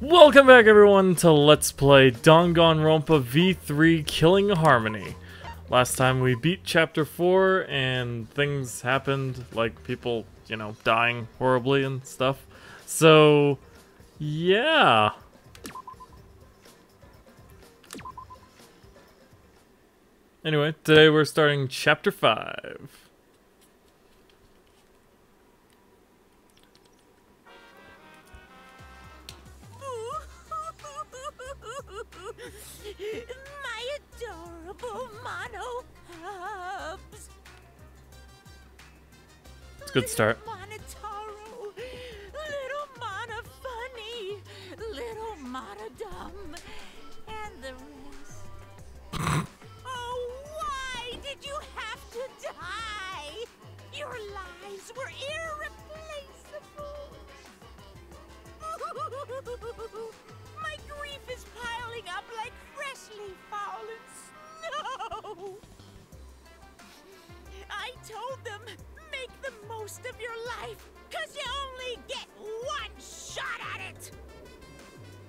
Welcome back everyone to Let's Play Danganronpa V3 Killing Harmony. Last time we beat Chapter 4 and things happened, like people, dying horribly and stuff. So, yeah. Anyway, today we're starting Chapter 5. My adorable mono hubs. It's a good start. Monotaro, little Mana funny, little Mana dumb, and the rest. Oh, why did you have to die? Your lives were irreplaceable. My grief is piling up like freshly fallen snow. I told them, make the most of your life, 'cause you only get one shot at it.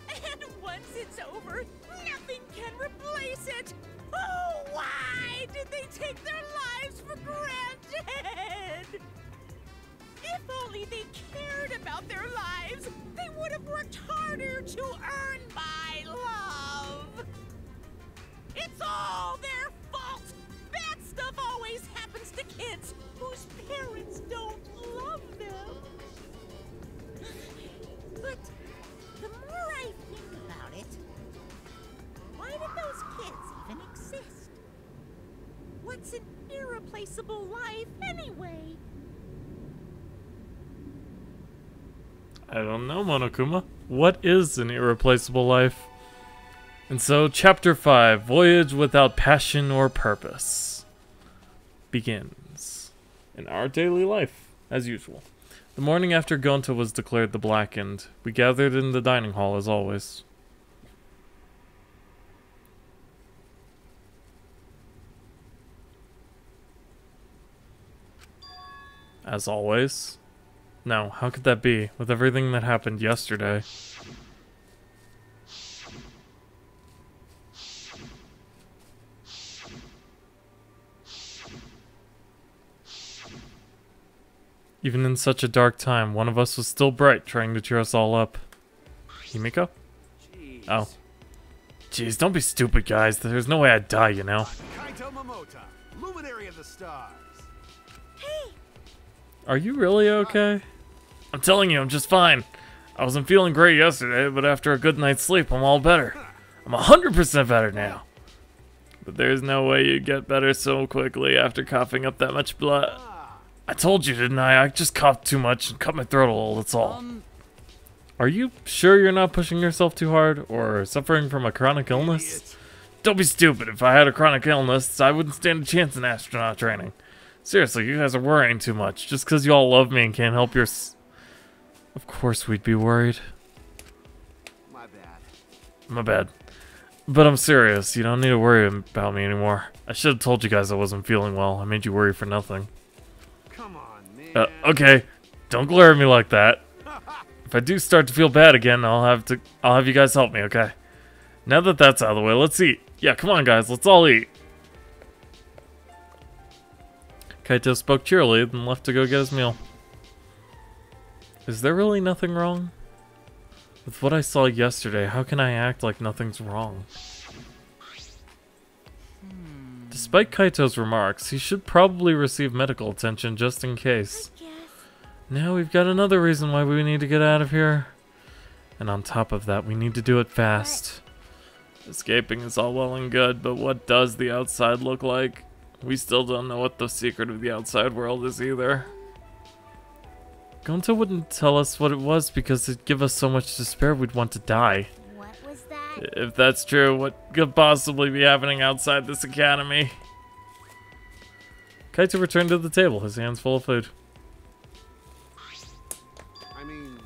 And once it's over, nothing can replace it. Oh, why did they take their lives for granted? If only they cared about their lives, they would have worked harder to earn my love. It's all their fault. Bad stuff always happens to kids whose parents don't love them. But the more I think about it, why did those kids even exist? What's an irreplaceable life anyway? I don't know, Monokuma. What is an irreplaceable life? And so, Chapter 5, Voyage Without Passion or Purpose, begins. In our daily life, as usual. The morning after Gonta was declared the Blackened, we gathered in the dining hall as always. As always? No, how could that be, with everything that happened yesterday? Even in such a dark time, one of us was still bright, trying to cheer us all up. Himiko? Jeez. Oh. Jeez, don't be stupid, guys. There's no way I'd die, you know. Kaito Momota, luminary of the stars. Hey! Are you really okay? I'm telling you, I'm just fine. I wasn't feeling great yesterday, but after a good night's sleep, I'm all better. I'm 100% better now. But there's no way you'd get better so quickly after coughing up that much blood. I told you, didn't I? I just coughed too much and cut my throat a little, that's all. Are you sure you're not pushing yourself too hard, or suffering from a chronic illness? Idiot. Don't be stupid. If I had a chronic illness, I wouldn't stand a chance in astronaut training. Seriously, you guys are worrying too much. Just because you all love me and can't help your... Of course we'd be worried. My bad. My bad. But I'm serious. You don't need to worry about me anymore. I should have told you guys I wasn't feeling well. I made you worry for nothing. Come on, man. Okay. Don't glare at me like that. If I do start to feel bad again, I'll have you guys help me, okay? Now that that's out of the way, let's eat. Yeah, come on guys, let's all eat. Kaito spoke cheerily, then left to go get his meal. Is there really nothing wrong? With what I saw yesterday, how can I act like nothing's wrong? Despite Kaito's remarks, he should probably receive medical attention just in case. Now we've got another reason why we need to get out of here. And on top of that, we need to do it fast. Escaping is all well and good, but what does the outside look like? We still don't know what the secret of the outside world is either. Gonta wouldn't tell us what it was because it'd give us so much despair we'd want to die. What was that? If that's true, what could possibly be happening outside this academy? Kaito returned to the table, his hands full of food. I mean,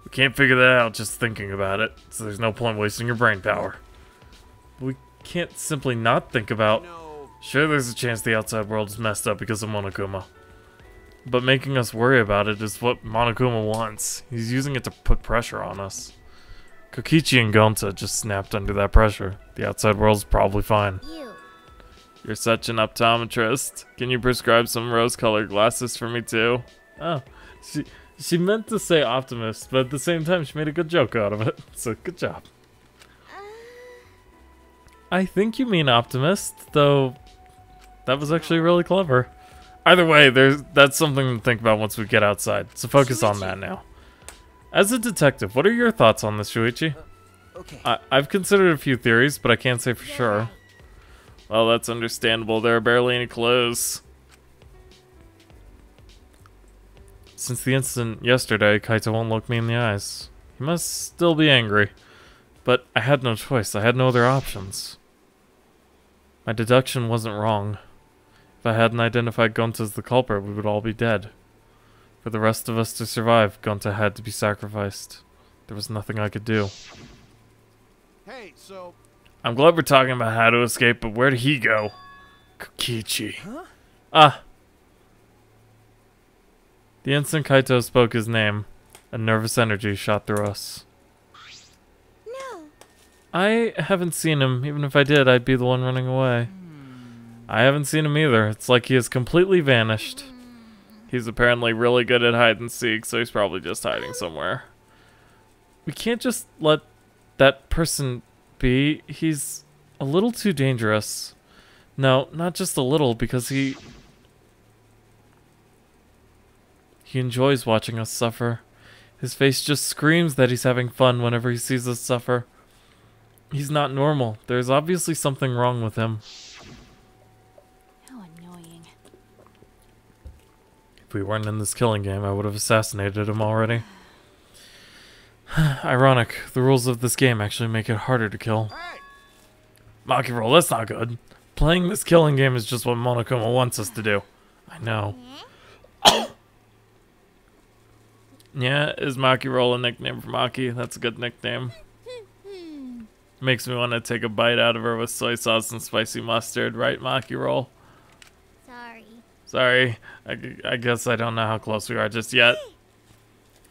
We can't figure that out just thinking about it, so there's no point wasting your brain power. We can't simply not think about... no. Sure, there's a chance the outside world is messed up because of Monokuma. But making us worry about it is what Monokuma wants. He's using it to put pressure on us. Kokichi and Gonta just snapped under that pressure. The outside world's probably fine. You're such an optometrist. Can you prescribe some rose-colored glasses for me too? Oh, she meant to say optimist, but at the same time she made a good joke out of it. So good job. I think you mean optimist, though that was actually really clever. Either way, that's something to think about once we get outside. So focus on that now. As a detective, what are your thoughts on this, Shuichi? Okay. I've considered a few theories, but I can't say for sure. Well, that's understandable. There are barely any clues. Since the incident yesterday, Kaito won't look me in the eyes. He must still be angry. But I had no choice. I had no other options. My deduction wasn't wrong. If I hadn't identified Gonta as the culprit, we would all be dead. For the rest of us to survive, Gonta had to be sacrificed. There was nothing I could do. Hey, so I'm glad we're talking about how to escape, but where did he go? Kokichi. Huh? Ah. The instant Kaito spoke his name, a nervous energy shot through us. No. I haven't seen him. Even if I did, I'd be the one running away. I haven't seen him either. It's like he has completely vanished. He's apparently really good at hide and seek, so he's probably just hiding somewhere. We can't just let that person be. He's a little too dangerous. No, not just a little, because he enjoys watching us suffer. His face just screams that he's having fun whenever he sees us suffer. He's not normal. There's obviously something wrong with him. How annoying. If we weren't in this killing game, I would have assassinated him already. Ironic. The rules of this game actually make it harder to kill. hey, Maki roll, that's not good. Playing this killing game is just what Monokuma wants us to do. I know. Yeah, is Maki roll a nickname for Maki? That's a good nickname. Makes me want to take a bite out of her with soy sauce and spicy mustard, right, Maki roll? Sorry. Sorry, I guess I don't know how close we are just yet.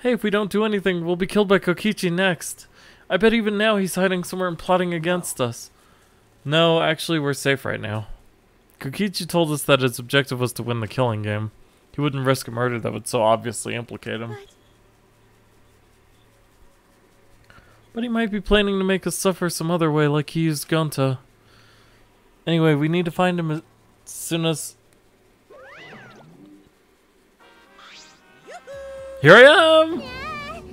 Hey, if we don't do anything, we'll be killed by Kokichi next. I bet even now he's hiding somewhere and plotting against us. No, actually, we're safe right now. Kokichi told us that his objective was to win the killing game. He wouldn't risk a murder that would so obviously implicate him. But he might be planning to make us suffer some other way like he used Gonta. Anyway, we need to find him as soon as... Here I am!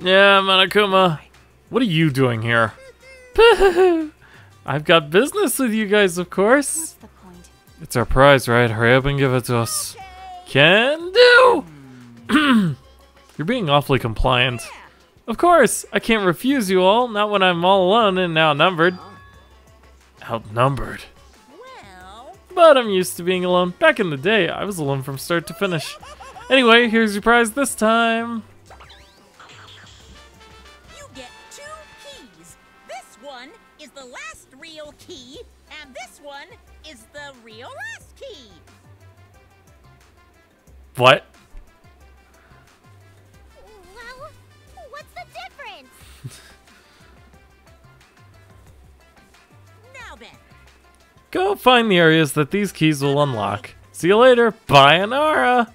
Yeah, Monokuma. What are you doing here? I've got business with you guys, of course. What's the point? It's our prize, right? Hurry up and give it to us. Can do! You're being awfully compliant. Of course, I can't refuse you all, not when I'm all alone and outnumbered. Outnumbered? Well, But I'm used to being alone. Back in the day, I was alone from start to finish. Anyway, here's your prize this time. you get 2 keys. This one is the last real key, and this one is the real last key. What? Well, what's the difference? Now then. Go find the areas that these keys will unlock. See you later. Bye, Anara.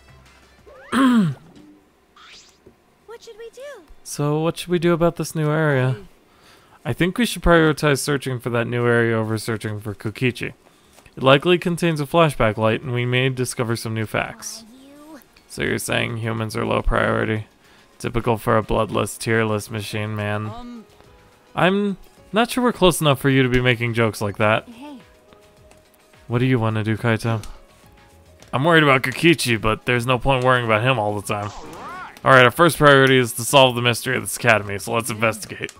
What should we do? So, what should we do about this new area? I think we should prioritize searching for that new area over searching for Kokichi. It likely contains a flashback light, and we may discover some new facts. You. So you're saying humans are low priority? Typical for a bloodless, tearless machine, man. I'm not sure we're close enough for you to be making jokes like that. Hey. What do you want to do, Kaito? I'm worried about Kokichi, but there's no point worrying about him all the time. Alright, our first priority is to solve the mystery of this academy, so let's investigate.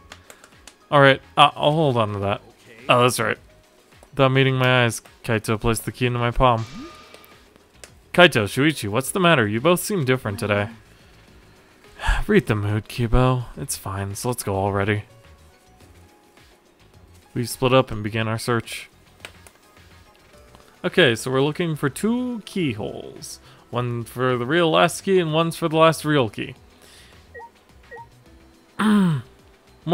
Alright, I'll hold on to that. Oh, that's right. Without meeting my eyes, Kaito placed the key into my palm. Kaito, Shuichi, what's the matter? You both seem different today. Read the mood, Kibo. It's fine, so let's go already. We split up and began our search. Okay, so we're looking for 2 keyholes. One for the real last key and one's for the last real key. More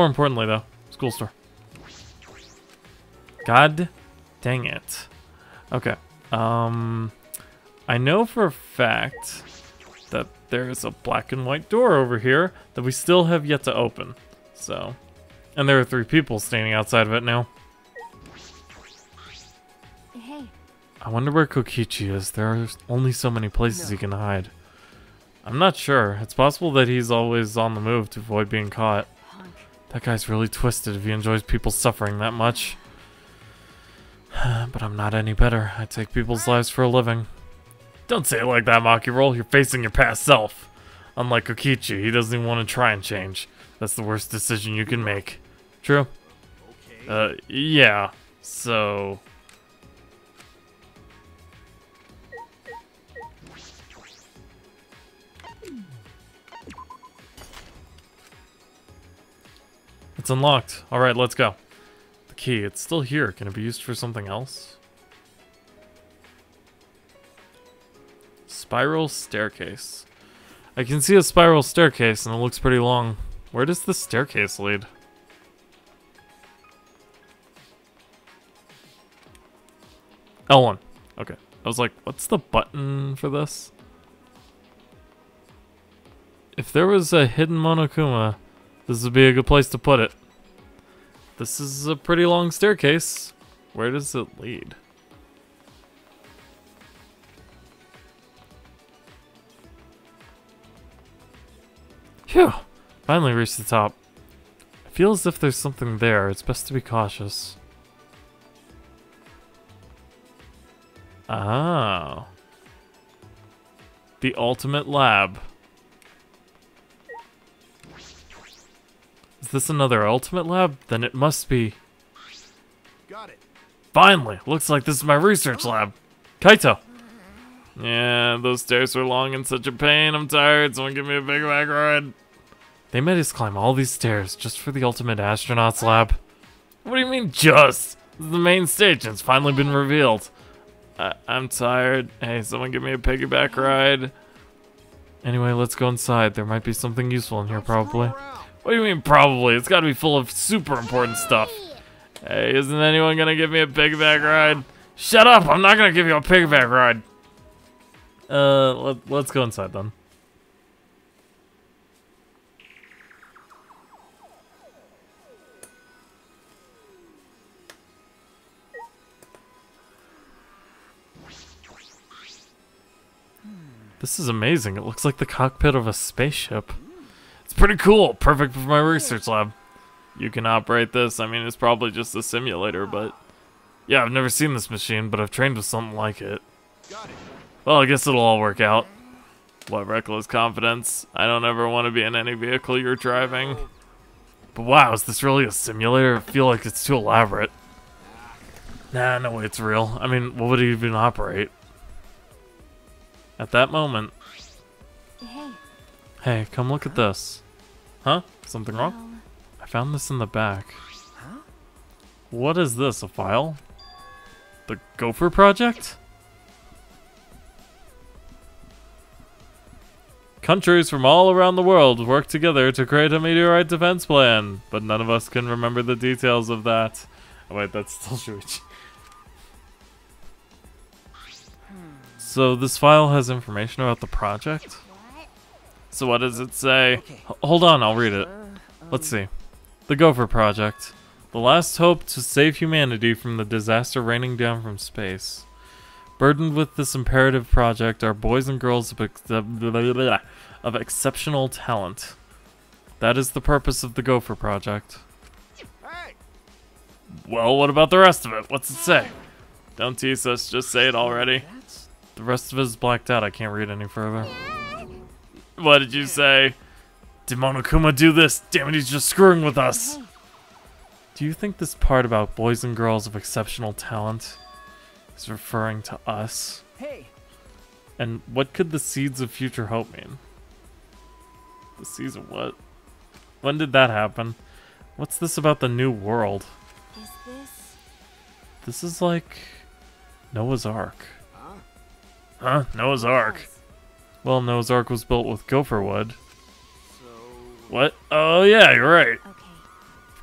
importantly though, Cool store. God dang it. Okay. I know for a fact that there's a black and white door over here that we still have yet to open. So, and there are 3 people standing outside of it now. Hey. I wonder where Kokichi is. There are only so many places he can hide. I'm not sure. It's possible that he's always on the move to avoid being caught. That guy's really twisted if he enjoys people suffering that much. But I'm not any better. I take people's lives for a living. Don't say it like that, Maki Roll. You're facing your past self. Unlike Kokichi, he doesn't even want to try and change. That's the worst decision you can make. True? Yeah. So... It's unlocked. Alright, let's go. The key, it's still here. Can it be used for something else? Spiral staircase. I can see a spiral staircase and it looks pretty long. Where does the staircase lead? L1. Okay. I was like, what's the button for this? If there was a hidden Monokuma, this would be a good place to put it. This is a pretty long staircase. Where does it lead? Phew! Finally reached the top. I feel as if there's something there. It's best to be cautious. Oh. The ultimate lab. Is this another ultimate lab? Then it must be. Got it. Finally! Looks like this is my research lab. Kaito! Yeah, those stairs were long and such a pain. I'm tired. Someone give me a big back ride. They made us climb all these stairs just for the ultimate astronauts lab. What do you mean just? This is the main stage and it's finally been revealed. I'm tired. Hey, someone give me a piggyback ride. Anyway, let's go inside. There might be something useful in here probably. What do you mean probably? It's gotta be full of super important stuff. Hey, isn't anyone gonna give me a piggyback ride? Shut up! I'm not gonna give you a piggyback ride. Let's go inside then. This is amazing. It looks like the cockpit of a spaceship. It's pretty cool. Perfect for my research lab. You can operate this. I mean, it's probably just a simulator, but... Yeah, I've never seen this machine, but I've trained with something like it. Well, I guess it'll all work out. What reckless confidence. I don't ever want to be in any vehicle you're driving. But wow, is this really a simulator? I feel like it's too elaborate. Nah, no way it's real. I mean, what would it even operate? At that moment... Hey, come look at this. Huh? Something wrong? I found this in the back. What is this, a file? The Gopher Project? Countries from all around the world work together to create a meteorite defense plan, but none of us can remember the details of that. Oh wait, that's still Shuichi. So this file has information about the project? So what does it say? Hold on, I'll read it. Let's see. The Gopher Project. The last hope to save humanity from the disaster raining down from space. Burdened with this imperative project are boys and girls of exceptional talent. That is the purpose of the Gopher Project. Hey! Well, what about the rest of it? What's it say? Don't tease us, just say it already. The rest of it is blacked out, I can't read any further. What did you say? Did Monokuma do this? Damn it, he's just screwing with us. Do you think this part about boys and girls of exceptional talent is referring to us? Hey. And what could the seeds of future hope mean? The seeds of what? When did that happen? What's this about the new world? Is this? This is like Noah's Ark. Huh? Noah's Ark? Well, Noah's Ark was built with gopher wood. So... What? Oh yeah, you're right. Okay. Of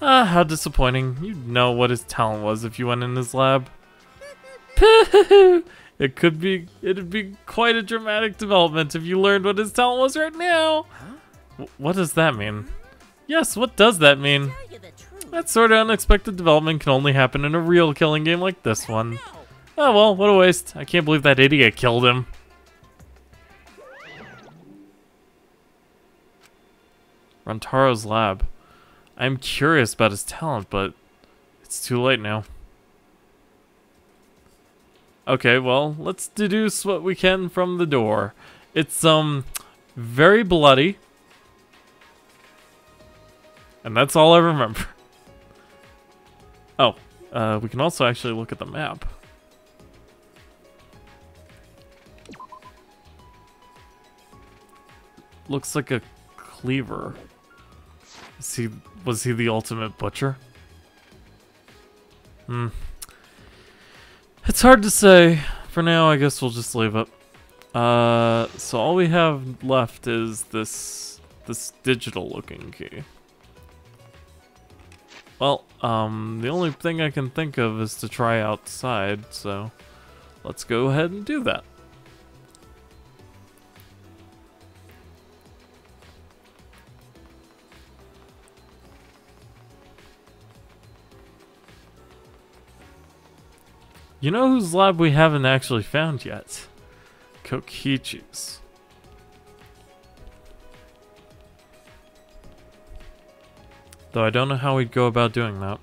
Ah, how disappointing. You'd know what his talent was if you went in his lab. It'd be quite a dramatic development if you learned what his talent was right now. What does that mean? Yes, what does that mean? Tell you the truth. That sort of unexpected development can only happen in a real killing game like this one. Oh well, what a waste. I can't believe that idiot killed him. Rantaro's lab. I'm curious about his talent, but it's too late now. Okay, well, let's deduce what we can from the door. It's, very bloody. And that's all I remember. Oh, we can also actually look at the map. Looks like a cleaver. Was he the ultimate butcher? It's hard to say. For now, I guess we'll just leave it. So all we have left is this digital looking key. Well, the only thing I can think of is to try outside, so let's go ahead and do that. You know whose lab we haven't actually found yet? Kokichi's. Though I don't know how we'd go about doing that.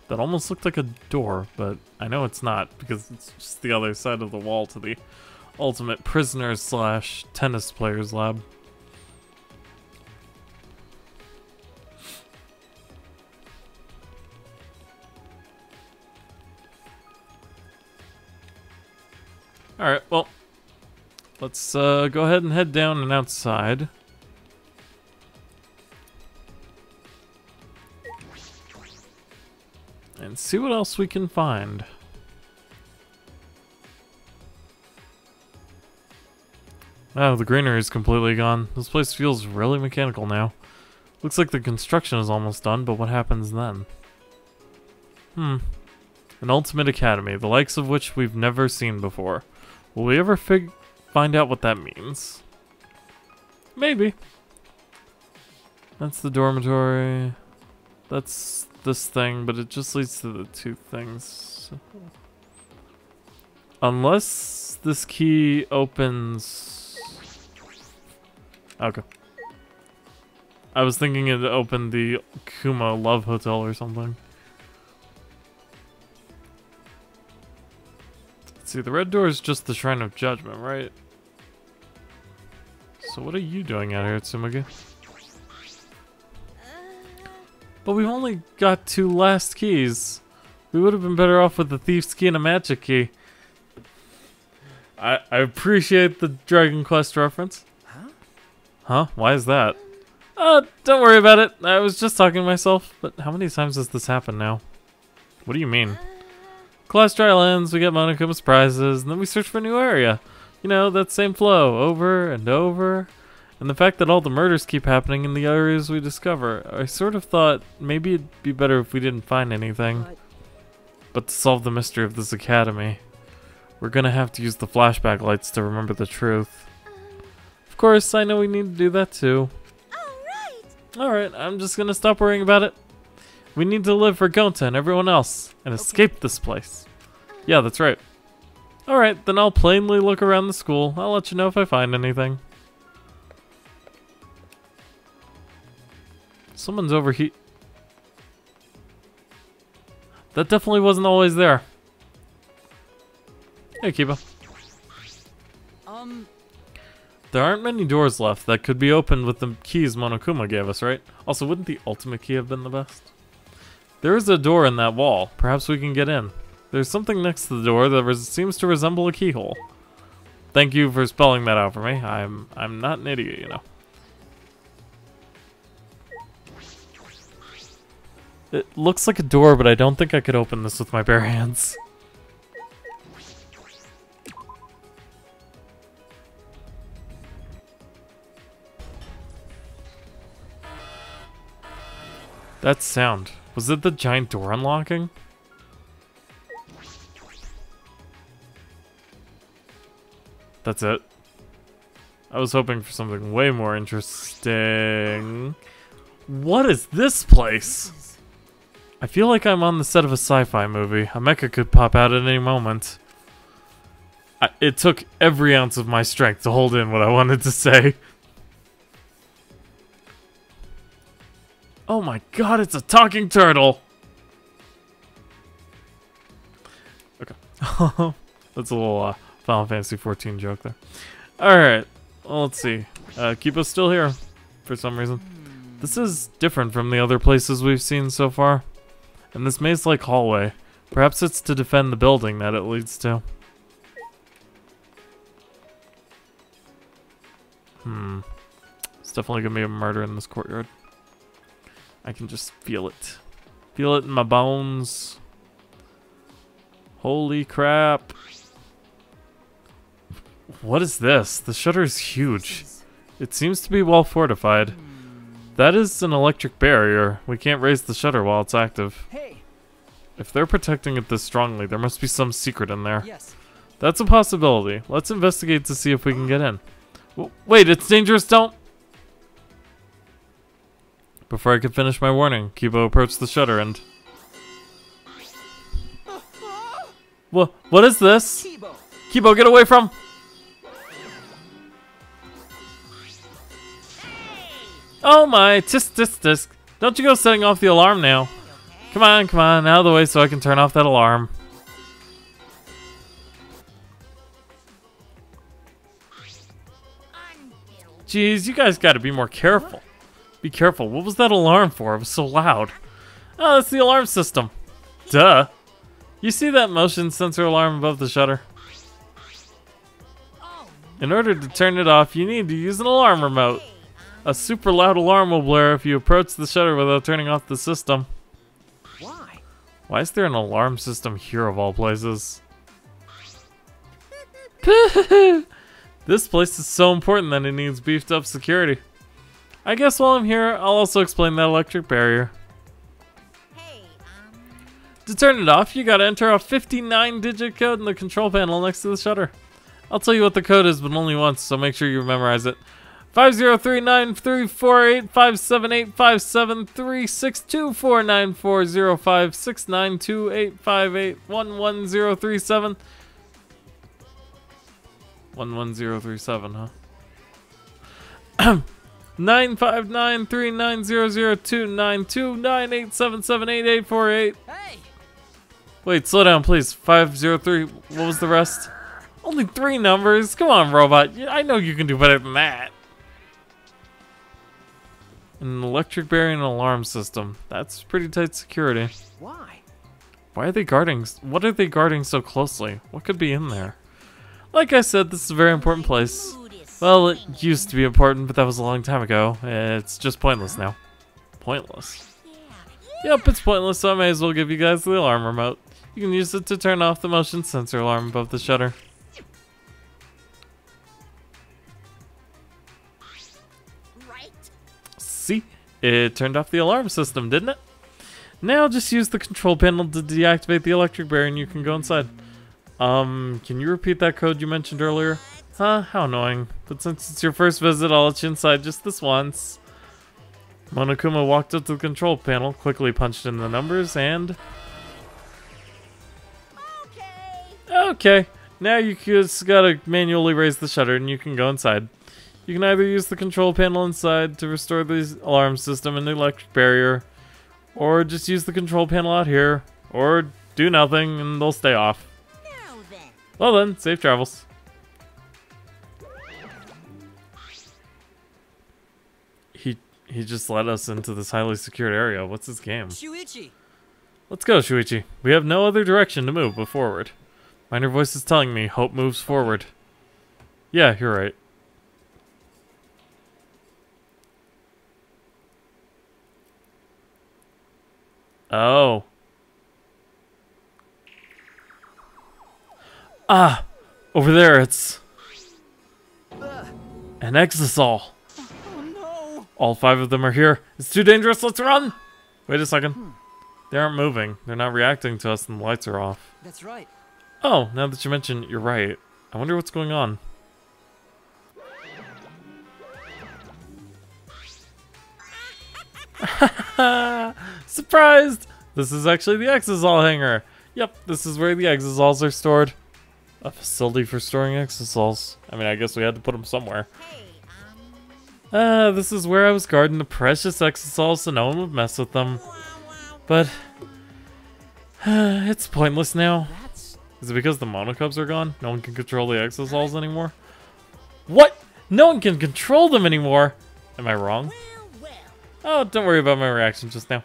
That almost looked like a door, but I know it's not because it's just the other side of the wall to the ultimate prisoners slash tennis players lab. Alright, well, let's go ahead and head down and outside. And see what else we can find. Oh, the greenery is completely gone. This place feels really mechanical now. Looks like the construction is almost done, but what happens then? An ultimate academy, the likes of which we've never seen before. Will we ever find out what that means? Maybe. That's the dormitory. That's this thing, but it just leads to the two things. Unless this key opens... Okay. I was thinking it opened the Kuma Love Hotel or something. See, the red door is just the Shrine of Judgment, right? So what are you doing out here, Tsumugi? But we've only got 2 last keys. We would have been better off with the thief's key and a magic key. I appreciate the Dragon Quest reference. Huh? Why is that? Don't worry about it. I was just talking to myself. But how many times has this happened now? What do you mean? Class trial ends, we get Monokuma's prizes, and then we search for a new area. You know, that same flow, over and over. And the fact that all the murders keep happening in the areas we discover, I sort of thought maybe it'd be better if we didn't find anything. But to solve the mystery of this academy, we're gonna have to use the flashback lights to remember the truth. Of course, I know we need to do that too. Alright, I'm just gonna stop worrying about it. We need to live for Gonta and everyone else, and escape this place. Yeah, that's right. Alright, then I'll plainly look around the school. I'll let you know if I find anything. Someone's over here. That definitely wasn't always there. Hey, Kiba. There aren't many doors left that could be opened with the keys Monokuma gave us, right? Also, wouldn't the ultimate key have been the best? There is a door in that wall. Perhaps we can get in. There's something next to the door that seems to resemble a keyhole. Thank you for spelling that out for me. I'm not an idiot, you know. It looks like a door, but I don't think I could open this with my bare hands. That sound. Was it the giant door unlocking? That's it. I was hoping for something way more interesting. What is this place? I feel like I'm on the set of a sci-fi movie. A mecha could pop out at any moment. It took every ounce of my strength to hold in what I wanted to say. Oh my god, it's a talking turtle! Okay. That's a little Final Fantasy 14 joke there. Alright, well, let's see. Keep us still here, for some reason. This is different from the other places we've seen so far. And this maze-like hallway. Perhaps it's to defend the building that it leads to. It's definitely gonna be a murder in this courtyard. I can just feel it. Feel it in my bones. Holy crap. What is this? The shutter is huge. It seems to be well fortified. That is an electric barrier. We can't raise the shutter while it's active. Hey. If they're protecting it this strongly, there must be some secret in there. Yes. That's a possibility. Let's investigate to see if we can get in. Wait, it's dangerous, don't... Before I could finish my warning, Kibo approached the shutter and... What is this? Kibo. Kibo, get away from... Oh my, tisk. Don't you go setting off the alarm now. Come on, out of the way so I can turn off that alarm. Jeez, you guys gotta be more careful. Be careful, what was that alarm for? It was so loud. Oh, that's the alarm system. Duh. You see that motion sensor alarm above the shutter? In order to turn it off, you need to use an alarm remote. A super loud alarm will blare if you approach the shutter without turning off the system. Why? Why is there an alarm system here of all places? This place is so important that it needs beefed up security. I guess while I'm here, I'll also explain that electric barrier. To turn it off, you gotta enter a 59-digit code in the control panel next to the shutter. I'll tell you what the code is, but only once, so make sure you memorize it. 503-934-857-362-494-05-692858-11037. 11037, huh? 959-3900-292-9877-8848. Hey. Wait, slow down, please. 503. What was the rest? Only 3 numbers. Come on, robot. I know you can do better than that. An electric barrier and an alarm system. That's pretty tight security. Why? Why are they guarding? What are they guarding so closely? What could be in there? Like I said, this is a very important place. Well, it used to be important, but that was a long time ago. It's just pointless now. Pointless? Yep, it's pointless, so I may as well give you guys the alarm remote. You can use it to turn off the motion sensor alarm above the shutter. Right? See? It turned off the alarm system, didn't it? Now just use the control panel to deactivate the electric barrier and you can go inside. Can you repeat that code you mentioned earlier? Huh, how annoying. But since it's your first visit, I'll let you inside just this once. Monokuma walked up to the control panel, quickly punched in the numbers, and... Okay. Now you just gotta manually raise the shutter and you can go inside. You can either use the control panel inside to restore the alarm system and the electric barrier, or just use the control panel out here, or do nothing and they'll stay off. Well then, safe travels. He just led us into this highly secured area. What's his game? Shuichi. Let's go, Shuichi. We have no other direction to move but forward. My inner voice is telling me hope moves forward. Yeah, you're right. Oh. Ah! Over there, it's... an exisal. Oh no. All 5 of them are here. It's too dangerous, let's run! Wait a second. They aren't moving. They're not reacting to us and the lights are off. That's right. Oh, now that you mention it, you're right. I wonder what's going on. Surprised! This is actually the Exisol hangar. Yep, this is where the Exisols are stored. A facility for storing Exisols. I mean, I guess we had to put them somewhere. This is where I was guarding the precious Exisols so no one would mess with them. But it's pointless now. Is it because the Monocubs are gone? No one can control the Exisols anymore? What? No one can control them anymore? Am I wrong? Oh, don't worry about my reaction just now.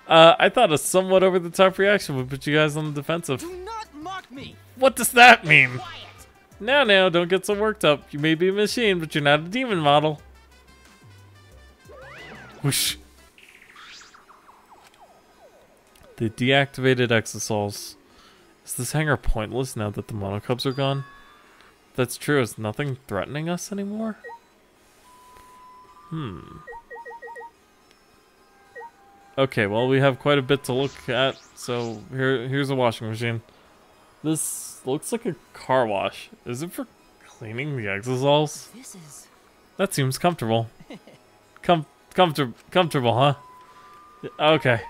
I thought a somewhat over-the-top reaction would put you guys on the defensive. Do not mock me. What does that mean? Now, don't get so worked up. You may be a machine, but you're not a demon model. Whoosh. The deactivated Exisols. Is this hangar pointless now that the Monocubs are gone? If that's true, is nothing threatening us anymore? Okay, well, we have quite a bit to look at, so here's a washing machine. This looks like a car wash. Is it for cleaning the Exisols? This is... That seems comfortable. Comfortable, huh? Okay.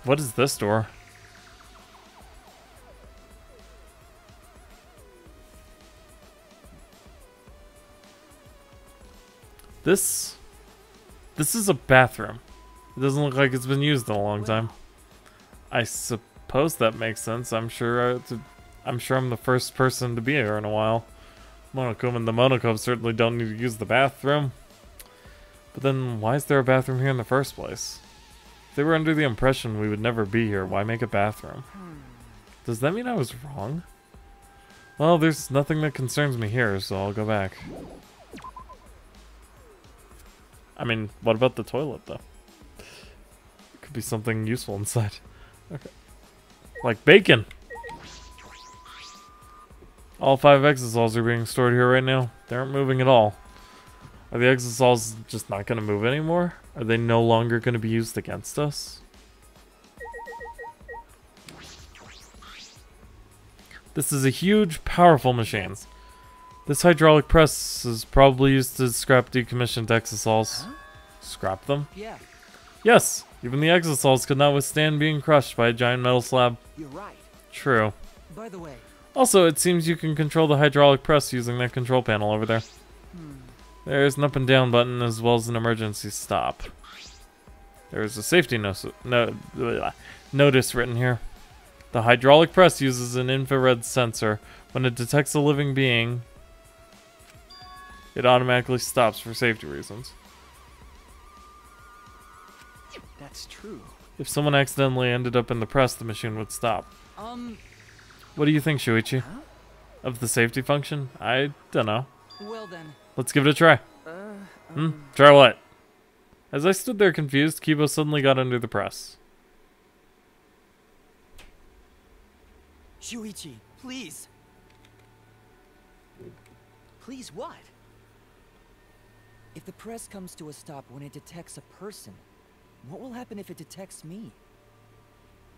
What is this door? This is a bathroom. It doesn't look like it's been used in a long time. I suppose that makes sense. I'm sure I'm the first person to be here in a while. Monocum and the Monocubs certainly don't need to use the bathroom. But then why is there a bathroom here in the first place? If they were under the impression we would never be here, why make a bathroom? Does that mean I was wrong? Well, there's nothing that concerns me here, so I'll go back. I mean, what about the toilet, though? Could be something useful inside. Okay. Like bacon! All 5 Exisols are being stored here right now. They aren't moving at all. Are the Exisols just not going to move anymore? Are they no longer going to be used against us? This is a huge, powerful machine. This hydraulic press is probably used to scrap decommissioned Exisols. Huh? Scrap them? Yeah. Yes! Even the Exisols could not withstand being crushed by a giant metal slab. You're right. True. By the way... Also, it seems you can control the hydraulic press using that control panel over there. There's an up and down button as well as an emergency stop. There's a safety notice written here. The hydraulic press uses an infrared sensor. When it detects a living being, it automatically stops for safety reasons. That's true. If someone accidentally ended up in the press, the machine would stop. What do you think, Shuichi? Huh? Of the safety function? I don't know. Well then. Let's give it a try. Try what? As I stood there confused, Kibo suddenly got under the press. Shuichi, please. Please what? If the press comes to a stop when it detects a person, what will happen if it detects me?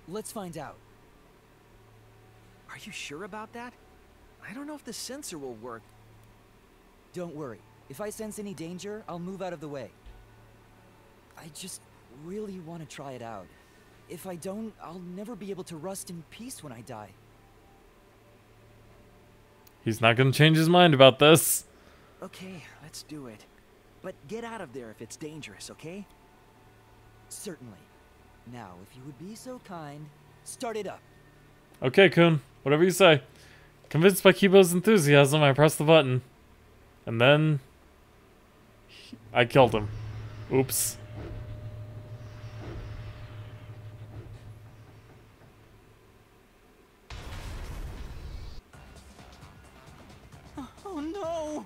Let's find out. Are you sure about that? I don't know if the sensor will work. Don't worry. If I sense any danger, I'll move out of the way. I just really want to try it out. If I don't, I'll never be able to rest in peace when I die. He's not going to change his mind about this. Okay, let's do it. But get out of there if it's dangerous, okay? Certainly. Now, if you would be so kind, start it up. Okay, Kun. Whatever you say. Convinced by Kibo's enthusiasm, I pressed the button. And then... I killed him. Oops. Oh no!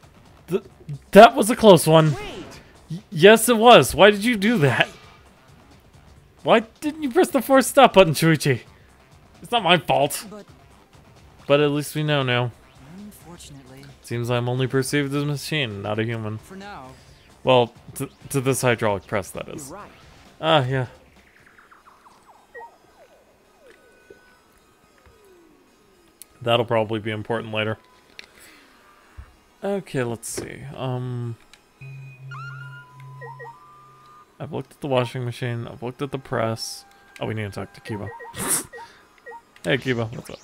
That was a close one. Wait! Yes, it was. Why did you do that? Why didn't you press the force stop button, Shuichi? It's not my fault. But at least we know now. Unfortunately. Seems I'm only perceived as a machine, not a human. For now. Well, to this hydraulic press, that You're is. right. Ah, yeah. That'll probably be important later. Okay, let's see. I've looked at the washing machine. I've looked at the press. Oh, we need to talk to Kiba. Hey, Kiba, what's up?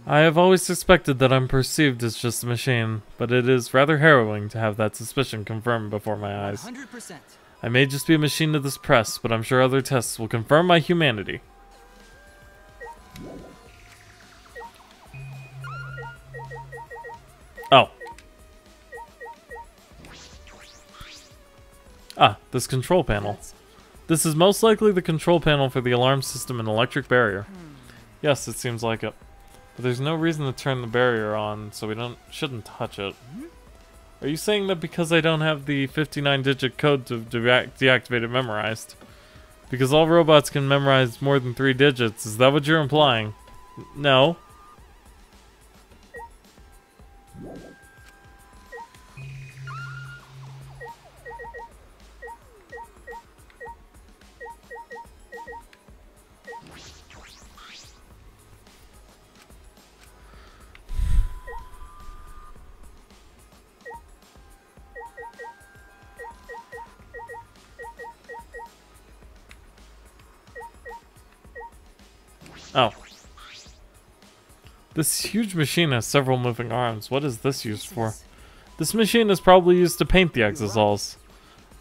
I have always suspected that I'm perceived as just a machine, but it is rather harrowing to have that suspicion confirmed before my eyes. 100%. I may just be a machine to this press, but I'm sure other tests will confirm my humanity. Oh. Ah, this control panel. This is most likely the control panel for the alarm system and electric barrier. Yes, it seems like it. But there's no reason to turn the barrier on, so we shouldn't touch it. Are you saying that because I don't have the 59-digit code to deactivate it memorized? Because all robots can memorize more than 3 digits, is that what you're implying? No. Oh. This huge machine has several moving arms. What is this used for? This machine is probably used to paint the exosols.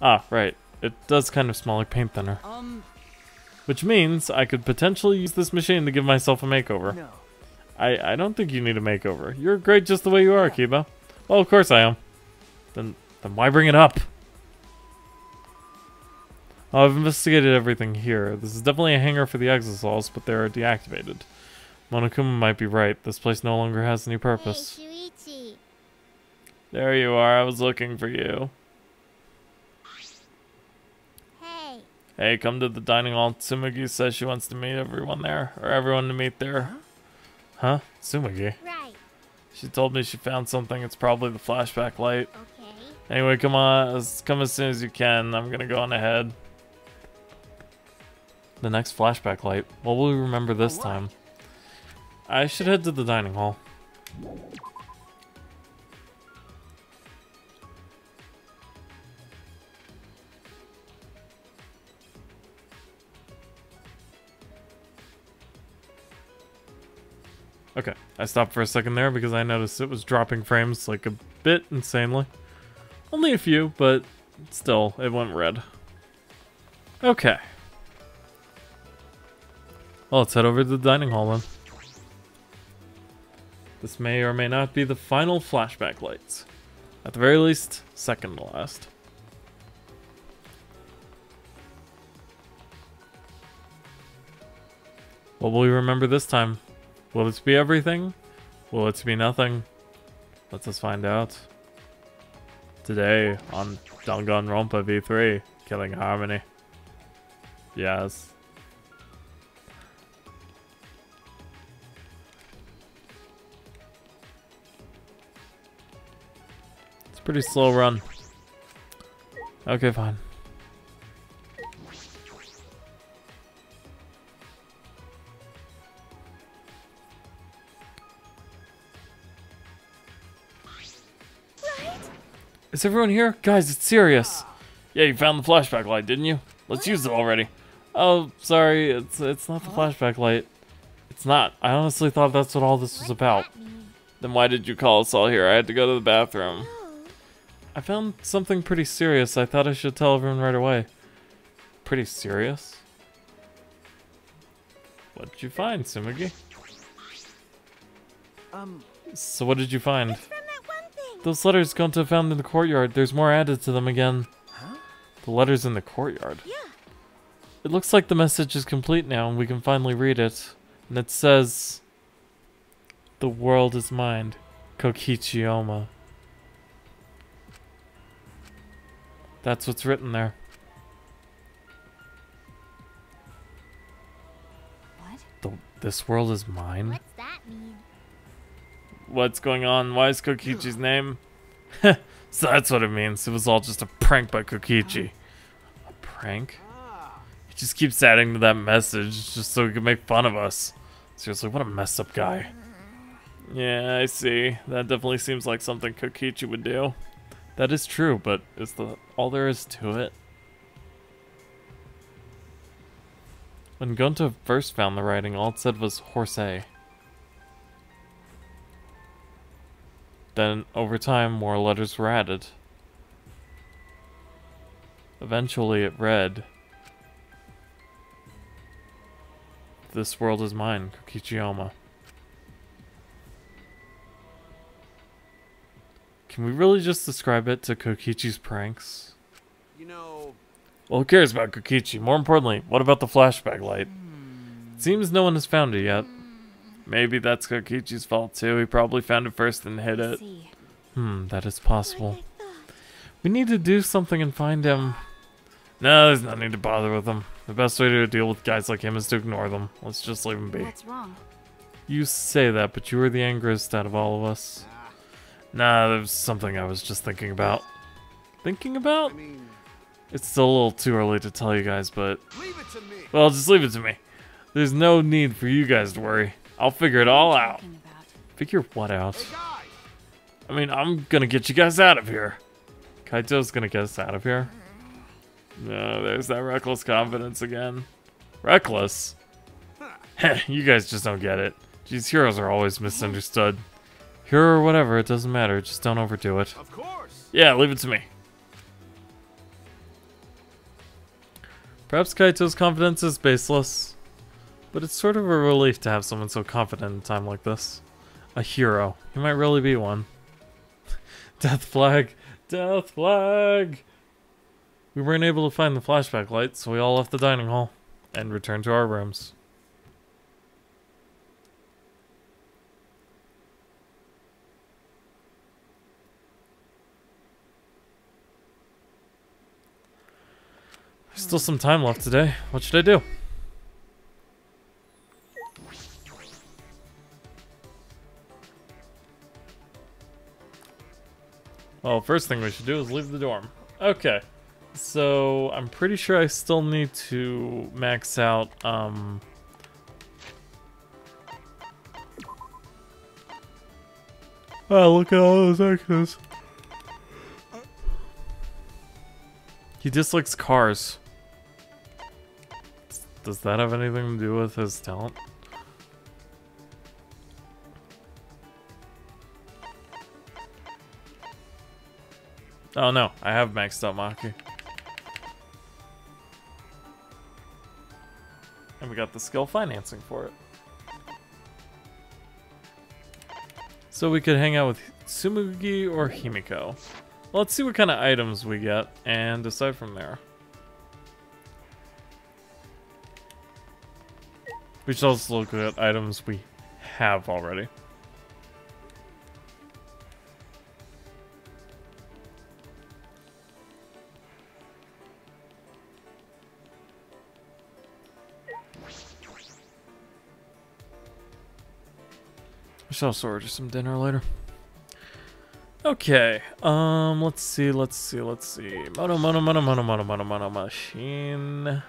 Ah, right. It does kind of smell like paint thinner. Which means I could potentially use this machine to give myself a makeover. No. I don't think you need a makeover. You're great just the way you are, Kiba. Well, of course I am. Then why bring it up? Oh, I've investigated everything here. This is definitely a hangar for the exosols, but they are deactivated. Monokuma might be right. This place no longer has any purpose. Hey, Shuichi. There you are. I was looking for you. Hey. Hey, come to the dining hall. Tsumugi says she wants to meet everyone there. Or everyone to meet there. Huh? Tsumugi? Right. She told me she found something. It's probably the flashback light. Okay. Anyway, come on. Come as soon as you can. I'm gonna go on ahead. The next flashback light. What will we remember this time? I should head to the dining hall. Okay, I stopped for a second there because I noticed it was dropping frames like a bit insanely. Only a few, but still, it went red. Okay. Well, let's head over to the dining hall then. This may or may not be the final flashback lights. At the very least, second to last. What will we remember this time? Will it be everything? Will it be nothing? Let us find out. Today on Danganronpa V3, Killing Harmony. Yes. Pretty slow run. Okay, fine. Right? Is everyone here? Guys, it's serious. Yeah, you found the flashback light, didn't you? Let's use it already. Oh, sorry, it's not the flashback light. It's not. I honestly thought that's what all this was about. Then why did you call us all here? I had to go to the bathroom. I found something pretty serious. I thought I should tell everyone right away. Pretty serious? What did you find, Tsumugi? So what did you find? From that one thing. Those letters going to have found in the courtyard. There's more added to them again. Huh? The letters in the courtyard? Yeah. It looks like the message is complete now and we can finally read it. And it says... The world is mine. Kokichiyama. That's what's written there. What? This world is mine? What's that mean? What's going on? Why is Kokichi's name? So that's what it means. It was all just a prank by Kokichi. A prank? He just keeps adding to that message just so he can make fun of us. Seriously, what a messed up guy. Yeah, I see. That definitely seems like something Kokichi would do. That is true, but is all there is to it? When Gonta first found the writing, all it said was Horse A. Then, over time, more letters were added. Eventually, it read, "This world is mine, Kokichiyama." Can we really just describe it to Kokichi's pranks? You know, Well, who cares about Kokichi? More importantly, what about the flashback light? It seems no one has found it yet. Maybe that's Kokichi's fault too. He probably found it first and hid it. That is possible. We need to do something and find him. No, there's no need to bother with him. The best way to deal with guys like him is to ignore them. Let's just leave him be. What's wrong? You say that, but you were the angriest out of all of us. Nah, there's something I was just thinking about. Thinking about? I mean, It's still a little too early to tell you guys, but... leave it to me. Well, just leave it to me. There's no need for you guys to worry. I'll figure it all out. Talking about? Figure what out? Hey guys, I mean, I'm gonna get you guys out of here. Kaito's gonna get us out of here. No, there's that reckless confidence again. Reckless? Heh, you guys just don't get it. These heroes are always misunderstood. Hero or whatever, it doesn't matter. Just don't overdo it. of course. Yeah, leave it to me. Perhaps Kaito's confidence is baseless, but it's sort of a relief to have someone so confident in a time like this. A hero. He might really be one. Death flag! Death flag! We weren't able to find the flashback light, so we all left the dining hall and returned to our rooms. There's still some time left today. What should I do? Well, first thing we should do is leave the dorm. Okay. So, I'm pretty sure I still need to max out, Oh, look at all those X's. He dislikes cars. Does that have anything to do with his talent? Oh no, I have maxed out Maki. And we got the skill financing for it. So we could hang out with Tsumugi or Himiko. Well, let's see what kind of items we get and decide from there. We should also look at items we have already. I shall also order some dinner later. Okay, let's see. Mono machine.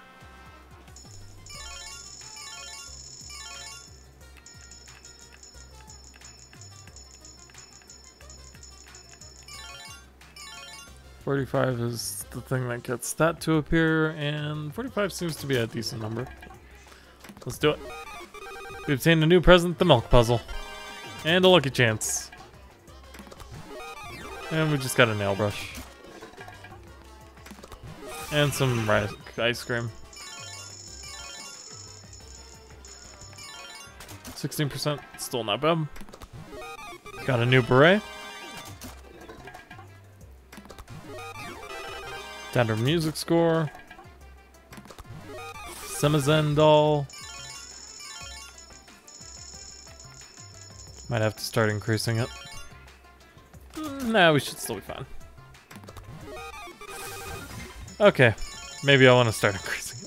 $45 is the thing that gets that to appear, and 45 seems to be a decent number. Let's do it. We obtained a new present, the milk puzzle. And a lucky chance. And we just got a nail brush. And some ice cream. 16%, still not bad. Got a new beret. Down to music score. Semizen doll. Might have to start increasing it. Nah, we should still be fine. Okay, maybe I want to start increasing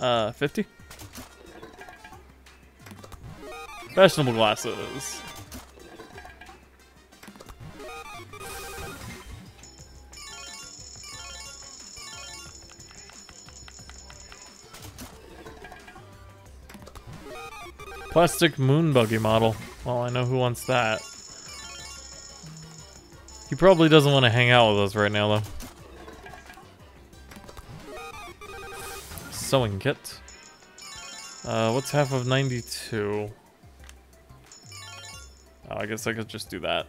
it. 50? Fashionable glasses. Plastic moon buggy model. Well, I know who wants that. He probably doesn't want to hang out with us right now, though. Sewing kit. What's half of 92? Oh, I guess I could just do that.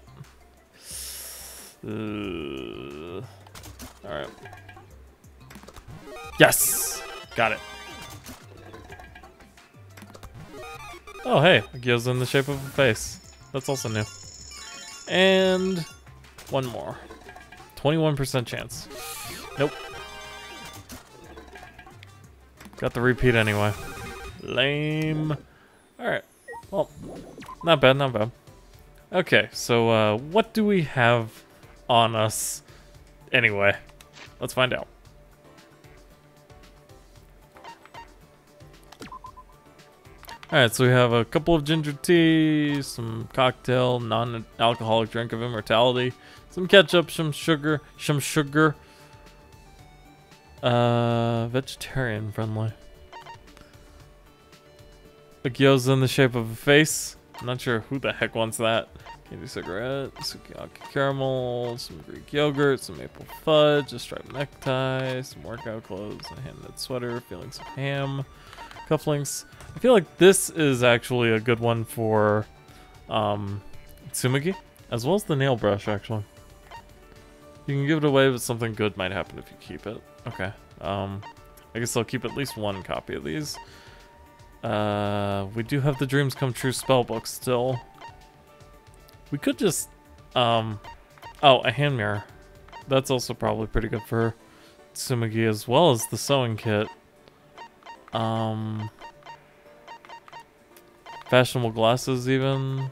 Alright. Yes! Got it. Oh, hey. A gyoza in the shape of a face. That's also new. And one more. 21% chance. Nope. Got the repeat anyway. Lame. Alright. Well, not bad, not bad. Okay, so what do we have on us anyway? Let's find out. Alright, so we have a couple of ginger tea, some cocktail, non-alcoholic drink of immortality, some ketchup, some sugar, vegetarian friendly. A gyoza in the shape of a face. I'm not sure who the heck wants that. Candy cigarette, sukiyaki caramel, some Greek yogurt, some maple fudge, a striped necktie, some workout clothes, a hand-knit sweater, feelings of ham, cufflinks. I feel like this is actually a good one for Tsumugi, as well as the nail brush, actually. You can give it away, but something good might happen if you keep it. Okay. I guess I'll keep at least one copy of these. We do have the Dreams Come True spellbook still. We could just, oh, a hand mirror. That's also probably pretty good for Tsumugi, as well as the sewing kit. Fashionable glasses, even.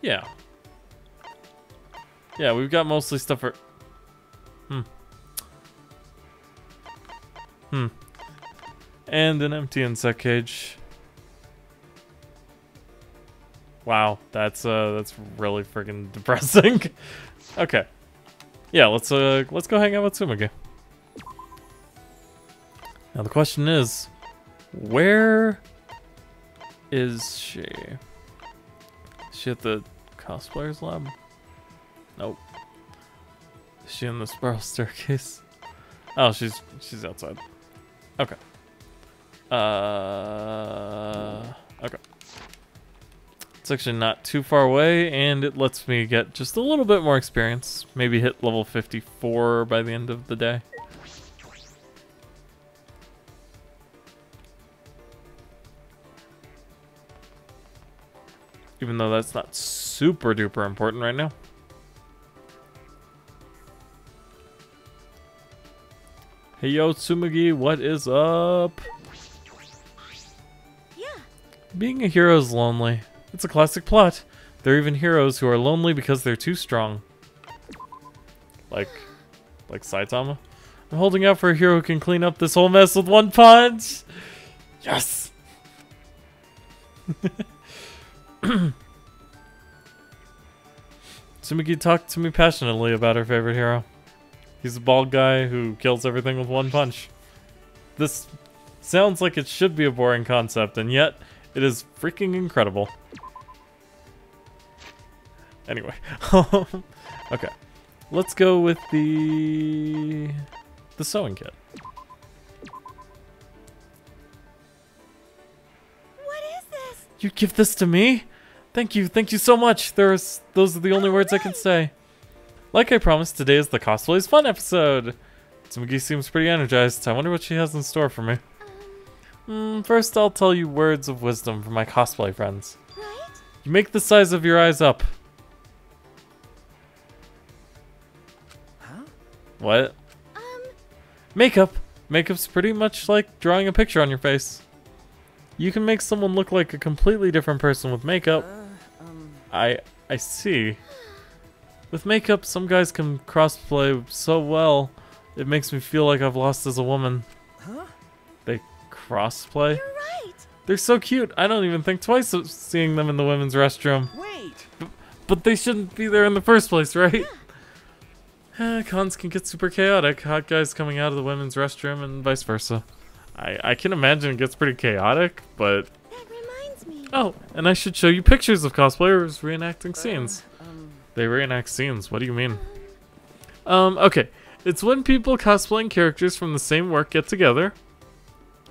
Yeah. Yeah, we've got mostly stuff for... And an empty insect cage. Wow, that's really freaking depressing. Okay. Yeah, let's go hang out with Tsumugi. Now the question is, where is she? Is she at the cosplayers lab? Nope. Is she in the spiral staircase? Oh, she's outside. Okay. Okay. It's actually not too far away, and it lets me get just a little bit more experience. Maybe hit level 54 by the end of the day. Even though that's not super duper important right now. Hey yo, Tsumugi, what is up? Yeah. Being a hero is lonely. It's a classic plot. There are even heroes who are lonely because they're too strong. Like Saitama. I'm holding out for a hero who can clean up this whole mess with one punch. Yes. Tsumugi talked to me passionately about her favorite hero. He's a bald guy who kills everything with one punch. This sounds like it should be a boring concept, and yet it is freaking incredible. Anyway, okay, let's go with the sewing kit. What is this? You give this to me? Thank you so much. Those are the only words I can say. Like I promised, today is the Cosplay's Fun episode. Tsumugi seems pretty energized. I wonder what she has in store for me. First, I'll tell you words of wisdom from my cosplay friends. Right? You make the size of your eyes up. Huh? What? Makeup. Makeup's pretty much like drawing a picture on your face. You can make someone look like a completely different person with makeup. I see. With makeup, some guys can crossplay so well, it makes me feel like I've lost as a woman. Huh? They crossplay? You're right. They're so cute. I don't even think twice of seeing them in the women's restroom. Wait! But they shouldn't be there in the first place, right? Cons can get super chaotic. Hot guys coming out of the women's restroom and vice versa. I can imagine it gets pretty chaotic, but... That reminds me. Oh, and I should show you pictures of cosplayers reenacting scenes. They reenact scenes, what do you mean? Okay. It's when people cosplaying characters from the same work get together,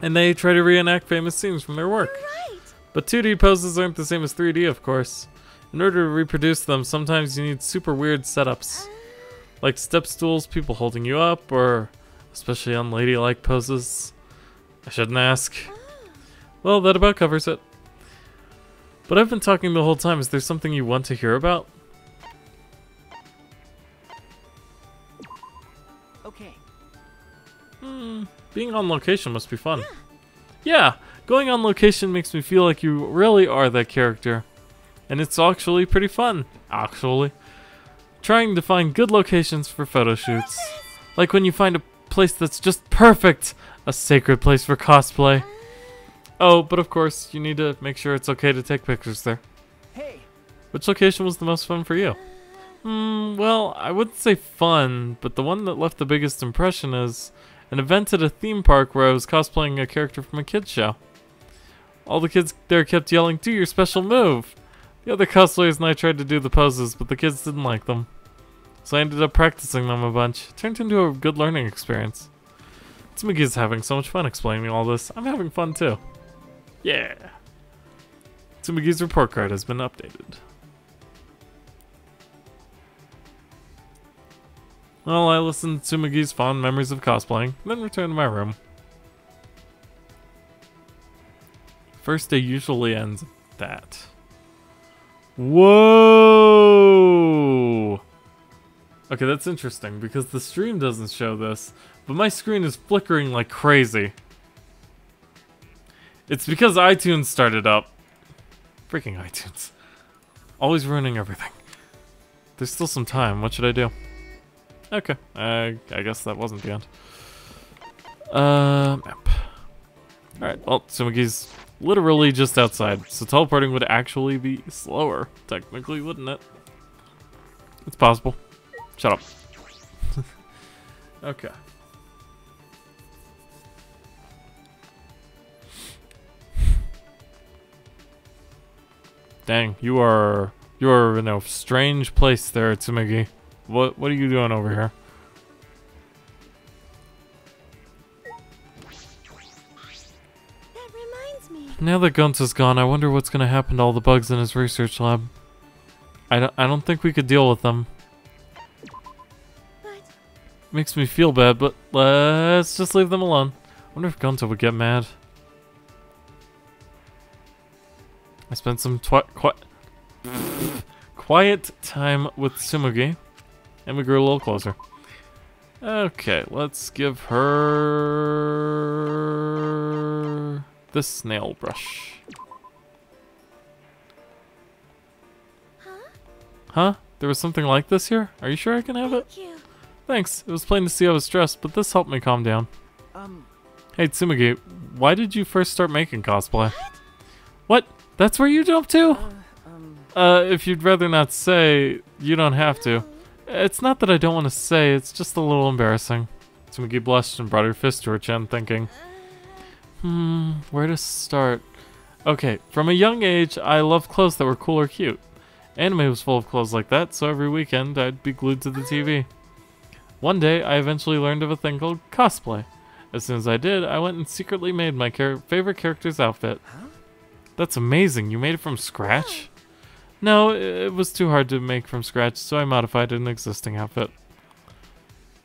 and they try to reenact famous scenes from their work. Right. But 2D poses aren't the same as 3D, of course. In order to reproduce them, sometimes you need super weird setups. Like step stools, people holding you up, or especially unladylike poses. I shouldn't ask. Well, that about covers it. But I've been talking the whole time. Is there something you want to hear about? Okay. Being on location must be fun. Yeah, going on location makes me feel like you really are that character. And it's actually pretty fun, actually. Trying to find good locations for photo shoots. Like when you find a place that's just perfect. A sacred place for cosplay. Oh, but of course, you need to make sure it's okay to take pictures there. Hey. Which location was the most fun for you? Well, I wouldn't say fun, but the one that left the biggest impression is an event at a theme park where I was cosplaying a character from a kids show. All the kids there kept yelling, "Do your special move!" The other cosplayers and I tried to do the poses, but the kids didn't like them. So I ended up practicing them a bunch. It turned into a good learning experience. Tsumugi's having so much fun explaining all this. I'm having fun too. Yeah. Tsumugi's report card has been updated. Well, I listened to Tsumugi's fond memories of cosplaying, then returned to my room. First day usually ends at that. Whoa! Okay, that's interesting because the stream doesn't show this, but my screen is flickering like crazy. It's because iTunes started up. Freaking iTunes. Always ruining everything. There's still some time. What should I do? Okay, I guess that wasn't the end. Map. Alright, well, Tsumugi's literally just outside, so teleporting would actually be slower, technically, wouldn't it? It's possible. Shut up. Okay. Dang, you're in a strange place there, Tsumugi. What are you doing over here? That reminds me. Now that Gonza's gone, I wonder what's gonna happen to all the bugs in his research lab. I don't think we could deal with them. But Makes me feel bad, but let's just leave them alone. I wonder if Gonza would get mad. I spent some quiet time with Tsumugi, and we grew a little closer. Okay, let's give her this snail brush. Huh? There was something like this here? Are you sure I can have it? thank you. Thanks. It was plain to see I was stressed, but this helped me calm down. Hey, Tsumugi, why did you first start making cosplay? What? That's where you jumped to? If you'd rather not say, you don't have to. It's not that I don't want to say, it's just a little embarrassing. Tsumugi blushed and brought her fist to her chin, thinking, where to start? Okay, from a young age, I loved clothes that were cool or cute. Anime was full of clothes like that, so every weekend I'd be glued to the TV. One day, I eventually learned of a thing called cosplay. As soon as I did, I went and secretly made my favorite character's outfit. That's amazing, you made it from scratch? No, it was too hard to make from scratch, so I modified an existing outfit.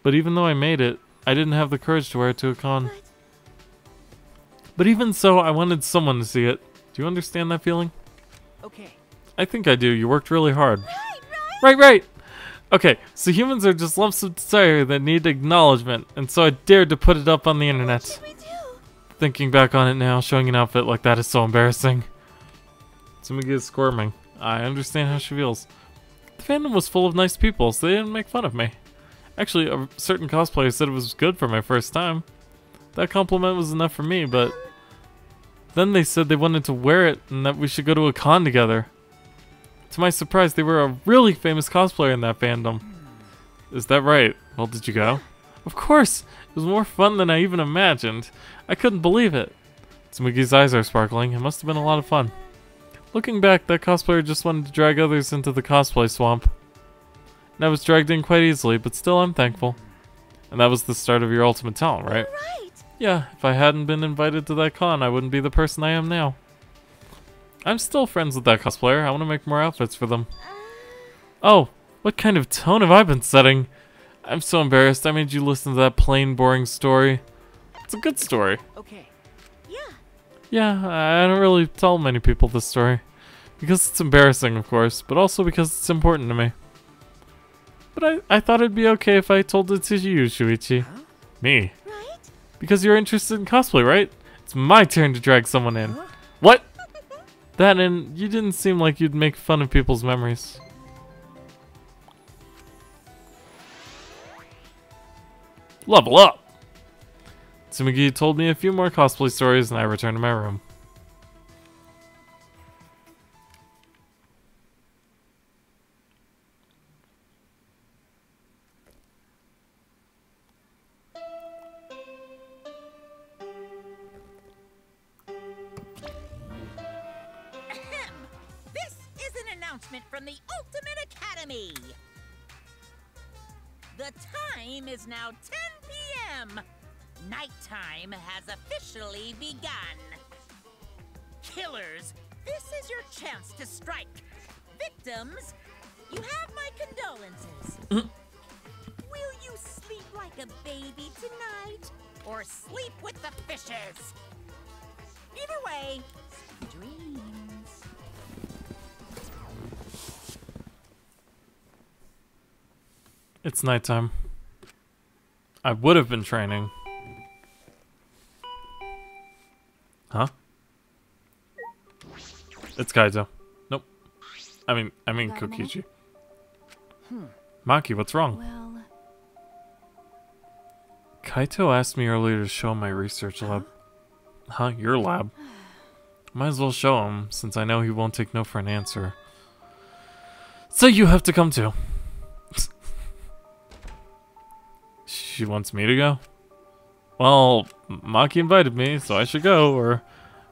But even though I made it, I didn't have the courage to wear it to a con. But even so, I wanted someone to see it. Do you understand that feeling? Okay. I think I do. You worked really hard. Right. Okay, so humans are just lumps of desire that need acknowledgement, and so I dared to put it up on the internet. What should we do? Thinking back on it now, showing an outfit like that is so embarrassing. Tsumugi is squirming. I understand how she feels. The fandom was full of nice people, so they didn't make fun of me. Actually, a certain cosplayer said it was good for my first time. That compliment was enough for me, but then they said they wanted to wear it and that we should go to a con together. To my surprise, they were a really famous cosplayer in that fandom. Is that right? Well, did you go? Of course! It was more fun than I even imagined. I couldn't believe it. Tsumugi's eyes are sparkling. It must have been a lot of fun. Looking back, that cosplayer just wanted to drag others into the cosplay swamp. And I was dragged in quite easily, but still I'm thankful. And that was the start of your ultimate talent, right? Right. Yeah, if I hadn't been invited to that con, I wouldn't be the person I am now. I'm still friends with that cosplayer. I want to make more outfits for them. Oh, what kind of tone have I been setting? I'm so embarrassed. I made you listen to that plain, boring story. It's a good story. Okay. Yeah. Yeah, I don't really tell many people this story. Because it's embarrassing, of course, but also because it's important to me. But I thought it'd be okay if I told it to you, Shuichi. Huh? Me. Right? Because you're interested in cosplay, right? It's my turn to drag someone in. Huh? What? That and you didn't seem like you'd make fun of people's memories. Level up! Tsumugi told me a few more cosplay stories and I returned to my room. Ahem. This is an announcement from the Ultimate Academy. The time is now 10 p.m. Nighttime has officially begun. Killers, this is your chance to strike. Victims, you have my condolences. Will you sleep like a baby tonight, or sleep with the fishes? Either way, sweet dreams. It's nighttime. I would have been training. Huh? It's Kaito. Nope. I mean Kokichi. Maki, what's wrong? Well, Kaito asked me earlier to show him my research lab. Huh? Your lab? Might as well show him, since I know he won't take no for an answer. So you have to come too. She wants me to go? Well, Maki invited me, so I should go, or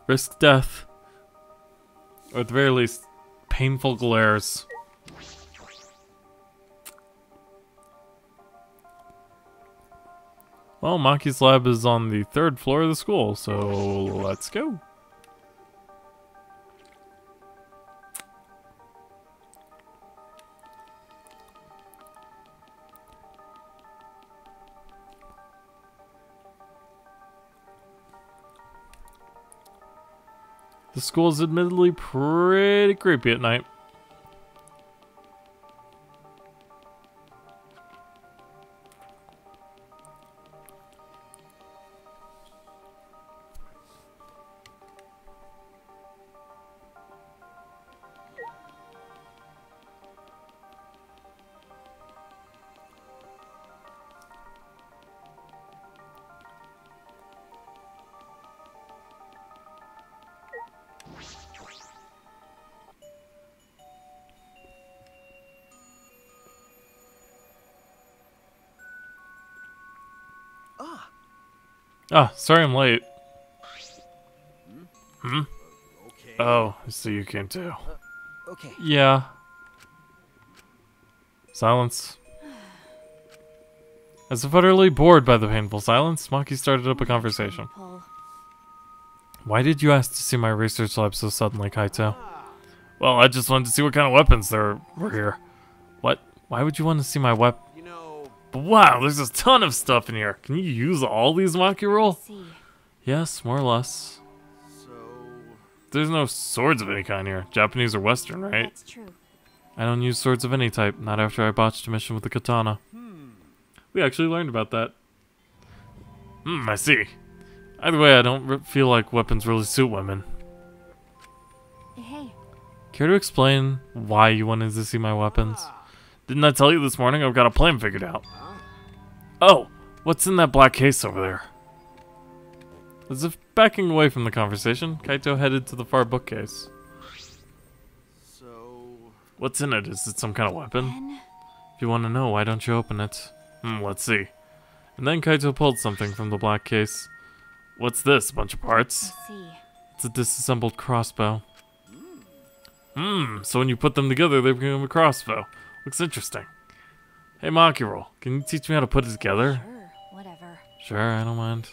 risk death. Or at the very least, painful glares. Well, Maki's lab is on the 3rd floor of the school, so let's go. The school is admittedly pretty creepy at night. Ah, Ah, sorry I'm late. Okay. Oh, I see you came too. Okay. Yeah. Silence. As if utterly bored by the painful silence, Maki started up a conversation. Paul. Why did you ask to see my research lab so suddenly, Kaito? Well, I just wanted to see what kind of weapons there were here. What? Why would you want to see my weapon? You know, But wow, there's a ton of stuff in here. Can you use all these, Maki roll? See. Yes, more or less. so There's no swords of any kind here. Japanese or Western, right? That's true. I don't use swords of any type, not after I botched a mission with the katana. We actually learned about that. I see. Either way, I don't feel like weapons really suit women. Hey, Care to explain why you wanted to see my weapons? Didn't I tell you this morning I've got a plan figured out? Oh, what's in that black case over there? As if backing away from the conversation, Kaito headed to the far bookcase. so What's in it? Is it some kind of weapon? Ben. If you want to know, why don't you open it? Let's see. And then Kaito pulled something from the black case. What's this? A bunch of parts? I see. It's a disassembled crossbow. So when you put them together, they become a crossbow. Looks interesting. Hey, Makiro, can you teach me how to put it together? Sure, whatever. Sure, I don't mind.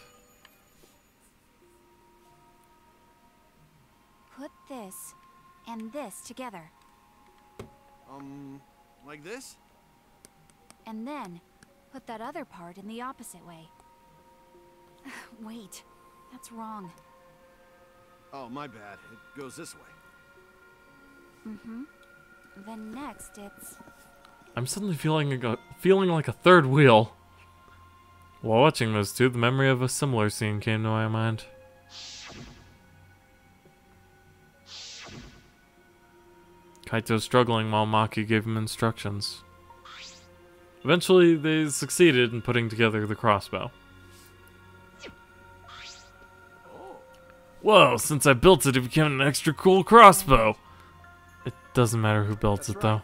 Put this and this together. Like this? And then put that other part in the opposite way. Wait, that's wrong. Oh, my bad. It goes this way. Then next it's... I'm suddenly feeling like a third wheel. While watching those two, the memory of a similar scene came to my mind. Kaito struggling while Maki gave him instructions. Eventually, they succeeded in putting together the crossbow. Whoa, since I built it, it became an extra cool crossbow. It doesn't matter who builds it, though.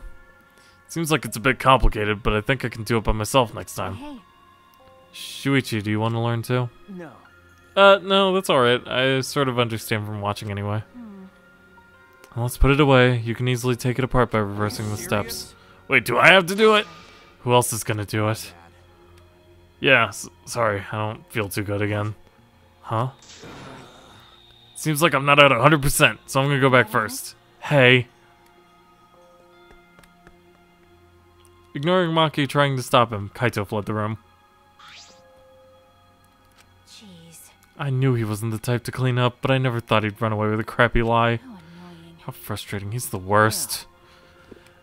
Seems like it's a bit complicated, but I think I can do it by myself next time. Hey, Shuichi, do you want to learn too? No. No, that's alright. I sort of understand from watching anyway. Well, let's put it away. You can easily take it apart by reversing the steps. Wait, do I have to do it? Who else is gonna do it? Yeah, sorry, I don't feel too good again. Huh? Seems like I'm not at 100%, so I'm gonna go back first. Hey. Ignoring Maki trying to stop him, Kaito fled the room. jeez, I knew he wasn't the type to clean up, but I never thought he'd run away with a crappy lie. how annoying. How frustrating, he's the worst.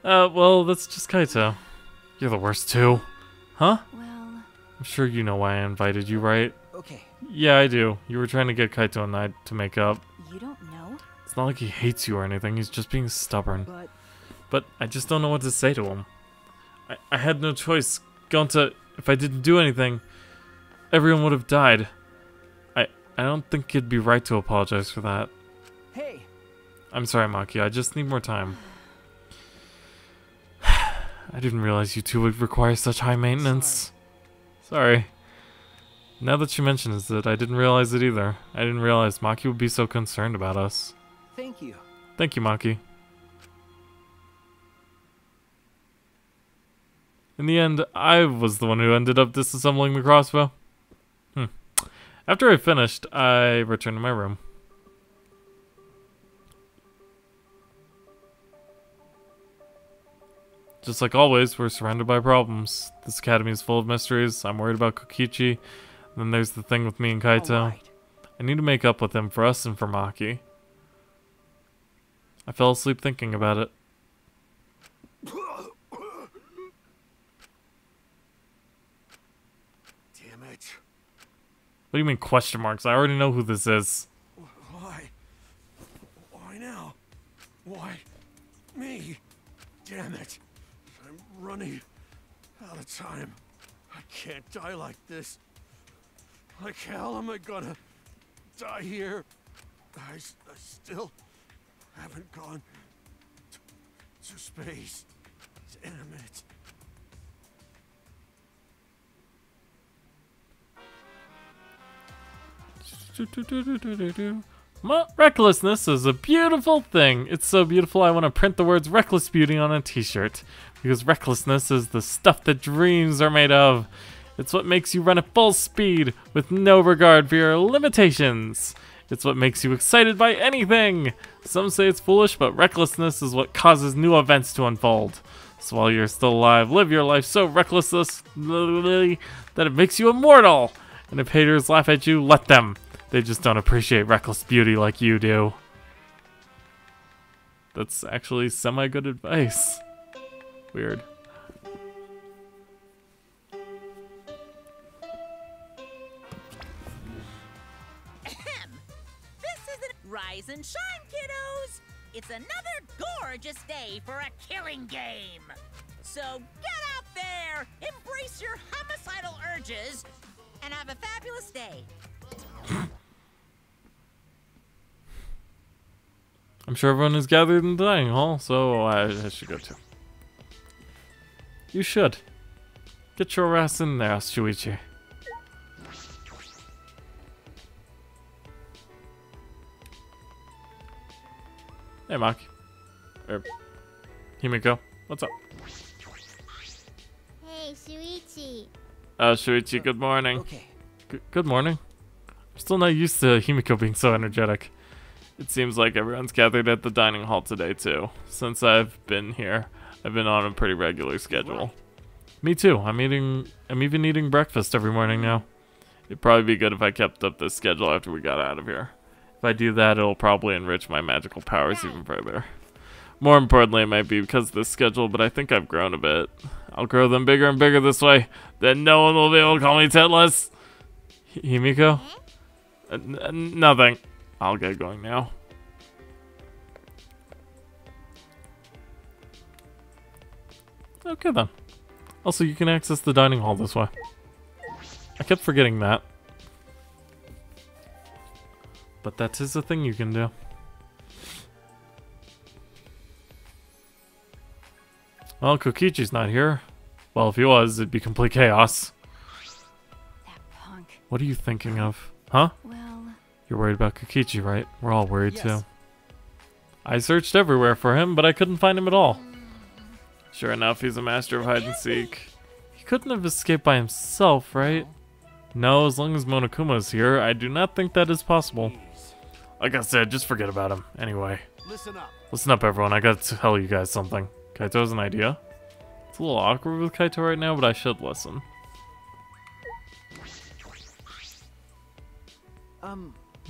Well, that's just Kaito. You're the worst too. Huh? Well, I'm sure you know why I invited you, right? Okay. Yeah, I do. You were trying to get Kaito and I to make up. you don't know? It's not like he hates you or anything, he's just being stubborn. But But I just don't know what to say to him. I had no choice. Gonta, if I didn't do anything, everyone would have died. I don't think it'd be right to apologize for that. hey, I'm sorry, Maki, I just need more time. I didn't realize you two would require such high maintenance. Sorry. Now that you mention it, I didn't realize it either. I didn't realize Maki would be so concerned about us. thank you. Thank you, Maki. In the end, I was the one who ended up disassembling the crossbow. After I finished, I returned to my room. Just like always, we're surrounded by problems. This academy is full of mysteries. I'm worried about Kokichi. Then there's the thing with me and Kaito. Alright. I need to make up with him for us and for Maki. I fell asleep thinking about it. Damn it. What do you mean question marks? I already know who this is. Why? Why now? Why me? Damn it. I'm running out of time. I can't die like this. Like hell am I gonna die here? I still haven't gone to space. Damn it. Recklessness is a beautiful thing. It's so beautiful I want to print the words reckless beauty on a t-shirt. Because recklessness is the stuff that dreams are made of. It's what makes you run at full speed with no regard for your limitations. It's what makes you excited by anything. Some say it's foolish, but recklessness is what causes new events to unfold. So while you're still alive, live your life so recklessly that it makes you immortal. And if haters laugh at you, let them. They just don't appreciate reckless beauty like you do. That's actually semi-good advice. Weird. This isn't Rise and Shine, kiddos! It's another gorgeous day for a killing game! So get out there, embrace your homicidal urges, and have a fabulous day. I'm sure everyone is gathered in the dining hall, so I should go too. You should. Get your ass in there, Shuichi. Hey, Maki. Himiko, what's up? Hey, Shuichi. Shuichi, good morning. Okay. Good morning. I'm still not used to Himiko being so energetic. It seems like everyone's gathered at the dining hall today, too. Since I've been here, I've been on a pretty regular schedule. Me too. I'm even eating breakfast every morning now. It'd probably be good if I kept up this schedule after we got out of here. If I do that, it'll probably enrich my magical powers even further. More importantly, it might be because of this schedule, but I think I've grown a bit. I'll grow them bigger and bigger this way. Then no one will be able to call me Tetless. Himiko? Nothing. I'll get going now. Okay then. Also, you can access the dining hall this way. I kept forgetting that. But that is a thing you can do. Well, Kokichi's not here. Well, if he was, it'd be complete chaos. That punk. What are you thinking of? Huh? Well, You're worried about Kokichi, right? We're all worried Yes. too. I searched everywhere for him, but I couldn't find him at all. Sure enough, he's a master of hide and seek. He couldn't have escaped by himself, right? No, as long as Monokuma's here, I do not think that is possible. Like I said, just forget about him. Anyway, Listen up. listen up everyone, I gotta tell you guys something. Kaito has an idea. It's a little awkward with Kaito right now, but I should listen.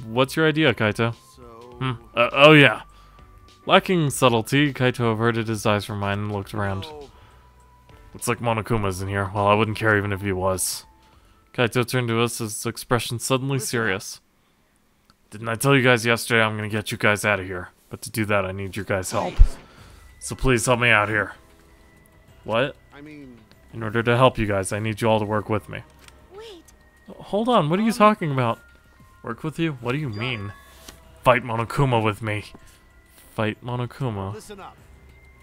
What's your idea, Kaito? So... Oh yeah. Lacking subtlety, Kaito averted his eyes from mine and looked around. so- Looks like Monokuma's in here. Well, I wouldn't care even if he was. Kaito turned to us, his expression suddenly serious. Didn't I tell you guys yesterday I'm gonna get you guys out of here? But to do that, I need your guys' help. So please help me out here. What? I mean... In order to help you guys, I need you all to work with me. wait. Hold on, what are you talking about? Work with you? What do you mean? Fight Monokuma with me. Fight Monokuma. Listen up.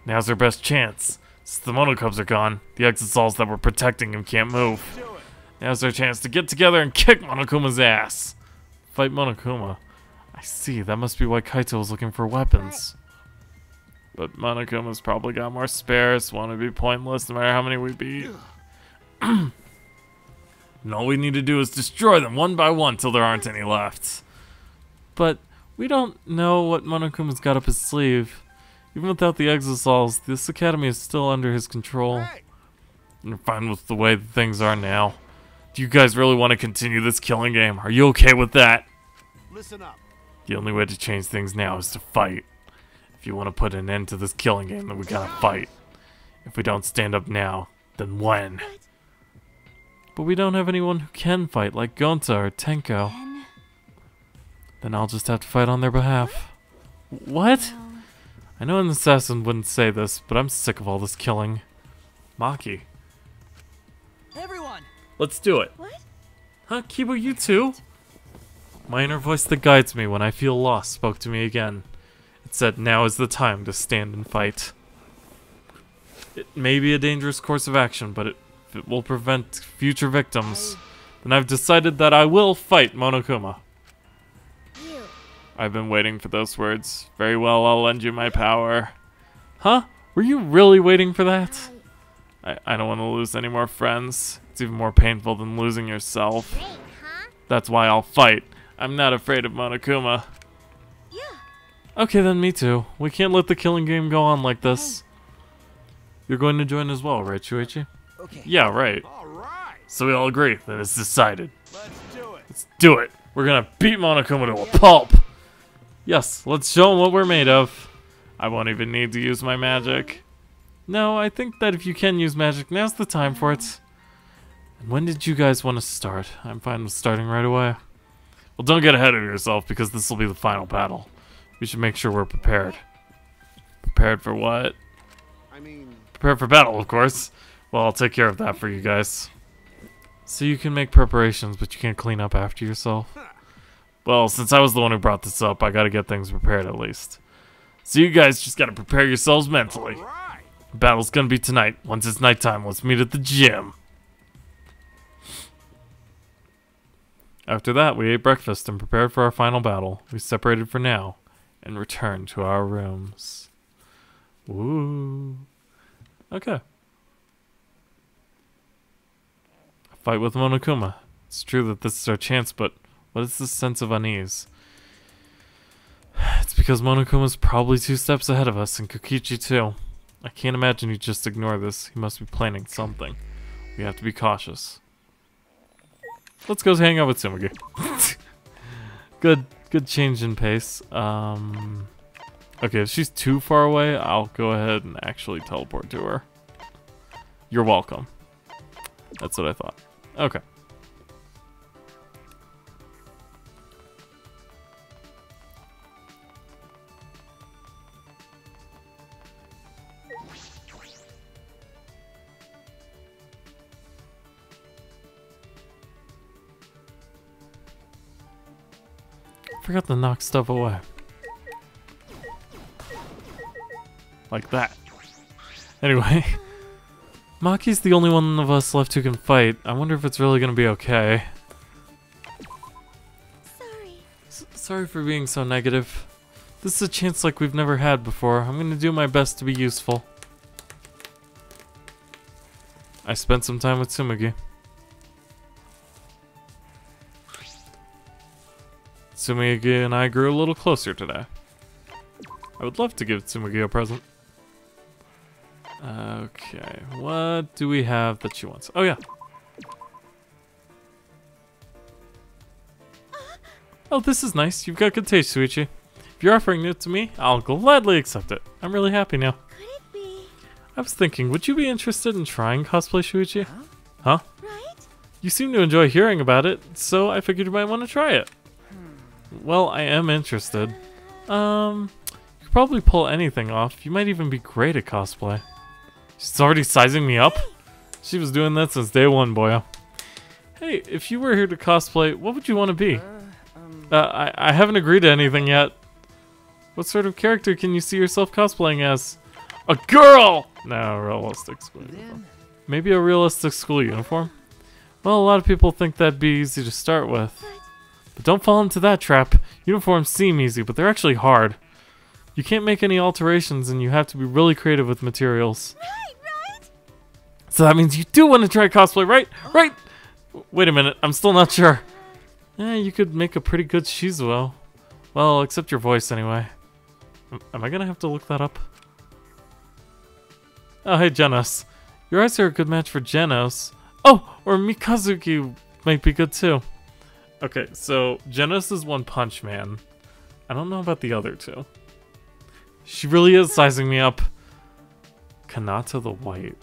Now's our best chance. Since the Monokubs are gone, the Exosols that were protecting him can't move. Do it. Now's our chance to get together and kick Monokuma's ass. Fight Monokuma. I see, that must be why Kaito was looking for weapons. But Monokuma's probably got more spares, want to be pointless no matter how many we beat. And all we need to do is destroy them one by one till there aren't any left. But we don't know what Monokuma's got up his sleeve. Even without the Exosols, this academy is still under his control. Hey! I'm fine with the way things are now. Do you guys really want to continue this killing game? Are you okay with that? Listen up. The only way to change things now is to fight. If you want to put an end to this killing game, then we gotta fight. If we don't stand up now, then when? But we don't have anyone who can fight, like Gonta or Tenko. Then I'll just have to fight on their behalf. What? Well, I know an assassin wouldn't say this, but I'm sick of all this killing. Maki. Everyone! Let's do it. what? Huh, Kibo, you too? My inner voice that guides me when I feel lost spoke to me again. It said now is the time to stand and fight. It may be a dangerous course of action, but if it will prevent future victims, then I've decided that I will fight Monokuma. You. I've been waiting for those words. Very well, I'll lend you my power. Huh? Were you really waiting for that? I don't want to lose any more friends. It's even more painful than losing yourself. Great, huh? That's why I'll fight. I'm not afraid of Monokuma. Yeah. Okay then, me too. We can't let the killing game go on like this. You're going to join as well, right, Shuichi? Okay. Yeah, right. All right. So we all agree, then it's decided. Let's do it. Let's do it. We're gonna beat Monokuma to a pulp. Yes, let's show him what we're made of. I won't even need to use my magic. No, I think that if you can use magic, now's the time for it. And when did you guys want to start? I'm fine with starting right away. Well, don't get ahead of yourself, because this will be the final battle. We should make sure we're prepared. Prepared for what? I mean... Prepared for battle, of course. Well, I'll take care of that for you guys. So you can make preparations, but you can't clean up after yourself. Well, since I was the one who brought this up, I gotta get things prepared at least. So you guys just gotta prepare yourselves mentally. All right. Battle's gonna be tonight. Once it's nighttime, let's meet at the gym. After that, we ate breakfast and prepared for our final battle. We separated for now. and return to our rooms. Woo. Okay. A fight with Monokuma. It's true that this is our chance, but what is this sense of unease? It's because Monokuma's probably 2 steps ahead of us, and Kokichi too. I can't imagine he'd just ignore this. He must be planning something. We have to be cautious. Let's go hang out with Tsumugi. Good change in pace. Okay, if she's too far away, I'll go ahead and actually teleport to her. You're welcome. That's what I thought. Okay. Forgot to knock stuff away. Like that. Anyway. Maki's the only one of us left who can fight. I wonder if it's really gonna be okay. Sorry. Sorry for being so negative. This is a chance like we've never had before. I'm gonna do my best to be useful. I spent some time with Tsumugi. Tsumugi and I grew a little closer today. I would love to give Tsumugi a present. Okay, what do we have that she wants? Oh yeah. Oh, this is nice. You've got good taste, Shuichi. If you're offering it to me, I'll gladly accept it. I'm really happy now. Could it be? I was thinking, would you be interested in trying cosplay, Shuichi? Huh? Right? You seem to enjoy hearing about it, so I figured you might want to try it. Well, I am interested. You could probably pull anything off. You might even be great at cosplay. She's already sizing me up? She was doing that since day one, boyo. Hey, if you were here to cosplay, what would you want to be? I haven't agreed to anything yet. What sort of character can you see yourself cosplaying as? A girl! No, realistic school uniform. Maybe a realistic school uniform? Well, a lot of people think that'd be easy to start with. But don't fall into that trap. Uniforms seem easy, but they're actually hard. You can't make any alterations, and you have to be really creative with materials. Right? So that means you do want to try cosplay, right? Right? Wait a minute, I'm still not sure. You could make a pretty good Shizuo. Well, except your voice anyway. Am I gonna have to look that up? Oh, hey, Genos. Your eyes are a good match for Genos. Oh, or Mikazuki might be good too. Okay, so Genos is One Punch Man. I don't know about the other two. She really is sizing me up. Kanata the White.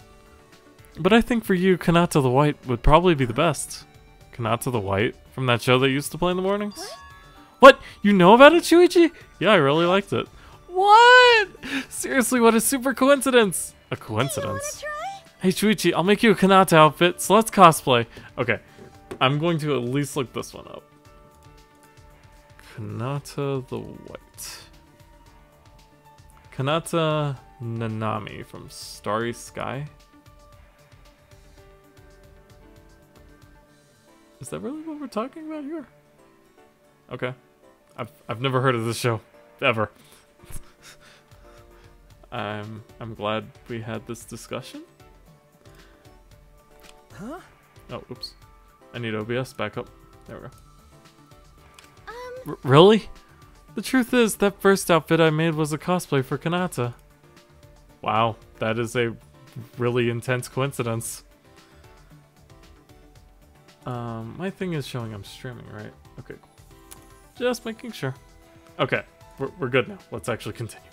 But I think for you, Kanata the White would probably be the best. Kanata the White? From that show that used to play in the mornings? What? You know about it, Shuichi? Yeah, I really liked it. What? Seriously, what a super coincidence. A coincidence. Hey, Shuichi, I'll make you a Kanata outfit, so let's cosplay. Okay, I'm going to at least look this one up. Kanata the White. Kanata Nanami from Starry Sky? Is that really what we're talking about here? Okay. I've never heard of this show. Ever. I'm glad we had this discussion. Huh? Oh, oops. I need OBS back up. There we go. Really? The truth is, that first outfit I made was a cosplay for Kanata. Wow, that is a really intense coincidence. My thing is showing I'm streaming, right? Okay, cool. Just making sure. Okay, we're good now. Let's actually continue.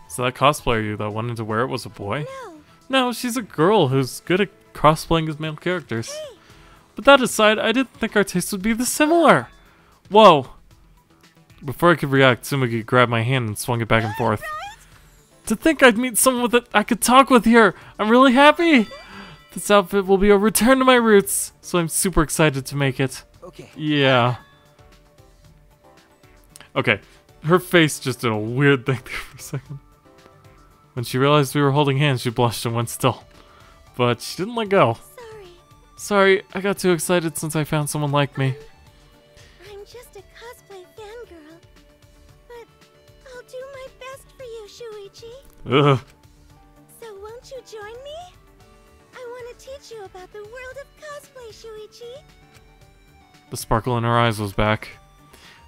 So that cosplayer you that wanted to wear it was a boy? No, she's a girl who's good at cosplaying as male characters. But that aside, I didn't think our tastes would be this similar. Whoa. Before I could react, Tsumugi grabbed my hand and swung it back and forth. To think I'd meet someone that I could talk with here. I'm really happy. This outfit will be a return to my roots, so I'm super excited to make it. Okay. Yeah. Okay. Her face just did a weird thing there for a second. When she realized we were holding hands, she blushed and went still. But she didn't let go. Sorry. Sorry, I got too excited since I found someone like me. I'm just a cosplay fangirl. But I'll do my best for you, Shuichi. Ugh. So won't you join me? I want to teach you about the world of cosplay, Shuichi. The sparkle in her eyes was back.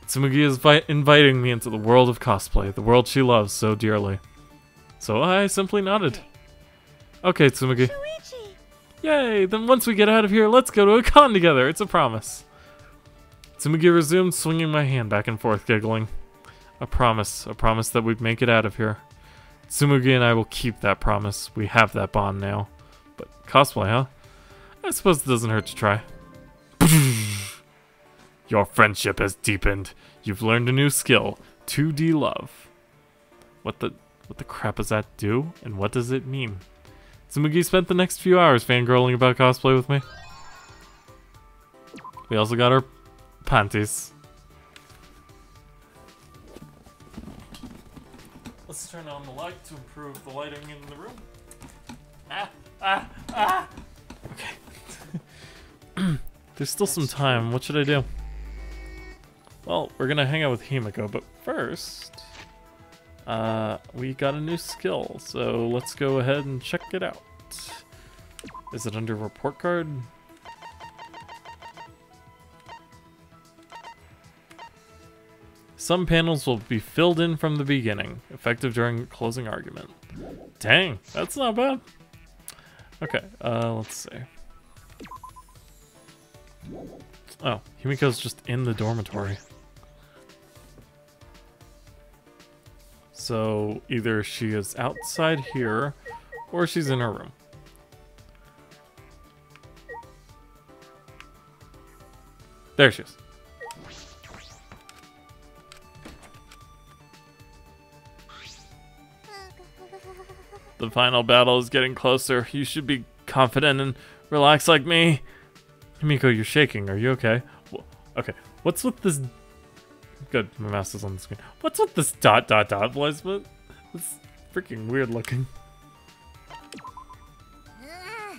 Tsumugi is inviting me into the world of cosplay, the world she loves so dearly. So I simply nodded. Okay, Tsumugi. Shuichi! Yay! Then once we get out of here, let's go to a con together. It's a promise. Tsumugi resumed, swinging my hand back and forth, giggling. A promise that we'd make it out of here. Tsumugi and I will keep that promise. We have that bond now. But cosplay, huh? I suppose it doesn't hurt to try. Your friendship has deepened. You've learned a new skill, 2D love. What the crap does that do? And what does it mean? Tsumugi spent the next few hours fangirling about cosplay with me. We also got our panties. Let's turn on the light to improve the lighting in the room. Okay. There's still some time. What should I do? Well, we're gonna hang out with Himiko, but first, we got a new skill, so let's go ahead and check it out. Is it under report card? Some panels will be filled in from the beginning, effective during closing argument. Dang, that's not bad. Okay, let's see. Oh, Himiko's just in the dormitory. So either she is outside here, or she's in her room. There she is. The final battle is getting closer. You should be confident and relaxed like me. Himiko, you're shaking. Are you okay? Okay. What's with this? Good, my mouse is on the screen. What's with this ... placement? It's freaking weird looking.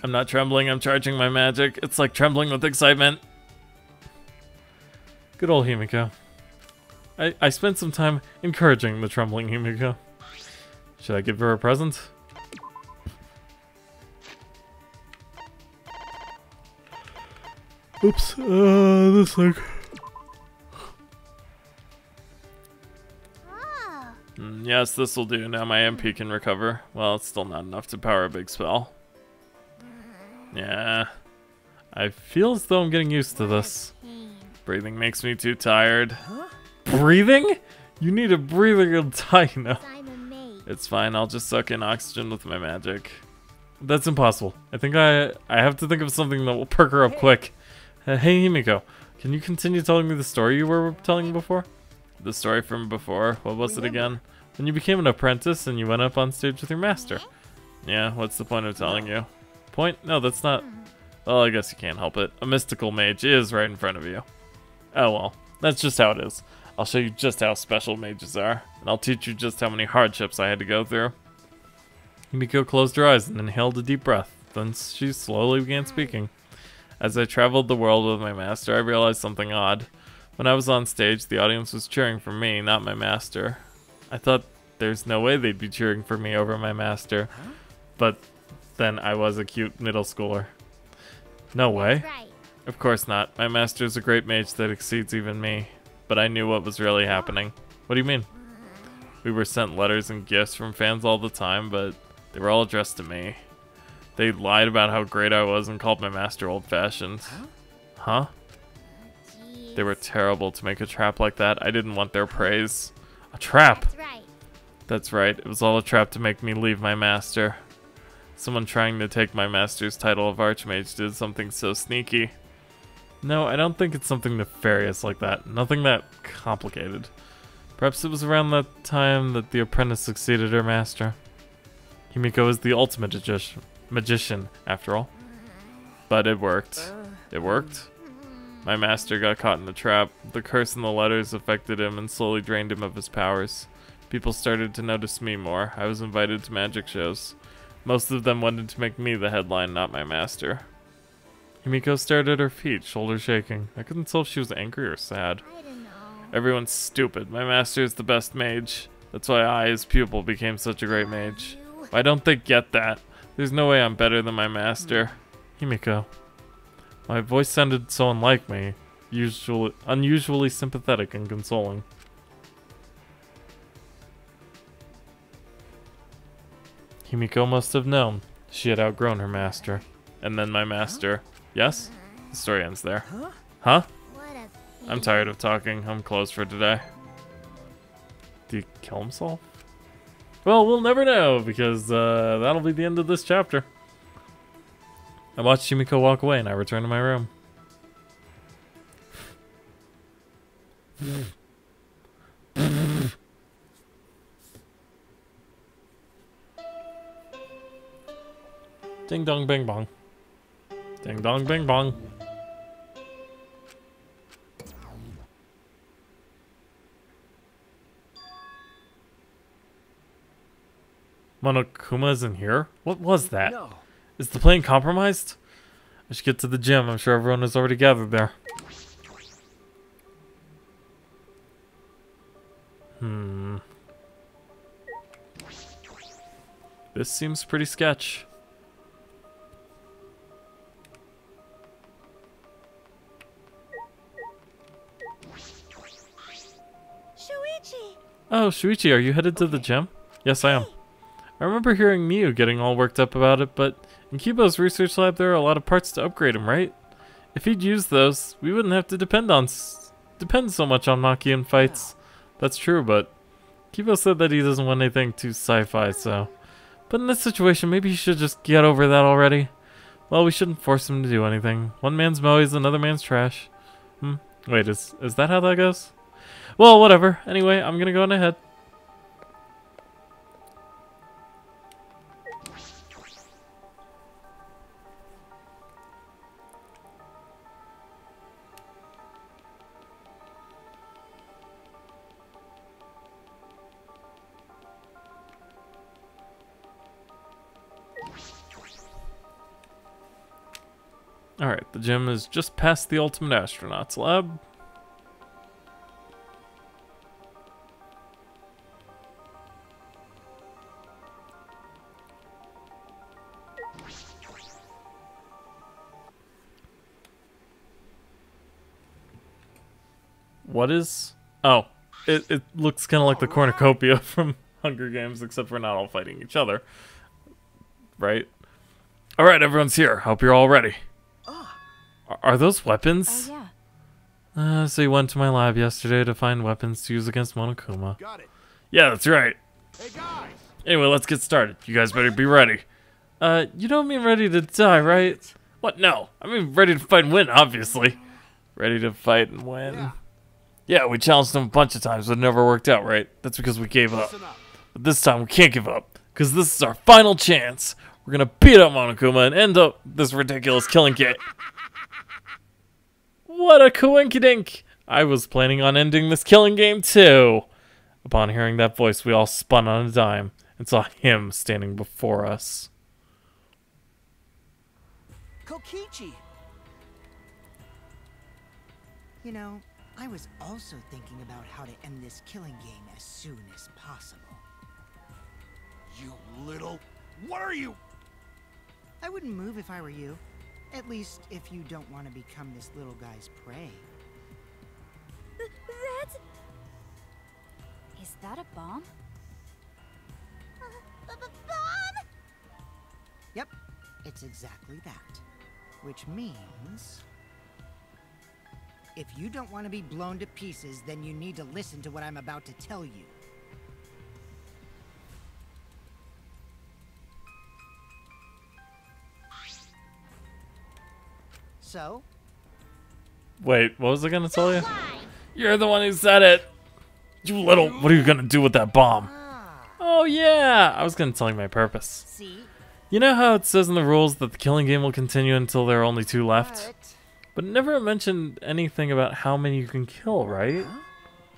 I'm not trembling. I'm charging my magic. It's like trembling with excitement. Good old Himiko. I spent some time encouraging the trembling Himiko. Should I give her a present? Oops, this thing. Yes, this will do. Now my MP can recover. Well, it's still not enough to power a big spell. Yeah. I feel as though I'm getting used to this. Breathing makes me too tired. Breathing? You need a breathing and die now. It's fine, I'll just suck in oxygen with my magic. That's impossible. I think I have to think of something that will perk her up quick. Hey Himiko, can you continue telling me the story you were telling before? The story from before, what was it again? When you became an apprentice and you went up on stage with your master. Yeah, what's the point of telling you? Point? No, that's not... Well, I guess you can't help it. A mystical mage is right in front of you. Oh well, that's just how it is. I'll show you just how special mages are, and I'll teach you just how many hardships I had to go through. Himiko closed her eyes and inhaled a deep breath. Then she slowly began speaking. As I traveled the world with my master, I realized something odd. When I was on stage, the audience was cheering for me, not my master. I thought there's no way they'd be cheering for me over my master. But then I was a cute middle schooler. No way. Of course not. My master's a great mage that exceeds even me. But I knew what was really happening. What do you mean? We were sent letters and gifts from fans all the time, but they were all addressed to me. They lied about how great I was and called my master old-fashioned. Huh? They were terrible to make a trap like that. I didn't want their praise. A trap? That's right. It was all a trap to make me leave my master. Someone trying to take my master's title of Archmage did something so sneaky. No, I don't think it's something nefarious like that. Nothing that complicated. Perhaps it was around that time that the apprentice succeeded her master. Himiko is the ultimate magician, after all. But it worked. It worked? My master got caught in the trap. The curse in the letters affected him and slowly drained him of his powers. People started to notice me more. I was invited to magic shows. Most of them wanted to make me the headline, not my master. Himiko stared at her feet, shoulders shaking. I couldn't tell if she was angry or sad. I don't know. Everyone's stupid. My master is the best mage. That's why I, his pupil, became such a great mage. Why don't they get that? There's no way I'm better than my master. Himiko. My voice sounded so unlike me. Unusually sympathetic and consoling. Himiko must have known. She had outgrown her master. And then my master. Yes? The story ends there. Huh? What a I'm tired of talking. I'm closed for today. Did he kill himself? Well, we'll never know, because that'll be the end of this chapter. I watched Himiko walk away and I returned to my room. Ding dong bing bong. Ding dong bing bong. Monokuma isn't here? What was that? No. Is the plane compromised? I should get to the gym. I'm sure everyone is already gathered there. This seems pretty sketch. Shuichi! Oh, Shuichi, are you headed to the gym? Yes, I am. I remember hearing Miyu getting all worked up about it, but in Kibo's research lab there are a lot of parts to upgrade him, right? If he'd used those, we wouldn't have to depend so much on Maki in fights. That's true, but Kibo said that he doesn't want anything too sci-fi, so... But in this situation, maybe he should just get over that already. Well, we shouldn't force him to do anything. One man's moe is another man's trash. Wait, is that how that goes? Well, whatever. Anyway, I'm gonna go on ahead. Alright, the gym is just past the Ultimate Astronaut's lab. What is... Oh, it looks kind of like the cornucopia from Hunger Games, except for not all fighting each other. Right? Alright, everyone's here. Hope you're all ready. Are those weapons? Oh, yeah. So you went to my lab yesterday to find weapons to use against Monokuma. Got it. Yeah, that's right. Hey guys! Anyway, let's get started. You guys better be ready. You don't mean ready to die, right? What? No. I mean ready to fight and win, obviously. Ready to fight and win. Yeah, we challenged them a bunch of times, but it never worked out, right? That's because we gave up. Listen up. But this time we can't give up, because this is our final chance. We're gonna beat up Monokuma and end up this ridiculous killing game. What a coinkydink! I was planning on ending this killing game too. Upon hearing that voice, we all spun on a dime and saw him standing before us. Kokichi! You know, I was also thinking about how to end this killing game as soon as possible. You little... What are you? I wouldn't move if I were you. At least if you don't want to become this little guy's prey. That's... Is that a bomb? Bomb? Yep, it's exactly that. Which means... if you don't want to be blown to pieces, then you need to listen to what I'm about to tell you. So? Wait, what was I gonna tell you? You're the one who said it! You little... What are you gonna do with that bomb? Oh yeah! I was gonna tell you my purpose. See? You know how it says in the rules that the killing game will continue until there are only 2 left? But it never mentioned anything about how many you can kill, right?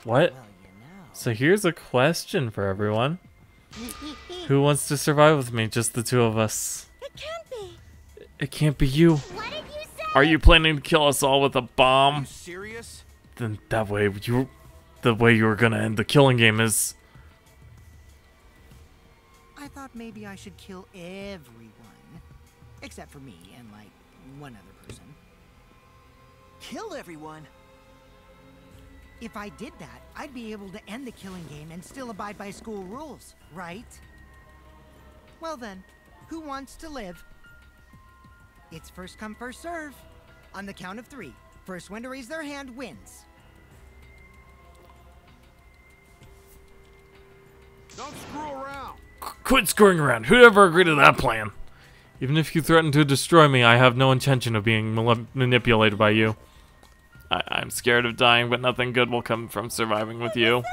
What? Well, you know. So here's a question for everyone. Who wants to survive with me? Just the 2 of us. It can't be. It can't be you. What did you say? Are you planning to kill us all with a bomb? You serious? Then that way the way you were gonna end the killing game is... I thought maybe I should kill everyone. Except for me and, like, one other person. Kill everyone? If I did that, I'd be able to end the killing game and still abide by school rules, right? Well then, who wants to live? It's first come, first serve. On the count of 3, first one to raise their hand wins. Don't screw around. Quit screwing around. Who'd ever agree to that plan? Even if you threaten to destroy me, I have no intention of being manipulated by you. I'm scared of dying, but nothing good will come from surviving with you.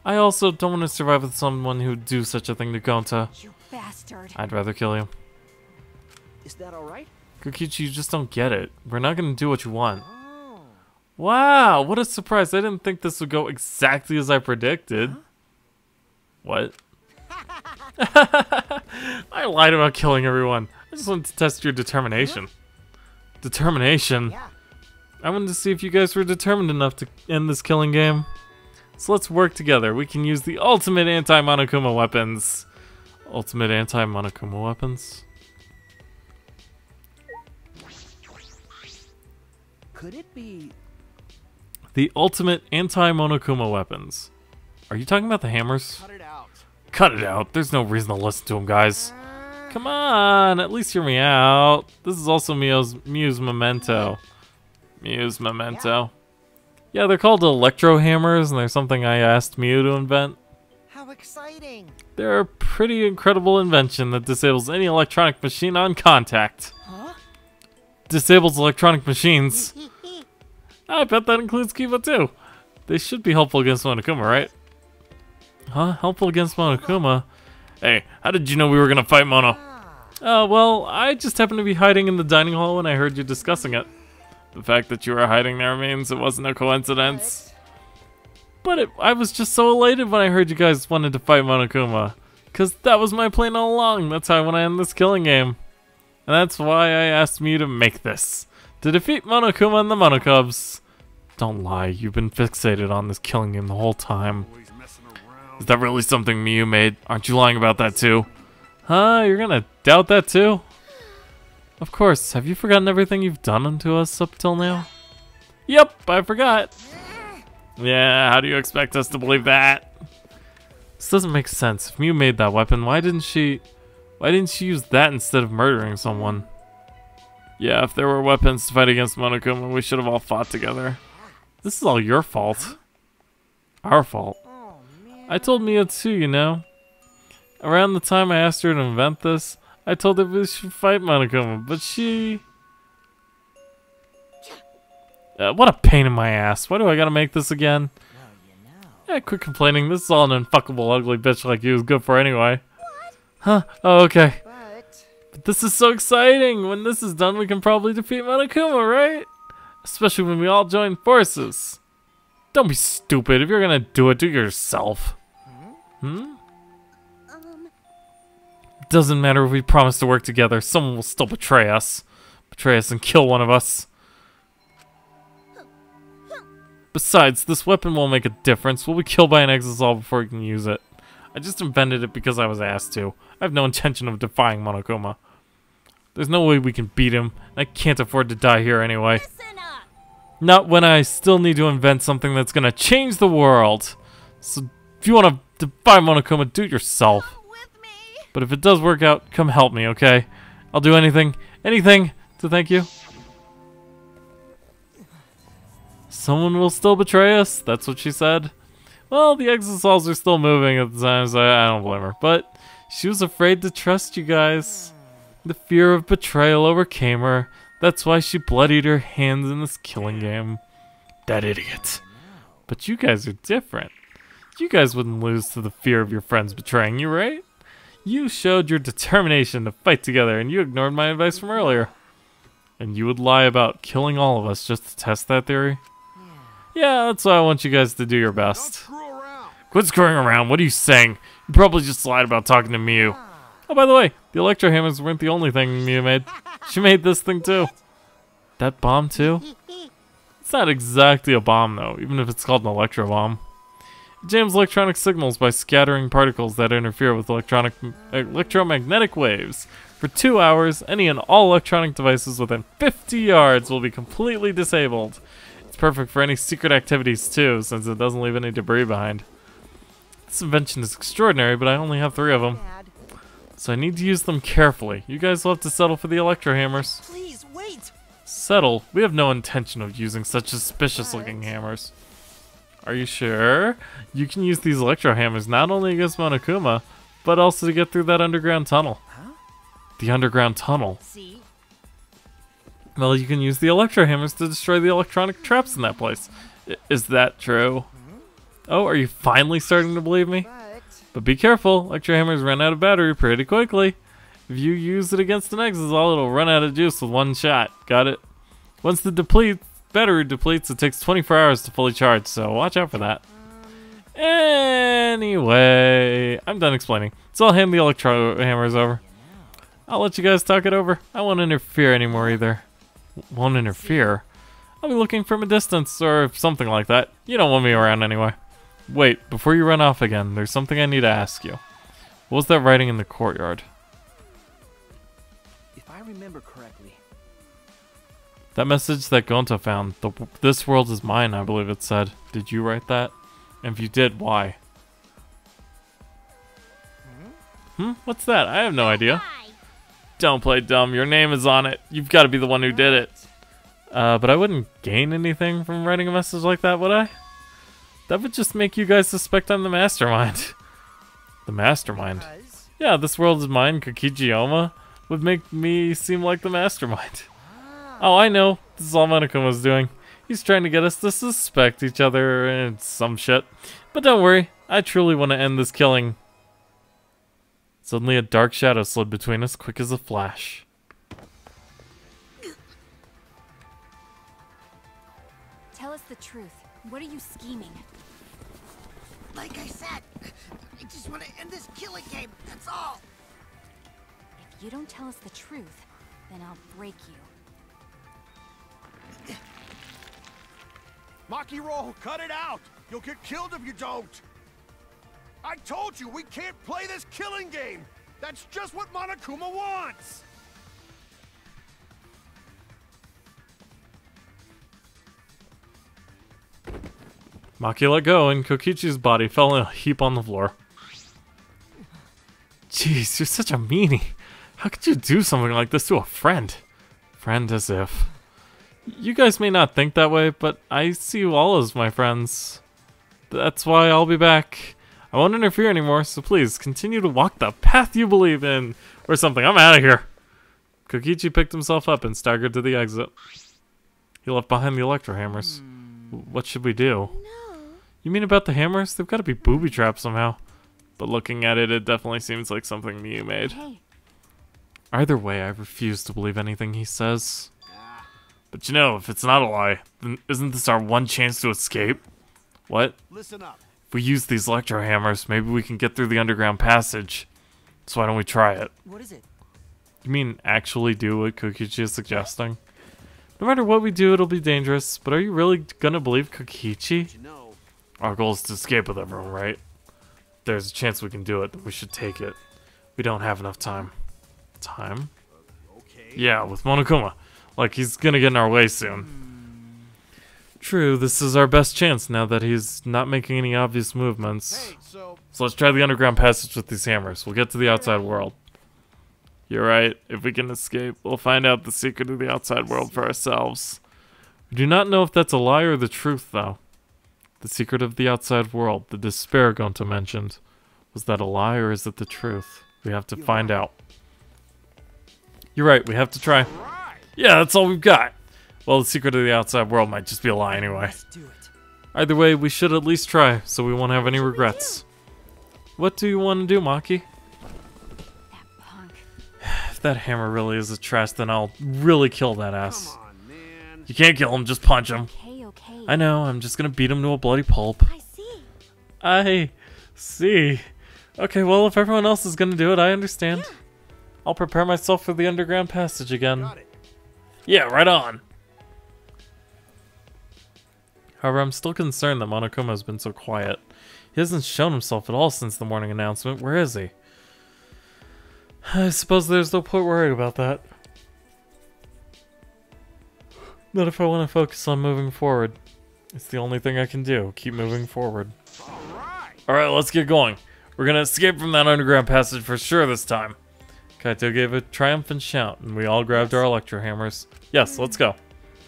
I also don't want to survive with someone who'd do such a thing to Gonta. You bastard. I'd rather kill you. Is that alright? Kokichi, you just don't get it. We're not going to do what you want. Oh. Wow, what a surprise. I didn't think this would go exactly as I predicted. Huh? What? I lied about killing everyone. I just wanted to test your determination. Determination? Yeah. I wanted to see if you guys were determined enough to end this killing game. So let's work together. We can use the ultimate anti-Monokuma weapons. Ultimate anti-Monokuma weapons? Could it be... The ultimate anti-Monokuma weapons. Are you talking about the hammers? Cut it out. Cut it out. There's no reason to listen to him, guys. Come on, at least hear me out. This is also Mew's memento. Mew's memento. Yeah, they're called electro hammers, and they're something I asked Mew to invent. How exciting! They're a pretty incredible invention that disables any electronic machine on contact. Huh? Disables electronic machines. I bet that includes Kiba too. They should be helpful against Monokuma, right? Huh? Helpful against Monokuma? Hey, how did you know we were gonna fight Mono? Well, I just happened to be hiding in the dining hall when I heard you discussing it. The fact that you were hiding there means it wasn't a coincidence. But I was just so elated when I heard you guys wanted to fight Monokuma. Cause that was my plan all along. That's how I want to end this killing game. And that's why I asked Mew to make this. To defeat Monokuma and the Monokubs. Don't lie, you've been fixated on this killing game the whole time. Always messing around. Is that really something Mew made? Aren't you lying about that too? Huh? You're gonna doubt that too? Of course. Have you forgotten everything you've done unto us up till now? Yep, I forgot. Yeah, how do you expect us to believe that? This doesn't make sense. If Mew made that weapon, why didn't she use that instead of murdering someone? Yeah, if there were weapons to fight against Monokuma, we should have all fought together. This is all your fault. Our fault. I told Mia too, you know. Around the time I asked her to invent this, I told her we should fight Monokuma, but she... what a pain in my ass. Why do I gotta make this again? Well, you know. Yeah, quit complaining. This is all an unfuckable ugly bitch like you is good for anyway. Huh? Oh, okay. But this is so exciting! When this is done, we can probably defeat Monokuma, right? Especially when we all join forces. Don't be stupid. If you're gonna do it, do it yourself. Hmm? Doesn't matter if we promise to work together. Someone will still betray us. Betray us and kill one of us. Besides, this weapon won't make a difference. We'll be killed by an Exisal before we can use it. I just invented it because I was asked to. I have no intention of defying Monokuma. There's no way we can beat him. I can't afford to die here anyway. Listen up. Not when I still need to invent something that's gonna change the world. So if you want to defy Monokuma, do it yourself. Come with me. But if it does work out, come help me, okay? I'll do anything to thank you. Someone will still betray us, that's what she said. Well, the Exisals are still moving at the time, so I don't blame her. But she was afraid to trust you guys. The fear of betrayal overcame her. That's why she bloodied her hands in this killing game. That idiot. But you guys are different. You guys wouldn't lose to the fear of your friends betraying you, right? You showed your determination to fight together, and you ignored my advice from earlier. And you would lie about killing all of us just to test that theory? Yeah, that's why I want you guys to do your Don't best. screw around. Quit screwing around, what are you saying? You probably just lied about talking to Mew. Oh, by the way, the electro hammers weren't the only thing Mew made. She made this thing too. That bomb too? It's not exactly a bomb though, even if it's called an electro bomb. It jams electronic signals by scattering particles that interfere with electromagnetic waves. For 2 hours, any and all electronic devices within 50 yards will be completely disabled. It's perfect for any secret activities too, since it doesn't leave any debris behind. This invention is extraordinary, but I only have 3 of them. So I need to use them carefully. You guys will have to settle for the electro hammers. Please, wait! Settle? We have no intention of using such suspicious looking hammers. Are you sure? You can use these electro hammers not only against Monokuma, but also to get through that underground tunnel. Huh? The underground tunnel. See? Well, you can use the electro hammers to destroy the electronic traps in that place. Is that true? Oh, are you finally starting to believe me? But be careful, electro hammers run out of battery pretty quickly. If you use it against an Exisal, it'll run out of juice with 1 shot. Got it? Once the battery depletes, it takes 24 hours to fully charge, so watch out for that. Anyway, I'm done explaining. So I'll hand the electro hammers over. I'll let you guys talk it over. I won't interfere anymore either. Won't interfere? I'll be looking from a distance or something like that. You don't want me around anyway. Wait, before you run off again, there's something I need to ask you. What was that writing in the courtyard? If I remember correctly, That message that Gonta found, this world is mine, I believe it said. Did you write that? And if you did, why? What's that? I have no idea. Don't play dumb, your name is on it. You've got to be the one who did it. But I wouldn't gain anything from writing a message like that, would I? That would just make you guys suspect I'm the mastermind. The mastermind? Yeah, this world is mine, Kokijiyama would make me seem like the mastermind. Oh, I know. This is all Monokuma's doing. He's trying to get us to suspect each other and some shit. But don't worry, I truly want to end this killing. Suddenly a dark shadow slid between us, quick as a flash. Tell us the truth. What are you scheming? Like I said, I just want to end this killing game, that's all. If you don't tell us the truth, then I'll break you. Maki roll, cut it out! You'll get killed if you don't! I told you, we can't play this killing game! That's just what Monokuma wants! Maki let go, and Kokichi's body fell in a heap on the floor. Jeez, you're such a meanie. How could you do something like this to a friend? Friend as if. You guys may not think that way, but I see you all as my friends. That's why I'll be back. I won't interfere anymore, so please continue to walk the path you believe in. Or something, I'm out of here. Kokichi picked himself up and staggered to the exit. He left behind the electro hammers. What should we do? No. You mean about the hammers? They've got to be booby trapped somehow. But looking at it, it definitely seems like something you made. Hey, Either way, I refuse to believe anything he says. But you know, if it's not a lie, then isn't this our one chance to escape? What? Listen up. If we use these electro hammers, maybe we can get through the underground passage. So why don't we try it? What is it? You mean actually do what Kokichi is suggesting? No matter what we do, it'll be dangerous, but are you really gonna believe Kokichi? You know, Our goal is to escape with everyone, right? If there's a chance we can do it, then we should take it. We don't have enough time. Time? okay. Yeah, with Monokuma. Like, he's gonna get in our way soon. True, this is our best chance now that he's not making any obvious movements. Hey, so So let's try the underground passage with these hammers. We'll get to the outside world. You're right. If we can escape, we'll find out the secret of the outside world for ourselves. We do not know if that's a lie or the truth, though. The secret of the outside world, the despair Gonta mentioned. Was that a lie or is it the truth? We have to find out. You're right, we have to try. Yeah, that's all we've got. Well, the secret of the outside world might just be a lie anyway. Let's do it. Either way, we should at least try, so we won't have any regrets. What do you want to do, Maki? that punk. If that hammer really is a trash, then I'll really kill that ass. come on, man. You can't kill him, just punch him. Okay. I know, I'm just gonna beat him to a bloody pulp. I see. I see. Okay, well, if everyone else is gonna do it, I understand. I'll prepare myself for the underground passage again. Got it. Yeah, right on. However, I'm still concerned that Monokuma has been so quiet. He hasn't shown himself at all since the morning announcement. Where is he? I suppose there's no point worrying about that. Not if I want to focus on moving forward. It's the only thing I can do. Keep moving forward. Alright, let's get going. We're gonna escape from that underground passage for sure this time. Kaito gave a triumphant shout, and we all grabbed our electro hammers. Yes, let's go.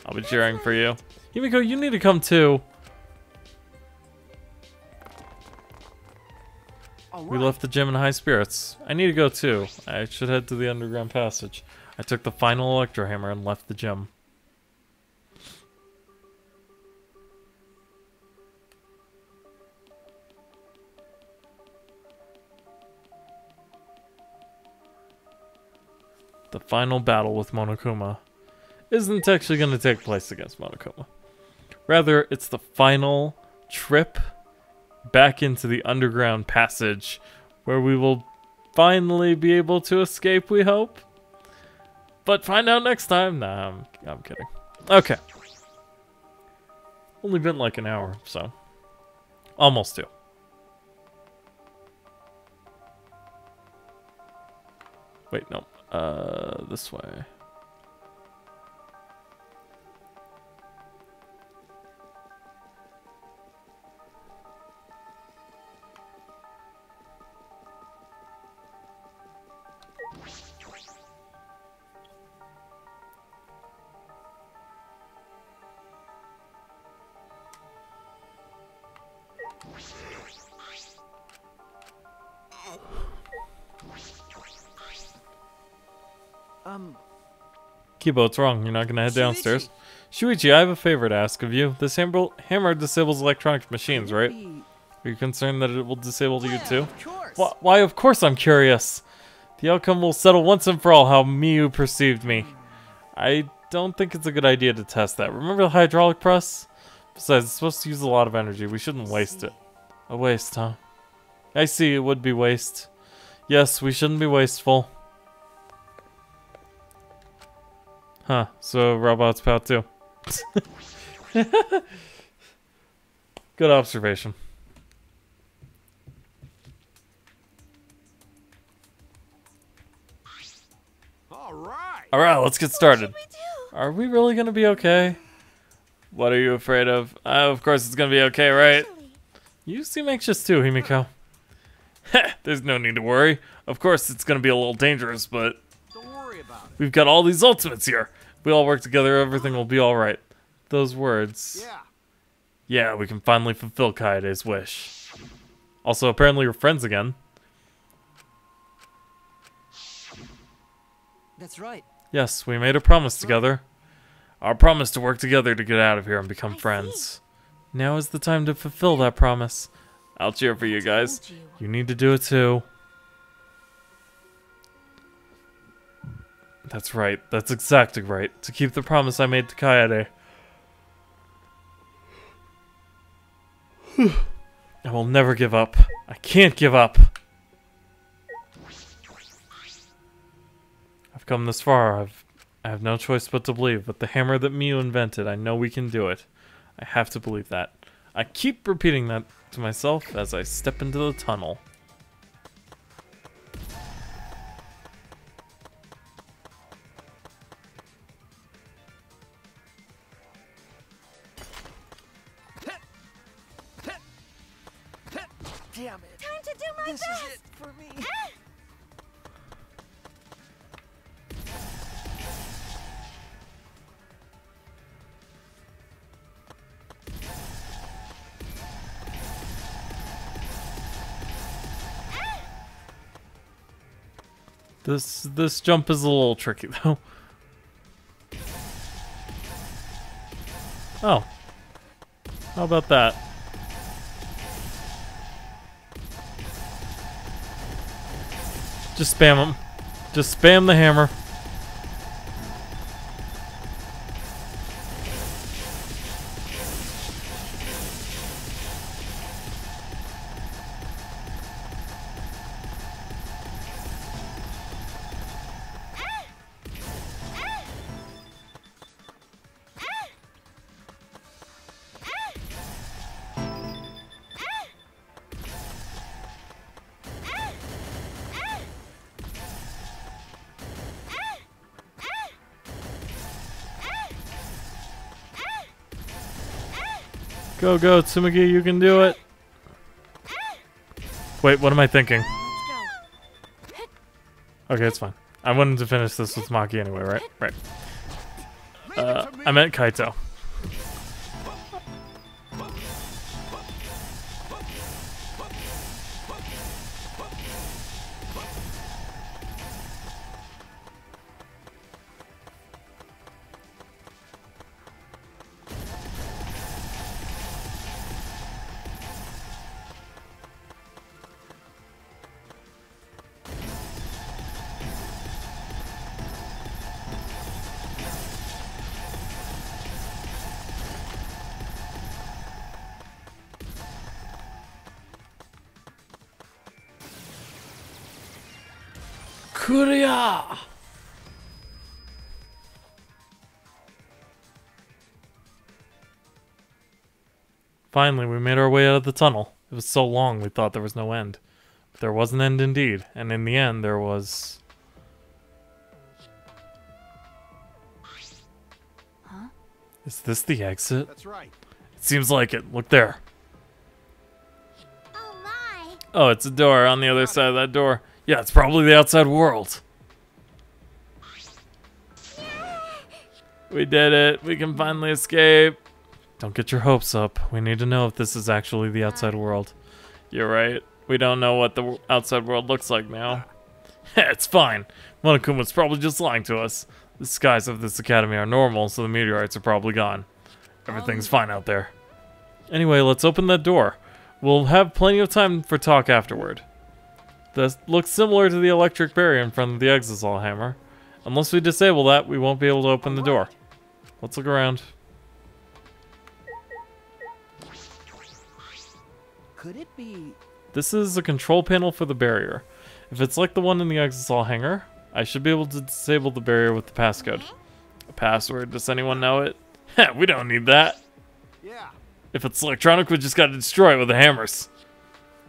I'll be cheering for you. Himiko, you need to come too. We left the gym in high spirits. I need to go too. I should head to the underground passage. I took the final electro hammer and left the gym. The final battle with Monokuma isn't actually going to take place against Monokuma. Rather, it's the final trip back into the underground passage where we will finally be able to escape, we hope. But find out next time. Nah, I'm kidding. Okay. Only been like an hour, so. Almost 2. Wait, no. This way. Kibo, what's wrong? You're not gonna head downstairs? Shuichi, I have a favor to ask of you. This hammer disables electronic machines, right? Are you concerned that it will disable you too? Why, of course I'm curious. The outcome will settle once and for all how Miyu perceived me. I don't think it's a good idea to test that. Remember the hydraulic press? Besides, it's supposed to use a lot of energy. We shouldn't waste it. A waste, huh? I see, it would be waste. Yes, we shouldn't be wasteful. Huh, so robots pout too. Good observation. Alright, let's get started. Are we really gonna be okay? What are you afraid of? Of course it's gonna be okay, right? You seem anxious too, Himiko. There's no need to worry. Of course it's gonna be a little dangerous, but we've got all these ultimates here. If we all work together, everything will be alright. Those words. Yeah, we can finally fulfill Kaede's wish. Also, apparently we're friends again. That's right. Yes, we made a promise together. Our promise to work together to get out of here and become friends. Now is the time to fulfill that promise. I'll cheer for you guys. You need to do it too. That's right. That's exactly right. To keep the promise I made to Kaede. I will never give up. I can't give up. I've come this far. I have no choice but to believe. With the hammer that Miyu invented, I know we can do it. I have to believe that. I keep repeating that to myself as I step into the tunnel. Damn it. Time to do my This best. is it for me. This jump is a little tricky though. Oh. How about that? Just spam him. Just spam the hammer. Go, go, Tsumugi, you can do it. Wait, what am I thinking? Let's go. Okay, it's fine. I wanted to finish this with Maki anyway, right? Right. I meant Kaito. Kuria! Finally, we made our way out of the tunnel. It was so long we thought there was no end. But there was an end indeed, and in the end there was... Huh? Is this the exit? That's right. It seems like it. Look there. Oh my! Oh, it's a door on the other side of that door. Yeah, it's probably the outside world. We did it. We can finally escape. Don't get your hopes up. We need to know if this is actually the outside world. You're right. We don't know what the outside world looks like now. It's fine. Monokuma's probably just lying to us. The skies of this academy are normal, so the meteorites are probably gone. Everything's fine out there. Anyway, let's open that door. We'll have plenty of time for talk afterward. This looks similar to the electric barrier in front of the Exisal hammer. Unless we disable that, we won't be able to open the door. Let's look around. Could it be... This is a control panel for the barrier. If it's like the one in the Exisal hangar, I should be able to disable the barrier with the passcode. A password, does anyone know it? Heh, we don't need that. Yeah. If it's electronic, we just gotta destroy it with the hammers.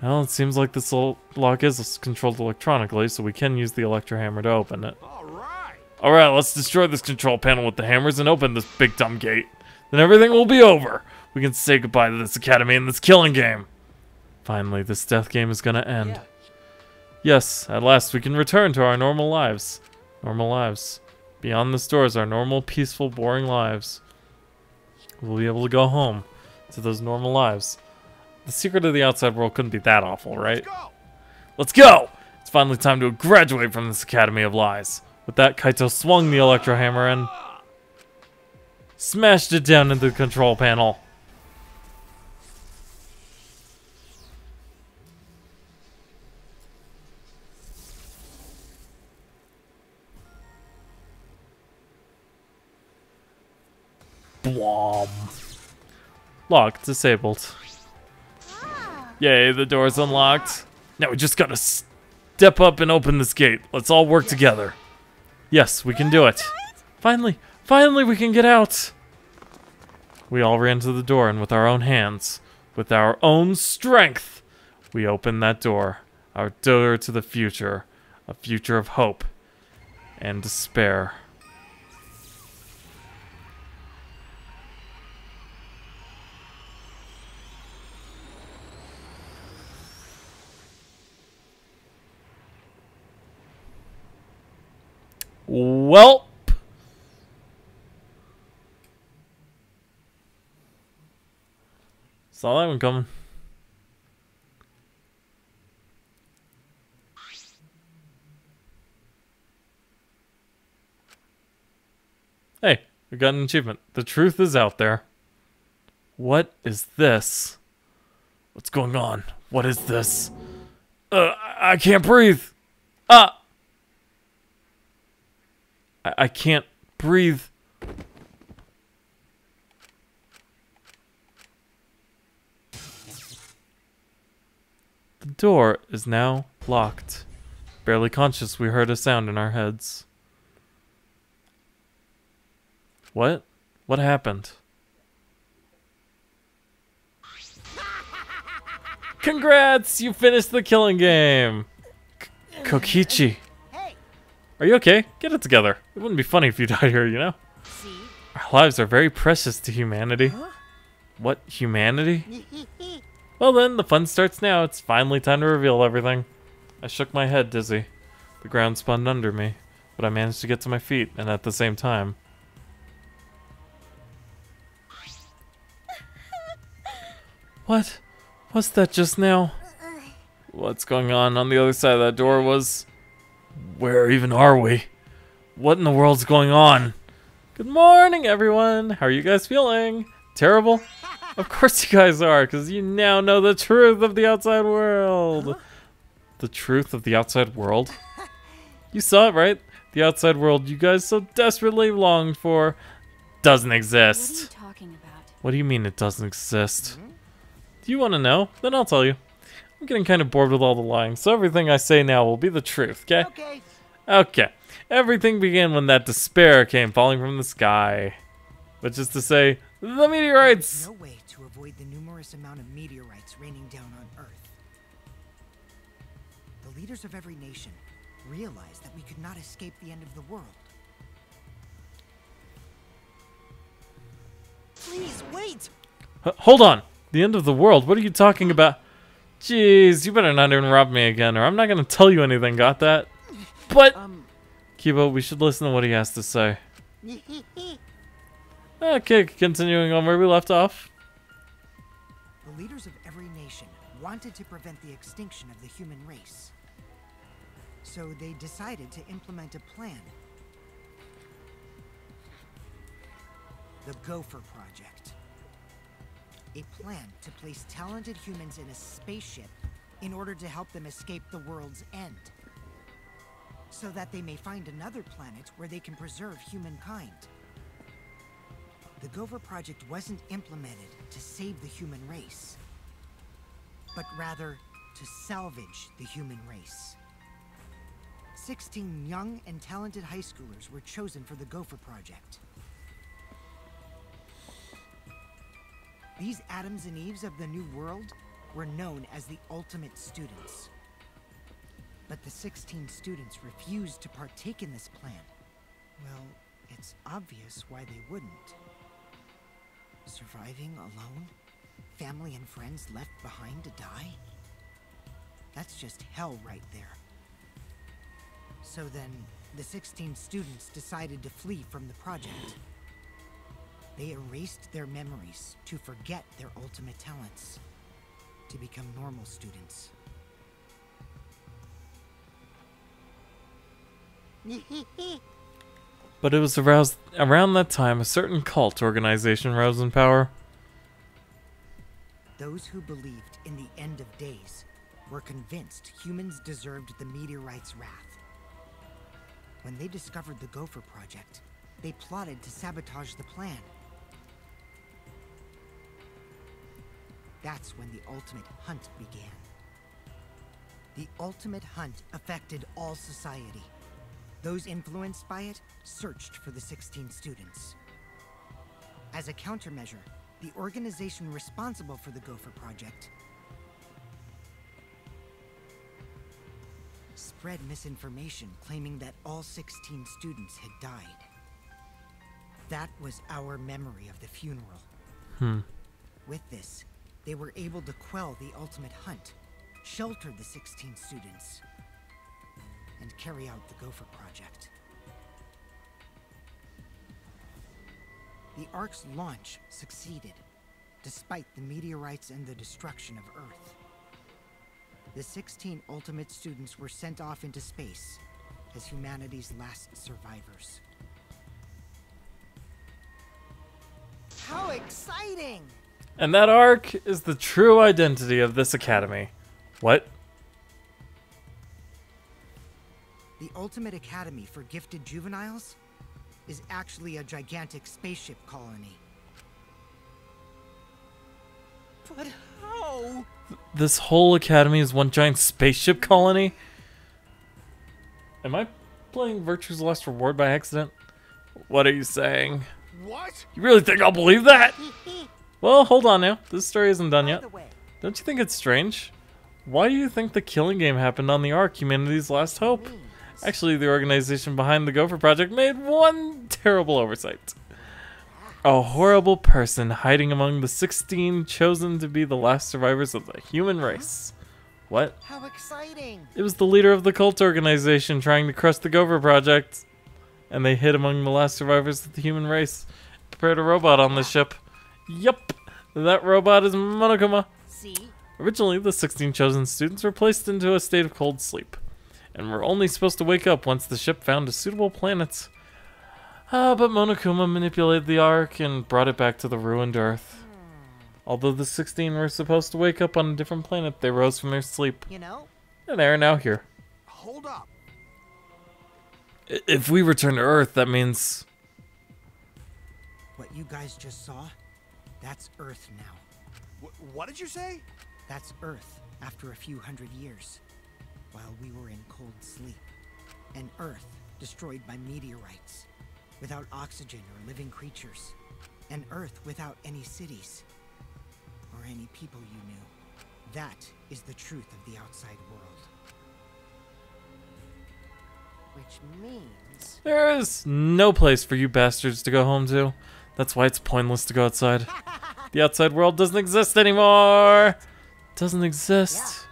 Well, it seems like this lock is controlled electronically, so we can use the electro hammer to open it. All right. Alright, let's destroy this control panel with the hammers and open this big dumb gate. Then everything will be over. We can say goodbye to this academy and this killing game. Finally, this death game is gonna end. Yeah. Yes, at last we can return to our normal lives. Normal lives. Beyond this door is our normal, peaceful, boring lives. We'll be able to go home to those normal lives. The secret of the outside world couldn't be that awful, right? Let's go. Let's go! It's finally time to graduate from this Academy of Lies. With that, Kaito swung the electro hammer and smashed it down into the control panel. Blom. Lock disabled. Yay, the door's unlocked. Now we just gotta step up and open this gate. Let's all work together. Yes, we can do it. Finally we can get out. We all ran to the door, and with our own hands, with our own strength, we opened that door. Our door to the future. A future of hope and despair. Welp. Saw that one coming. Hey, we got an achievement. The truth is out there. What is this? What's going on? What is this? I can't breathe. I can't breathe. The door is now locked. Barely conscious, we heard a sound in our heads. What? What happened? Congrats! You finished the killing game! Kokichi. Are you okay? Get it together. It wouldn't be funny if you died here, you know? See? Our lives are very precious to humanity. What, humanity? Well then, the fun starts now. It's finally time to reveal everything. I shook my head, dizzy. The ground spun under me, but I managed to get to my feet, and at the same time... What? What's that just now? What's going on the other side of that door was... Where even are we? What in the world's going on? Good morning, everyone! How are you guys feeling? Terrible? Of course you guys are, because you now know the truth of the outside world. The truth of the outside world? You saw it, right? The outside world you guys so desperately longed for doesn't exist. What are you talking about? What do you mean it doesn't exist? Do you want to know? Then I'll tell you. I'm getting kind of bored with all the lying, so everything I say now will be the truth, okay? Okay. Okay. Everything began when that despair came falling from the sky. Which is to say, the meteorites! No way to avoid the numerous amount of meteorites raining down on Earth. The leaders of every nation realized that we could not escape the end of the world. Please, wait! Hold on! The end of the world? What are you talking about? Jeez, you better not interrupt me again, or I'm not gonna tell you anything, got that? But... Kibo, we should listen to what he has to say. Okay, continuing on where we left off. The leaders of every nation wanted to prevent the extinction of the human race. So they decided to implement a plan. The Gopher Project. A plan to place talented humans in a spaceship in order to help them escape the world's end. So that they may find another planet where they can preserve humankind. The Gopher Project wasn't implemented to save the human race, but rather to salvage the human race. 16 young and talented high schoolers were chosen for the Gopher Project. These Adams and Eves of the New World were known as the Ultimate Students. But the 16 students refused to partake in this plan. Well, it's obvious why they wouldn't. Surviving alone? Family and friends left behind to die? That's just hell right there. So then, the 16 students decided to flee from the project. They erased their memories to forget their ultimate talents, to become normal students. But it was around that time a certain cult organization rose in power. Those who believed in the end of days were convinced humans deserved the meteorite's wrath. When they discovered the Gopher Project, they plotted to sabotage the plan. That's when the Ultimate Hunt began. The Ultimate Hunt affected all society. Those influenced by it searched for the 16 students. As a countermeasure, the organization responsible for the Gopher Project spread misinformation claiming that all 16 students had died. That was our memory of the funeral. With this, they were able to quell the Ultimate Hunt, shelter the 16 students, and carry out the Gopher Project. The Ark's launch succeeded, despite the meteorites and the destruction of Earth. The 16 Ultimate students were sent off into space as humanity's last survivors. How exciting! And that arc is the true identity of this academy. What? The Ultimate Academy for Gifted Juveniles is actually a gigantic spaceship colony. But how? This whole academy is one giant spaceship colony? Am I playing Virtue's Last Reward by accident? What are you saying? What? You really think I'll believe that? Well, hold on now. This story isn't done yet. Don't you think it's strange? Why do you think the killing game happened on the Ark, humanity's last hope? Actually, the organization behind the Gopher Project made one terrible oversight. A horrible person hiding among the 16 chosen to be the last survivors of the human race. What? How exciting! It was the leader of the cult organization trying to crush the Gopher Project. And they hid among the last survivors of the human race. Prepared a robot on this ship. Yup, that robot is Monokuma. See? Originally, the 16 chosen students were placed into a state of cold sleep, and were only supposed to wake up once the ship found a suitable planet. But Monokuma manipulated the Ark and brought it back to the ruined Earth. Although the 16 were supposed to wake up on a different planet, they rose from their sleep. You know? And they are now here. Hold up. If we return to Earth, that means... What you guys just saw? That's Earth now. What did you say? That's Earth after a few hundred years, while we were in cold sleep. An Earth destroyed by meteorites, without oxygen or living creatures. An Earth without any cities, or any people you knew. That is the truth of the outside world. Which means... There is no place for you bastards to go home to. That's why it's pointless to go outside. The outside world doesn't exist anymore! Doesn't exist.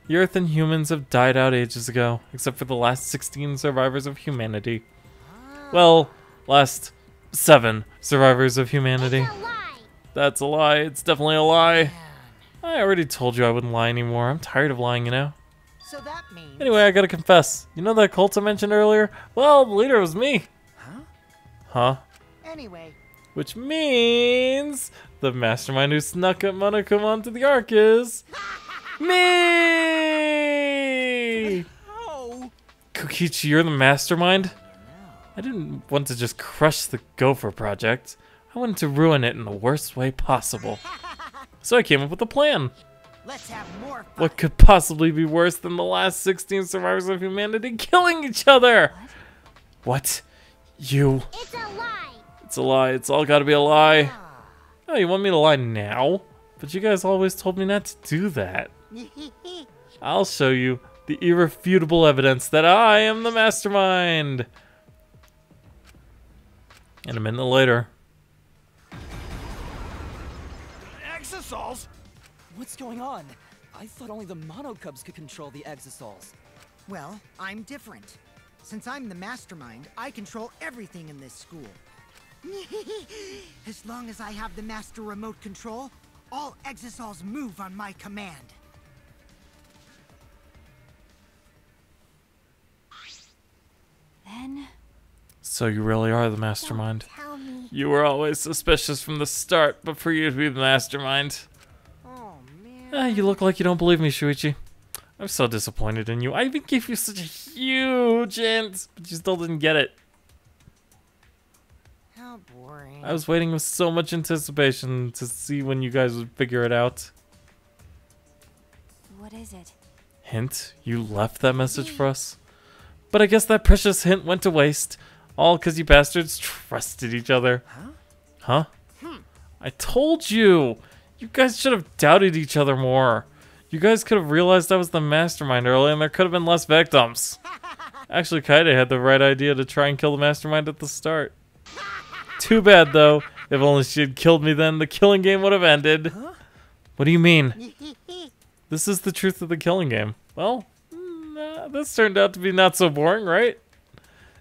The Earth and humans have died out ages ago, except for the last 16 survivors of humanity. Well, last 7 survivors of humanity. That's a lie. It's definitely a lie. I already told you I wouldn't lie anymore. I'm tired of lying, you know? So that means... Anyway, I gotta confess. You know that cult I mentioned earlier? Well, the leader was me. Huh? Huh? Anyway... Which means the mastermind who snuck up Monokuma onto the Ark is... me! Oh! Kokichi, you're the mastermind? I didn't want to just crush the Gopher Project. I wanted to ruin it in the worst way possible. So I came up with a plan. Let's have more fun. What could possibly be worse than the last 16 survivors of humanity killing each other? What? You? It's a lie. It's a lie. It's all gotta be a lie. Oh, you want me to lie now? But you guys always told me not to do that. I'll show you the irrefutable evidence that I am the mastermind. And a minute later. Exosols? What's going on? I thought only the Monocubs could control the Exosols. Well, I'm different. Since I'm the mastermind, I control everything in this school. As long as I have the master remote control, all Exosols move on my command. Then... So you really are the mastermind. Tell me. You were always suspicious from the start, but for you to be the mastermind. Oh, man. You look like you don't believe me, Shuichi. I'm so disappointed in you. I even gave you such a huge hint, but you still didn't get it. How boring. I was waiting with so much anticipation to see when you guys would figure it out. what is it? Hint? You left that message for us? But I guess that precious hint went to waste. All because you bastards trusted each other. Huh? I told you! You guys should have doubted each other more. You guys could have realized I was the mastermind early and there could have been less victims. Actually, Kaede had the right idea to try and kill the mastermind at the start. Too bad, though. If only she had killed me then, the killing game would have ended. What do you mean? This is the truth of the killing game. Well, this turned out to be not so boring, right?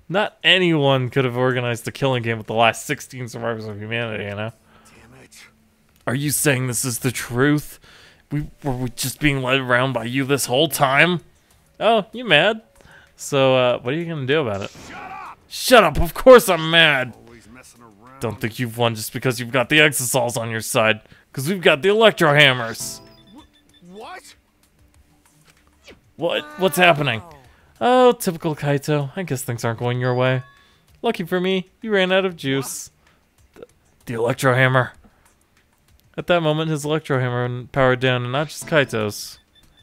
Not anyone could have organized the killing game with the last 16 survivors of humanity, you know? Damn it. Are you saying this is the truth? Were we just being led around by you this whole time? Oh, you mad? So, what are you gonna do about it? Shut up! Shut up! Of course I'm mad! Always messing around. Don't think you've won just because you've got the Exosols on your side. Because we've got the Electro Hammers. What? What's happening? Oh, typical Kaito. I guess things aren't going your way. Lucky for me, you ran out of juice. The Electro Hammer. At that moment, his Electro Hammer powered down, and not just Kaito's.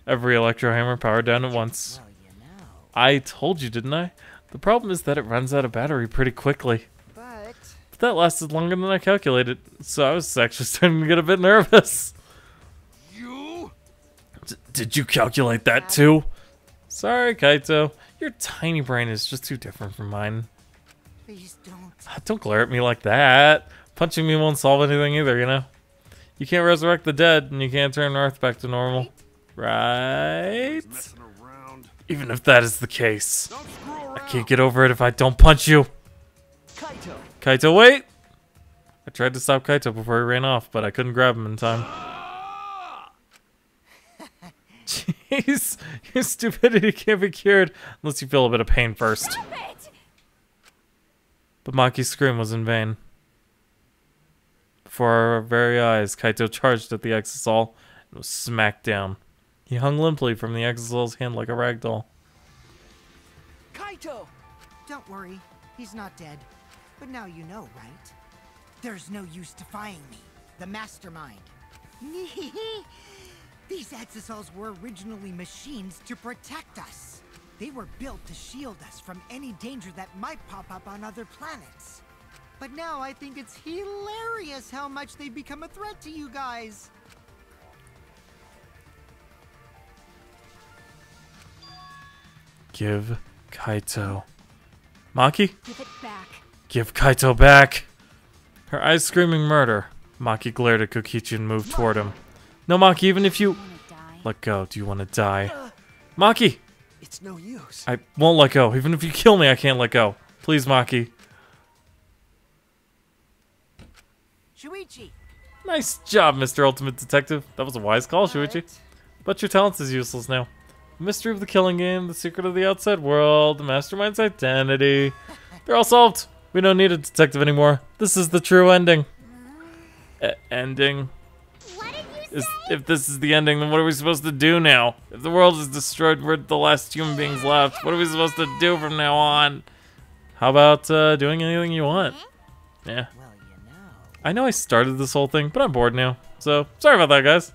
Every Electro Hammer powered down at once. Well, you know. I told you, didn't I? The problem is that it runs out of battery pretty quickly. But... But that lasted longer than I calculated, so I was actually starting to get a bit nervous. You? Did you calculate that too? Sorry, Kaito. Your tiny brain is just too different from mine. Please don't. Don't glare at me like that. Punching me won't solve anything either, you know? You can't resurrect the dead, and you can't turn Earth back to normal. Right? Messing around. Even if that is the case, Don't screw I around. can't get over it if I don't punch you. Kaito! Kaito, wait! I tried to stop Kaito before he ran off, but I couldn't grab him in time. Jeez, your stupidity can't be cured unless you feel a bit of pain first. Stop it! But Maki's scream was in vain. Before our very eyes, Kaito charged at the Exisal and was smacked down. He hung limply from the Exisal's hand like a rag doll. Kaito! Don't worry, he's not dead. But now you know, right? There's no use defying me, the mastermind. These Exisals were originally machines to protect us. They were built to shield us from any danger that might pop up on other planets. But now I think it's hilarious how much they've become a threat to you guys. Give Kaito. Maki? Give it back. Give Kaito back! Her eyes screaming murder. Maki glared at Kokichi and moved toward him. No, Maki, even if you... Wanna die? Let go. Do you want to die? Maki! It's no use. I won't let go. Even if you kill me, I can't let go. Please, Maki. Shuichi! Nice job, Mr. Ultimate Detective. That was a wise call, Shuichi. What? But your talent is useless now. The mystery of the killing game, the secret of the outside world, the mastermind's identity. They're all solved. We don't need a detective anymore. This is the true ending. Ending? What did you say? If this is the ending, then what are we supposed to do now? If the world is destroyed, we're the last human beings left. What are we supposed to do from now on? How about doing anything you want? Yeah. Well, you know. I know I started this whole thing, but I'm bored now. So, sorry about that, guys.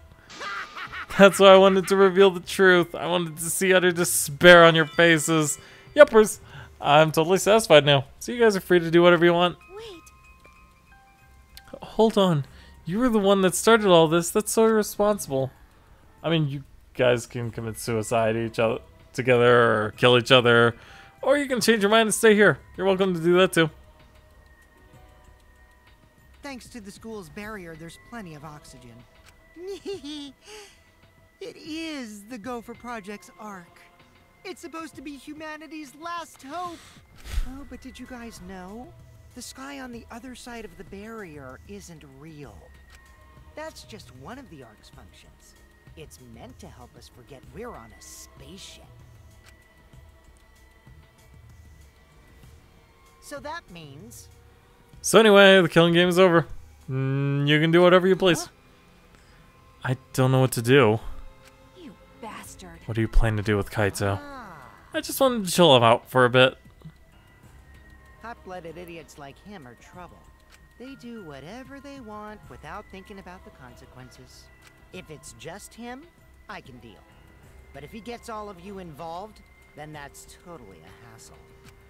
That's why I wanted to reveal the truth. I wanted to see utter despair on your faces. Yuppers. I'm totally satisfied now. So you guys are free to do whatever you want. Wait, Hold on. You were the one that started all this. That's so irresponsible. I mean, you guys can commit suicide each other together or kill each other. Or you can change your mind and stay here. You're welcome to do that too. Thanks to the school's barrier, there's plenty of oxygen. It is the Gopher Project's arc. It's supposed to be humanity's last hope. Oh, but did you guys know? The sky on the other side of the barrier isn't real. That's just one of the arc's functions. It's meant to help us forget we're on a spaceship. So that means... So anyway, the killing game is over. You can do whatever you please. I don't know what to do. You bastard. What do you plan to do with Kaito? Ah, I just wanted to chill him out for a bit. hot-blooded idiots like him are trouble. They do whatever they want without thinking about the consequences. If it's just him, I can deal. But if he gets all of you involved, then that's totally a hassle.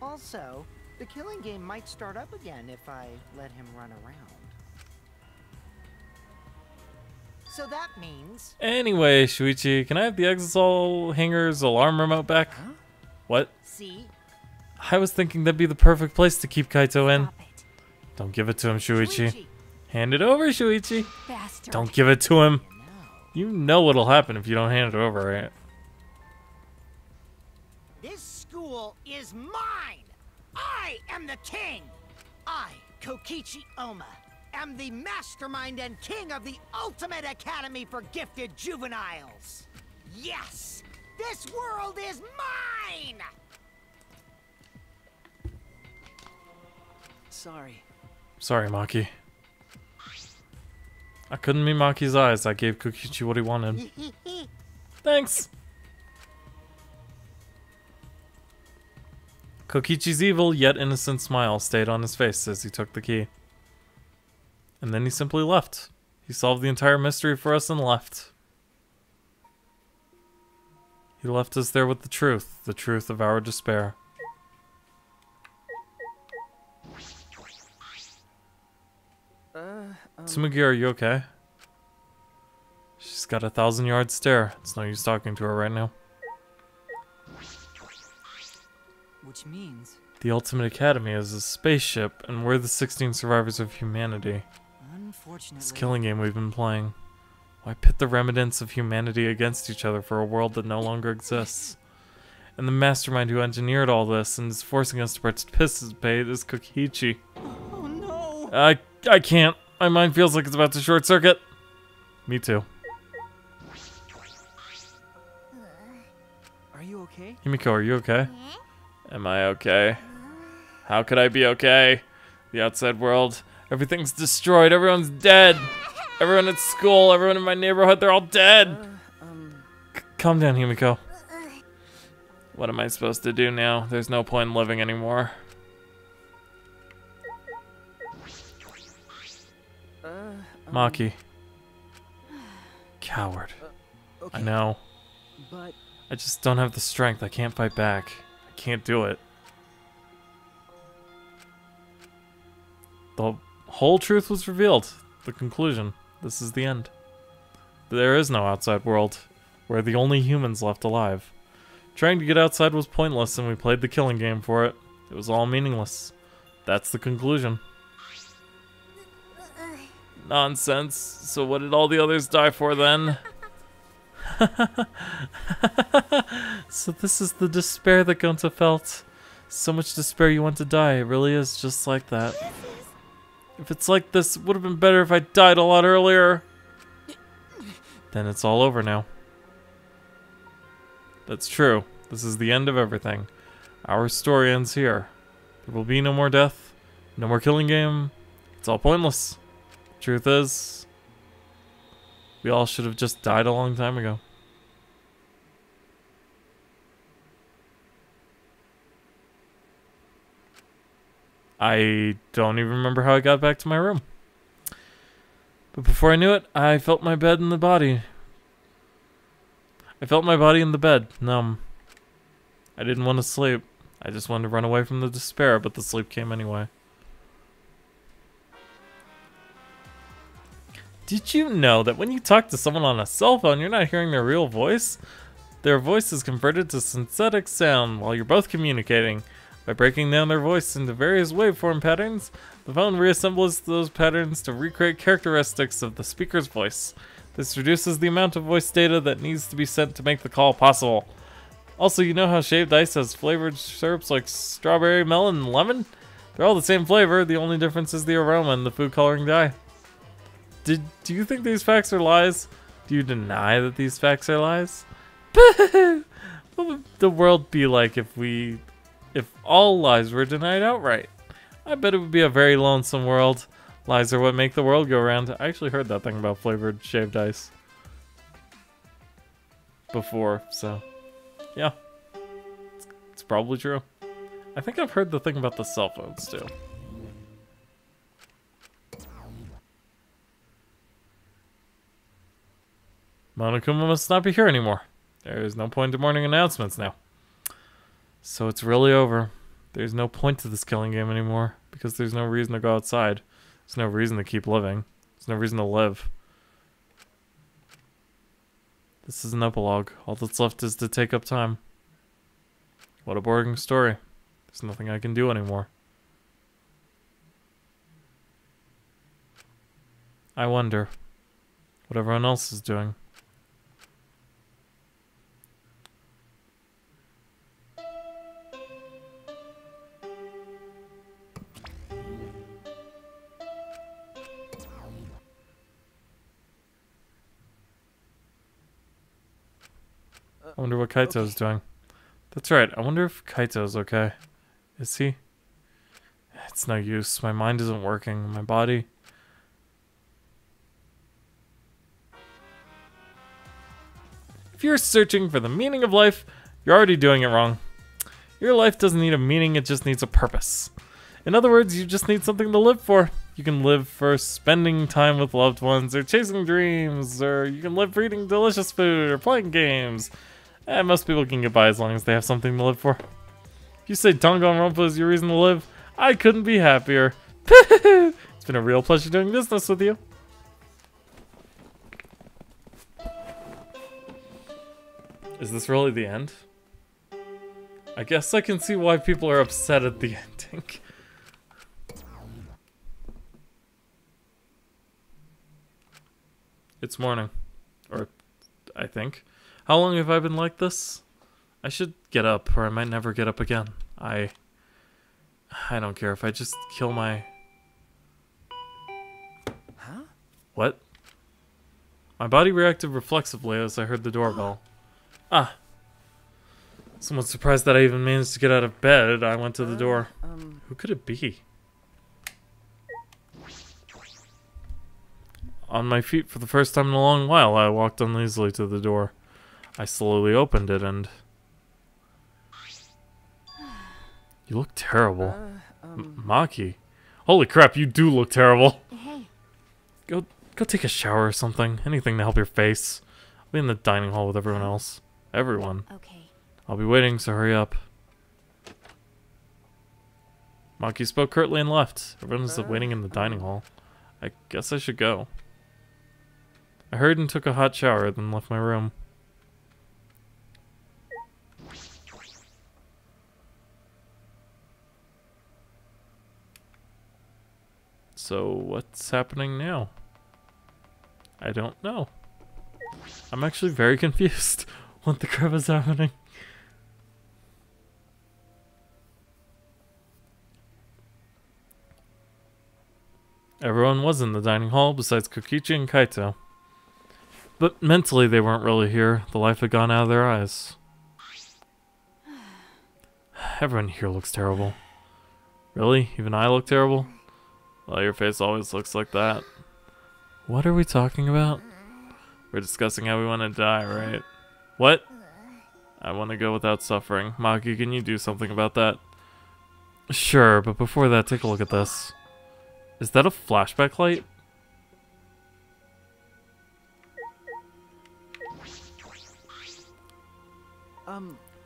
Also, the killing game might start up again if I let him run around. So that means... Anyway, Shuichi, can I have the Exisal Hanger's alarm remote back? Huh? What? See? I was thinking that'd be the perfect place to keep Kaito in. Stop it. Don't give it to him, Shuichi. Shuichi, Hand it over, Shuichi. Bastard. Don't give it to him. you know. You know what'll happen if you don't hand it over, right? This school is mine! I am the king! I, Kokichi Oma, am the mastermind and king of the ultimate academy for gifted juveniles! Yes! This world is mine! Sorry. Sorry, Maki. I couldn't meet Maki's eyes. I gave Kokichi what he wanted. Thanks! Kokichi's evil yet innocent smile stayed on his face as he took the key. And then he simply left. He solved the entire mystery for us and left. He left us there with the truth of our despair. Tsumugi, are you okay? She's got a 1,000-yard stare. It's no use talking to her right now. which means The Ultimate Academy is a spaceship, and we're the 16 survivors of humanity. Unfortunately... This killing game we've been playing. Why pit the remnants of humanity against each other for a world that no longer exists? And the mastermind who engineered all this and is forcing us to participate is Kokichi. Oh no! I can't. My mind feels like it's about to short circuit. Me too. Are you okay? Himiko, are you okay? Am I okay? How could I be okay? The outside world, everything's destroyed, everyone's dead. Everyone at school, everyone in my neighborhood, they're all dead. Calm down, Himiko. What am I supposed to do now? There's no point in living anymore. Maki. Coward. Okay. I know. But I just don't have the strength. I can't fight back. I can't do it. The whole truth was revealed. The conclusion. This is the end. There is no outside world. We're the only humans left alive. Trying to get outside was pointless, and we played the killing game for it. It was all meaningless. That's the conclusion. Nonsense. So what did all the others die for then? So this is the despair that Gonta felt. So much despair you want to die. It really is just like that. If it's like this, it would have been better if I died a lot earlier. Then it's all over now. That's true. This is the end of everything. Our story ends here. There will be no more death, no more killing game. It's all pointless. Truth is, we all should have just died a long time ago. I don't even remember how I got back to my room. But before I knew it, I felt my bed in the body. I felt my body in the bed, numb. I didn't want to sleep. I just wanted to run away from the despair, but the sleep came anyway. Did you know that when you talk to someone on a cell phone, you're not hearing their real voice? Their voice is converted to synthetic sound while you're both communicating. By breaking down their voice into various waveform patterns, the phone reassembles those patterns to recreate characteristics of the speaker's voice. This reduces the amount of voice data that needs to be sent to make the call possible. Also, you know how shaved ice has flavored syrups like strawberry, melon, and lemon? They're all the same flavor, the only difference is the aroma and the food coloring dye. Do you think these facts are lies? Do you deny that these facts are lies? What would the world be like if all lies were denied outright? I bet it would be a very lonesome world. Lies are what make the world go round. I actually heard that thing about flavored shaved ice before, so yeah, it's probably true. I think I've heard the thing about the cell phones too. Monokuma must not be here anymore. There's no point in morning announcements now. So it's really over. There's no point to this killing game anymore, because there's no reason to go outside. There's no reason to keep living. There's no reason to live. This is an epilogue. All that's left is to take up time. What a boring story. There's nothing I can do anymore. I wonder what everyone else is doing. I wonder what Kaito's doing. That's right, I wonder if Kaito's okay. Is he? It's no use. My mind isn't working. My body... If you're searching for the meaning of life, you're already doing it wrong. Your life doesn't need a meaning, it just needs a purpose. In other words, you just need something to live for. You can live for spending time with loved ones, or chasing dreams, or you can live for eating delicious food, or playing games. Most people can get by as long as they have something to live for. If you say Danganronpa is your reason to live, I couldn't be happier. It's been a real pleasure doing business with you. Is this really the end? I guess I can see why people are upset at the ending. It's morning. Or, I think. How long have I been like this? I should get up, or I might never get up again. I don't care if I just kill my... Huh? What? My body reacted reflexively as I heard the doorbell. Ah. Somewhat surprised that I even managed to get out of bed. I went to the door. Who could it be? On my feet for the first time in a long while, I walked uneasily to the door. I slowly opened it and... You look terrible. Maki. Holy crap, you do look terrible. Hey. Go take a shower or something. Anything to help your face. I'll be in the dining hall with everyone else. Everyone. Okay. I'll be waiting, so hurry up. Maki spoke curtly and left. Everyone is waiting in the dining hall. I guess I should go. I hurried and took a hot shower, then left my room. So, what's happening now? I don't know. I'm actually very confused. What the crap is happening? Everyone was in the dining hall besides Kokichi and Kaito. But mentally they weren't really here. The life had gone out of their eyes. Everyone here looks terrible. Really? Even I look terrible? Well, your face always looks like that. What are we talking about? We're discussing how we want to die, right? What? I want to go without suffering. Maki, can you do something about that? Sure, but before that, take a look at this. Is that a flashback light?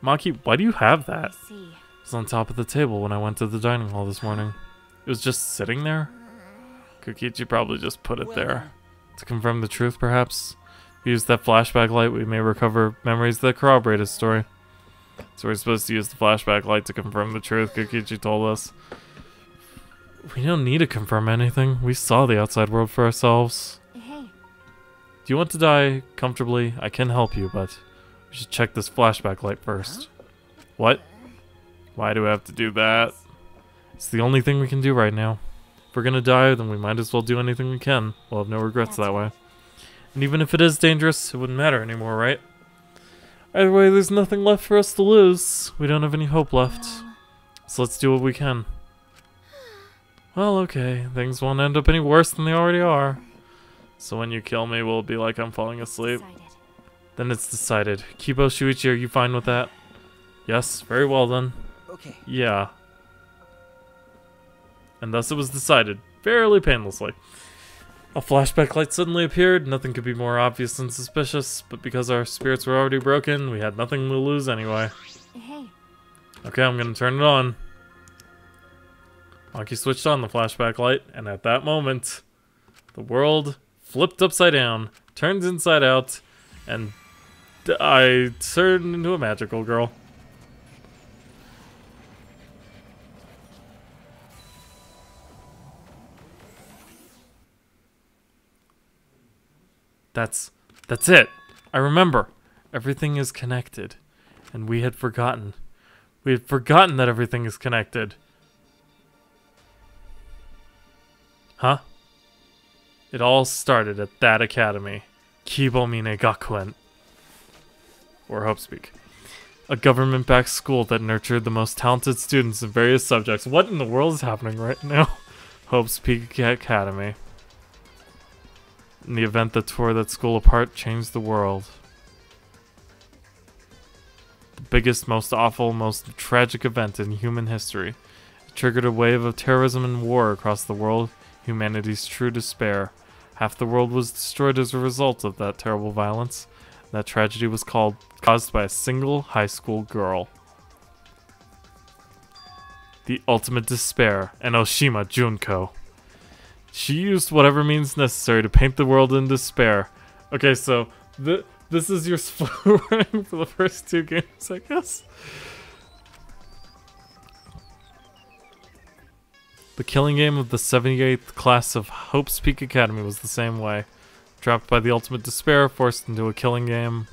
Maki, why do you have that? I see. It was on top of the table when I went to the dining hall this morning. It was just sitting there? Kokichi probably just put it there. To confirm the truth, perhaps? If we use that flashback light, we may recover memories that corroborate his story. So we're supposed to use the flashback light to confirm the truth, Kokichi told us. We don't need to confirm anything. We saw the outside world for ourselves. Hey. Do you want to die comfortably? I can help you, but we should check this flashback light first. What? Why do we have to do that? It's the only thing we can do right now. If we're gonna die, then we might as well do anything we can. We'll have no regrets that way. And even if it is dangerous, it wouldn't matter anymore, right? Either way, there's nothing left for us to lose. We don't have any hope left. So let's do what we can. Well, okay. Things won't end up any worse than they already are. So when you kill me, will it be like I'm falling asleep? Decided. Then it's decided. Kibo, Shuichi, are you fine with that? Yes, very well then. Okay. Yeah. And thus it was decided, fairly painlessly. A flashback light suddenly appeared. Nothing could be more obvious and suspicious, but because our spirits were already broken, we had nothing to lose anyway. Hey. Okay, I'm gonna turn it on. Maki switched on the flashback light, and at that moment, the world flipped upside down, turned inside out, and I turned into a magical girl. That's it. I remember. Everything is connected. And we had forgotten. We had forgotten that everything is connected. Huh? It all started at that academy. Kibomine Gakuen. Or Hopespeak. A government-backed school that nurtured the most talented students in various subjects. What in the world is happening right now? Hopespeak Academy. In the event that tore that school apart changed the world. The biggest, most awful, most tragic event in human history. It triggered a wave of terrorism and war across the world, humanity's true despair. Half the world was destroyed as a result of that terrible violence. That tragedy was caused by a single high school girl. The ultimate despair, Enoshima Junko. She used whatever means necessary to paint the world in despair. Okay, so this is your split rating for the first two games, I guess. The killing game of the 78th class of Hope's Peak Academy was the same way. Trapped by the ultimate despair, forced into a killing game.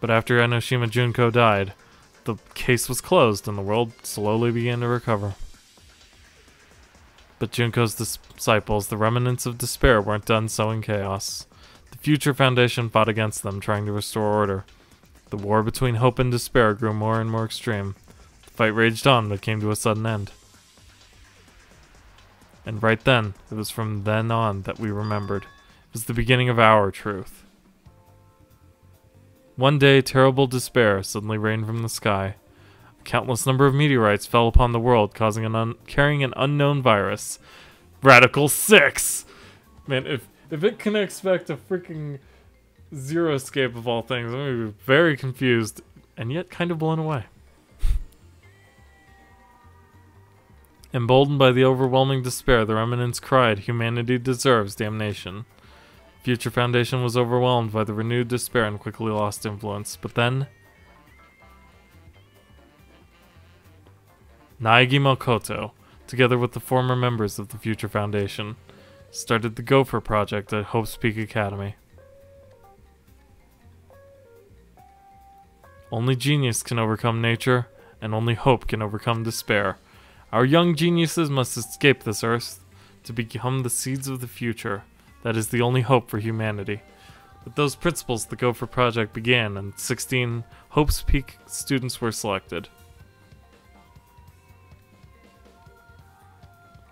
But after Enoshima Junko died, the case was closed and the world slowly began to recover. But Junko's disciples, the remnants of despair, weren't done sowing chaos. The Future Foundation fought against them, trying to restore order. The war between hope and despair grew more and more extreme. The fight raged on, but came to a sudden end. And right then, it was from then on that we remembered. It was the beginning of our truth. One day, terrible despair suddenly rained from the sky. A countless number of meteorites fell upon the world, carrying an unknown virus. Radical 6! Man, if it can expect a freaking Zero Escape of all things, I'm gonna be very confused, and yet kind of blown away. Emboldened by the overwhelming despair, the remnants cried, "Humanity deserves damnation." Future Foundation was overwhelmed by the renewed despair and quickly lost influence. But then, Naegi Makoto, together with the former members of the Future Foundation, started the Gopher Project at Hope's Peak Academy. Only genius can overcome nature, and only hope can overcome despair. Our young geniuses must escape this earth to become the seeds of the future. That is the only hope for humanity. With those principles, the Gopher Project began, and 16 Hope's Peak students were selected.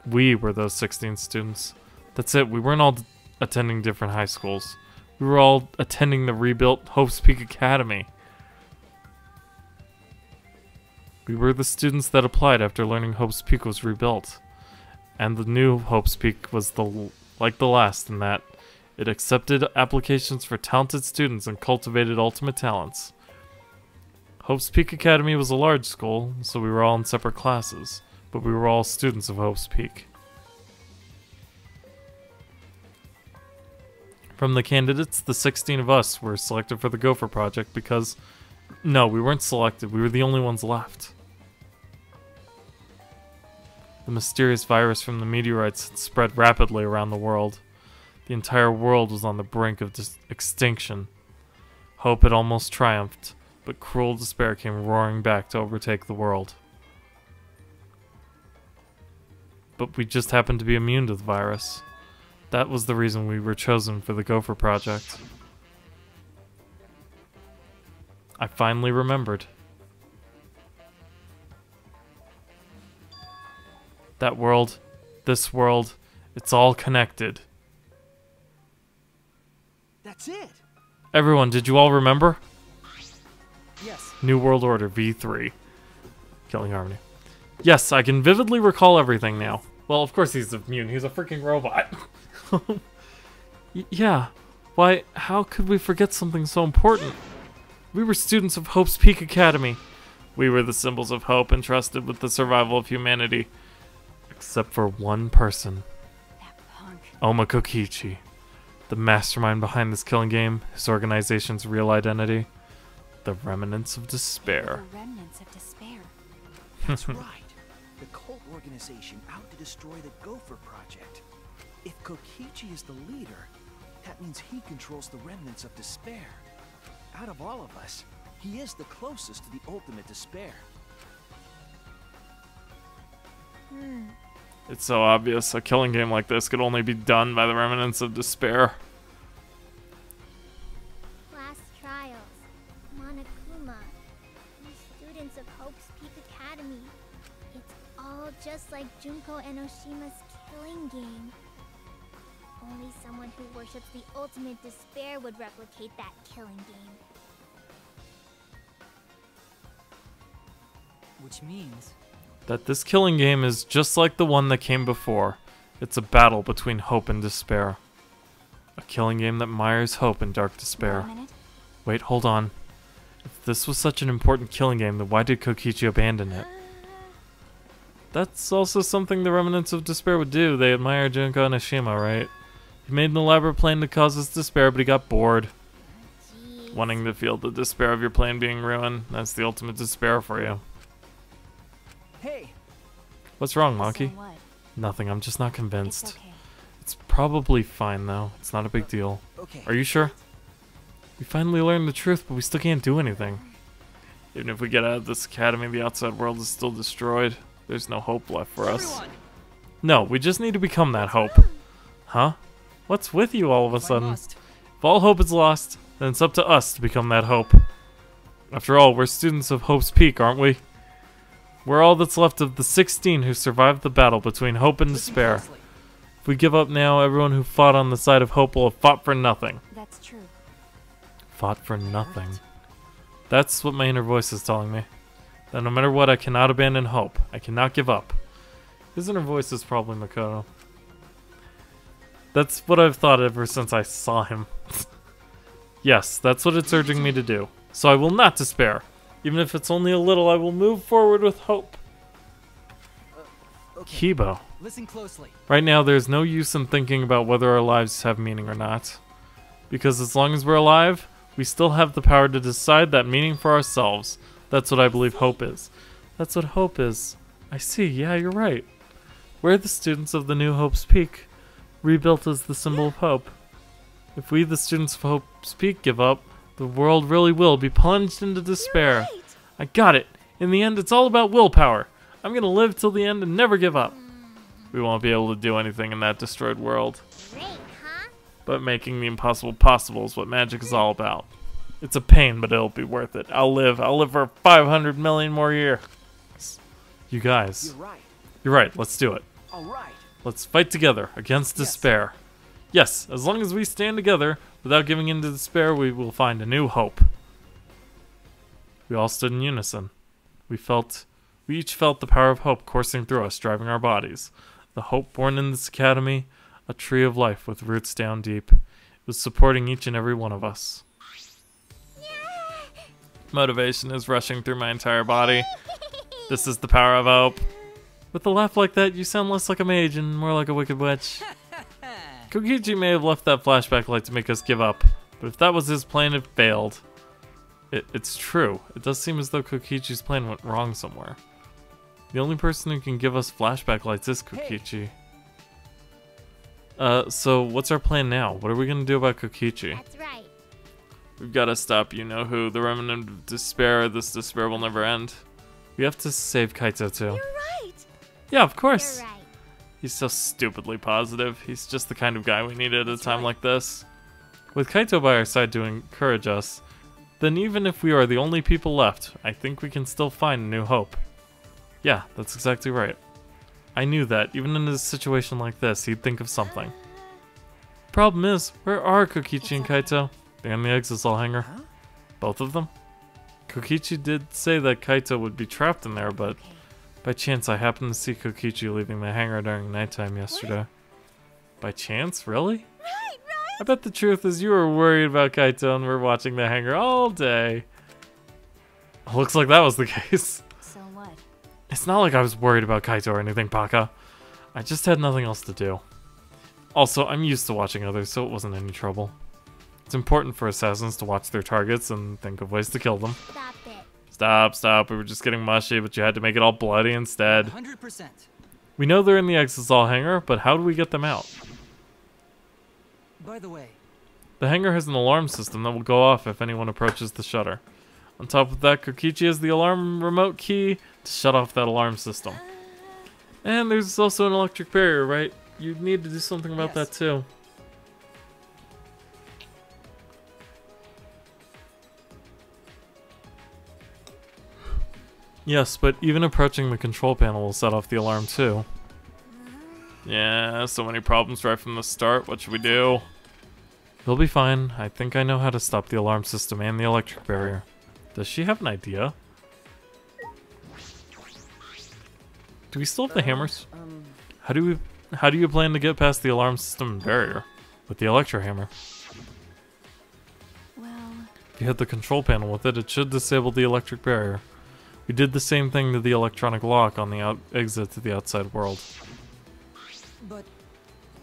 We were those 16 students. That's it, we weren't all attending different high schools. We were all attending the rebuilt Hope's Peak Academy. We were the students that applied after learning Hope's Peak was rebuilt. And the new Hope's Peak was like the last in that it accepted applications for talented students and cultivated ultimate talents. Hope's Peak Academy was a large school, so we were all in separate classes, but we were all students of Hope's Peak. From the candidates, the 16 of us were selected for the Gopher Project because... No, we weren't selected, we were the only ones left. The mysterious virus from the meteorites had spread rapidly around the world. The entire world was on the brink of extinction. Hope had almost triumphed, but cruel despair came roaring back to overtake the world. But we just happened to be immune to the virus. That was the reason we were chosen for the Gopher Project. I finally remembered. That world, this world, it's all connected. That's it. Everyone, did you all remember? Yes. New World Order V3. Killing Harmony. Yes, I can vividly recall everything now. Well, of course he's immune. He's a freaking robot. Yeah. Why, how could we forget something so important? We were students of Hope's Peak Academy. We were the symbols of hope entrusted with the survival of humanity. Except for one person. That punk. Oma Kokichi. The mastermind behind this killing game, his organization's real identity. The Remnants of Despair. The remnants of despair. That's right. The cult organization out to destroy the Gopher Project. If Kokichi is the leader, that means he controls the remnants of despair. Out of all of us, he is the closest to the ultimate despair. It's so obvious. A killing game like this could only be done by the Remnants of Despair. Class trials. Monokuma. The students of Hope's Peak Academy. It's all just like Junko Enoshima's killing game. Only someone who worships the ultimate despair would replicate that killing game. Which means... That this killing game is just like the one that came before. It's a battle between hope and despair. A killing game that mires hope in dark despair. Wait a minute. Wait, hold on. If this was such an important killing game, then why did Kokichi abandon it? That's also something the Remnants of Despair would do. They admire Junko Enoshima, right? He made an elaborate plan to cause us despair, but he got bored. Jeez. Wanting to feel the despair of your plan being ruined. That's the ultimate despair for you. Hey, What's wrong, So Monkey? what? Nothing, I'm just not convinced. It's okay. It's probably fine, though. It's not a big deal. Okay. Are you sure? We finally learned the truth, but we still can't do anything. Even if we get out of this academy, the outside world is still destroyed. There's no hope left for us. Everyone, No, we just need to become that hope. Huh? What's with you all of a if I sudden? must, If all hope is lost, then it's up to us to become that hope. After all, we're students of Hope's Peak, aren't we? We're all that's left of the 16 who survived the battle between hope and listen despair. closely. If we give up now, everyone who fought on the side of hope will have fought for nothing. That's true. Fought for nothing. That's what my inner voice is telling me. That no matter what, I cannot abandon hope. I cannot give up. His inner voice is probably Makoto. That's what I've thought ever since I saw him. Yes, that's what it's urging me to do. So I will not despair. Even if it's only a little, I will move forward with hope. Okay, Kibo. listen closely. Right now, there's no use in thinking about whether our lives have meaning or not. Because as long as we're alive, we still have the power to decide that meaning for ourselves. That's what I believe hope is. That's what hope is. I see, yeah, you're right. We're the students of the new Hope's Peak, rebuilt as the symbol of hope. If we, the students of Hope's Peak, give up, the world really will be plunged into despair. Right. I got it. In the end, it's all about willpower. I'm gonna live till the end and never give up. We won't be able to do anything in that destroyed world. Great, huh? But making the impossible possible is what magic is all about. It's a pain, but it'll be worth it. I'll live for 500 million more years. You guys. You're right. You're right, let's do it. All right. Let's fight together against despair. Yes, as long as we stand together, without giving in to despair, we will find a new hope. We all stood in unison. We each felt the power of hope coursing through us, driving our bodies. The hope born in this academy, a tree of life with roots down deep. It was supporting each and every one of us. Motivation is rushing through my entire body. This is the power of hope. With a laugh like that, you sound less like a mage and more like a wicked witch. Kokichi may have left that flashback light to make us give up, but if that was his plan, it failed. It's true. It does seem as though Kokichi's plan went wrong somewhere. The only person who can give us flashback lights is Kokichi. So what's our plan now? What are we gonna do about Kokichi? That's right. We've gotta stop you-know-who, the remnant of despair. This despair will never end. We have to save Kaito too. You're right. Yeah, of course. You're right. He's so stupidly positive. He's just the kind of guy we need at a time like this. With Kaito by our side to encourage us, then even if we are the only people left, I think we can still find a new hope. Yeah, that's exactly right. I knew that, even in a situation like this, he'd think of something. Problem is, where are Kokichi and Kaito? They're in the exisal hangar. Huh? Both of them? Kokichi did say that Kaito would be trapped in there, but Okay. by chance I happened to see Kokichi leaving the hangar during nighttime yesterday. By chance? Really? Right, right. I bet the truth is you were worried about Kaito and were watching the hangar all day. Looks like that was the case. So what? It's not like I was worried about Kaito or anything, Paka. I just had nothing else to do. Also, I'm used to watching others, so it wasn't any trouble. It's important for assassins to watch their targets and think of ways to kill them. Stop it. Stop. We were just getting mushy, but you had to make it all bloody instead. 100%. We know they're in the exisal hangar, but how do we get them out? By the way, The hangar has an alarm system that will go off if anyone approaches the shutter. On top of that, Kokichi has the alarm remote key to shut off that alarm system. And there's also an electric barrier, right? You need to do something about Yes. that too. Yes, but even approaching the control panel will set off the alarm too. Yeah, so many problems right from the start. What should we do? We'll be fine. I think I know how to stop the alarm system and the electric barrier. Does she have an idea? Do we still have the hammers? How do you plan to get past the alarm system and barrier with the electro hammer? Well, If you hit the control panel with it, it should disable the electric barrier. We did the same thing to the electronic lock on the exit to the outside world.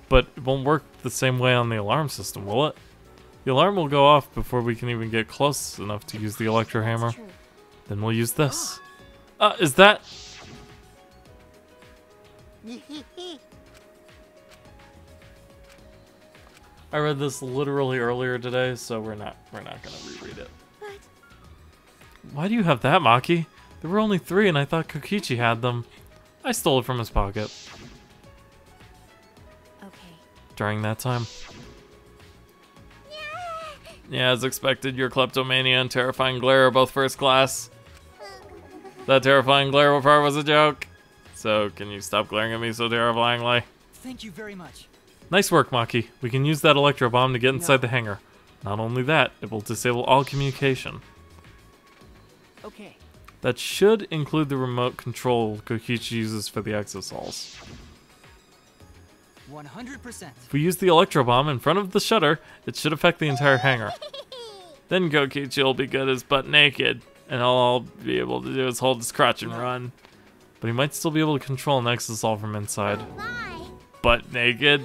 But it won't work the same way on the alarm system, will it? The alarm will go off before we can even get close enough to use the electro hammer. true. Then we'll use this. Is that... I read this literally earlier today, so we're not gonna reread it. But Why do you have that, Maki? There were only 3 and I thought Kokichi had them. I stole it from his pocket. Okay. During that time. Yeah, as expected, your kleptomania and terrifying glare are both first class. That terrifying glare part was a joke. So, can you stop glaring at me so terrifyingly? Thank you very much. Nice work, Maki. We can use that electro bomb to get inside the hangar. Not only that, it will disable all communication. Okay. That should include the remote control Kokichi uses for the exosols. 100%. If we use the electro bomb in front of the shutter, it should affect the entire hangar. Then Kokichi will be good as butt naked, and all I'll be able to do is hold his crotch and run. But he might still be able to control an exosol from inside. Why? Butt naked?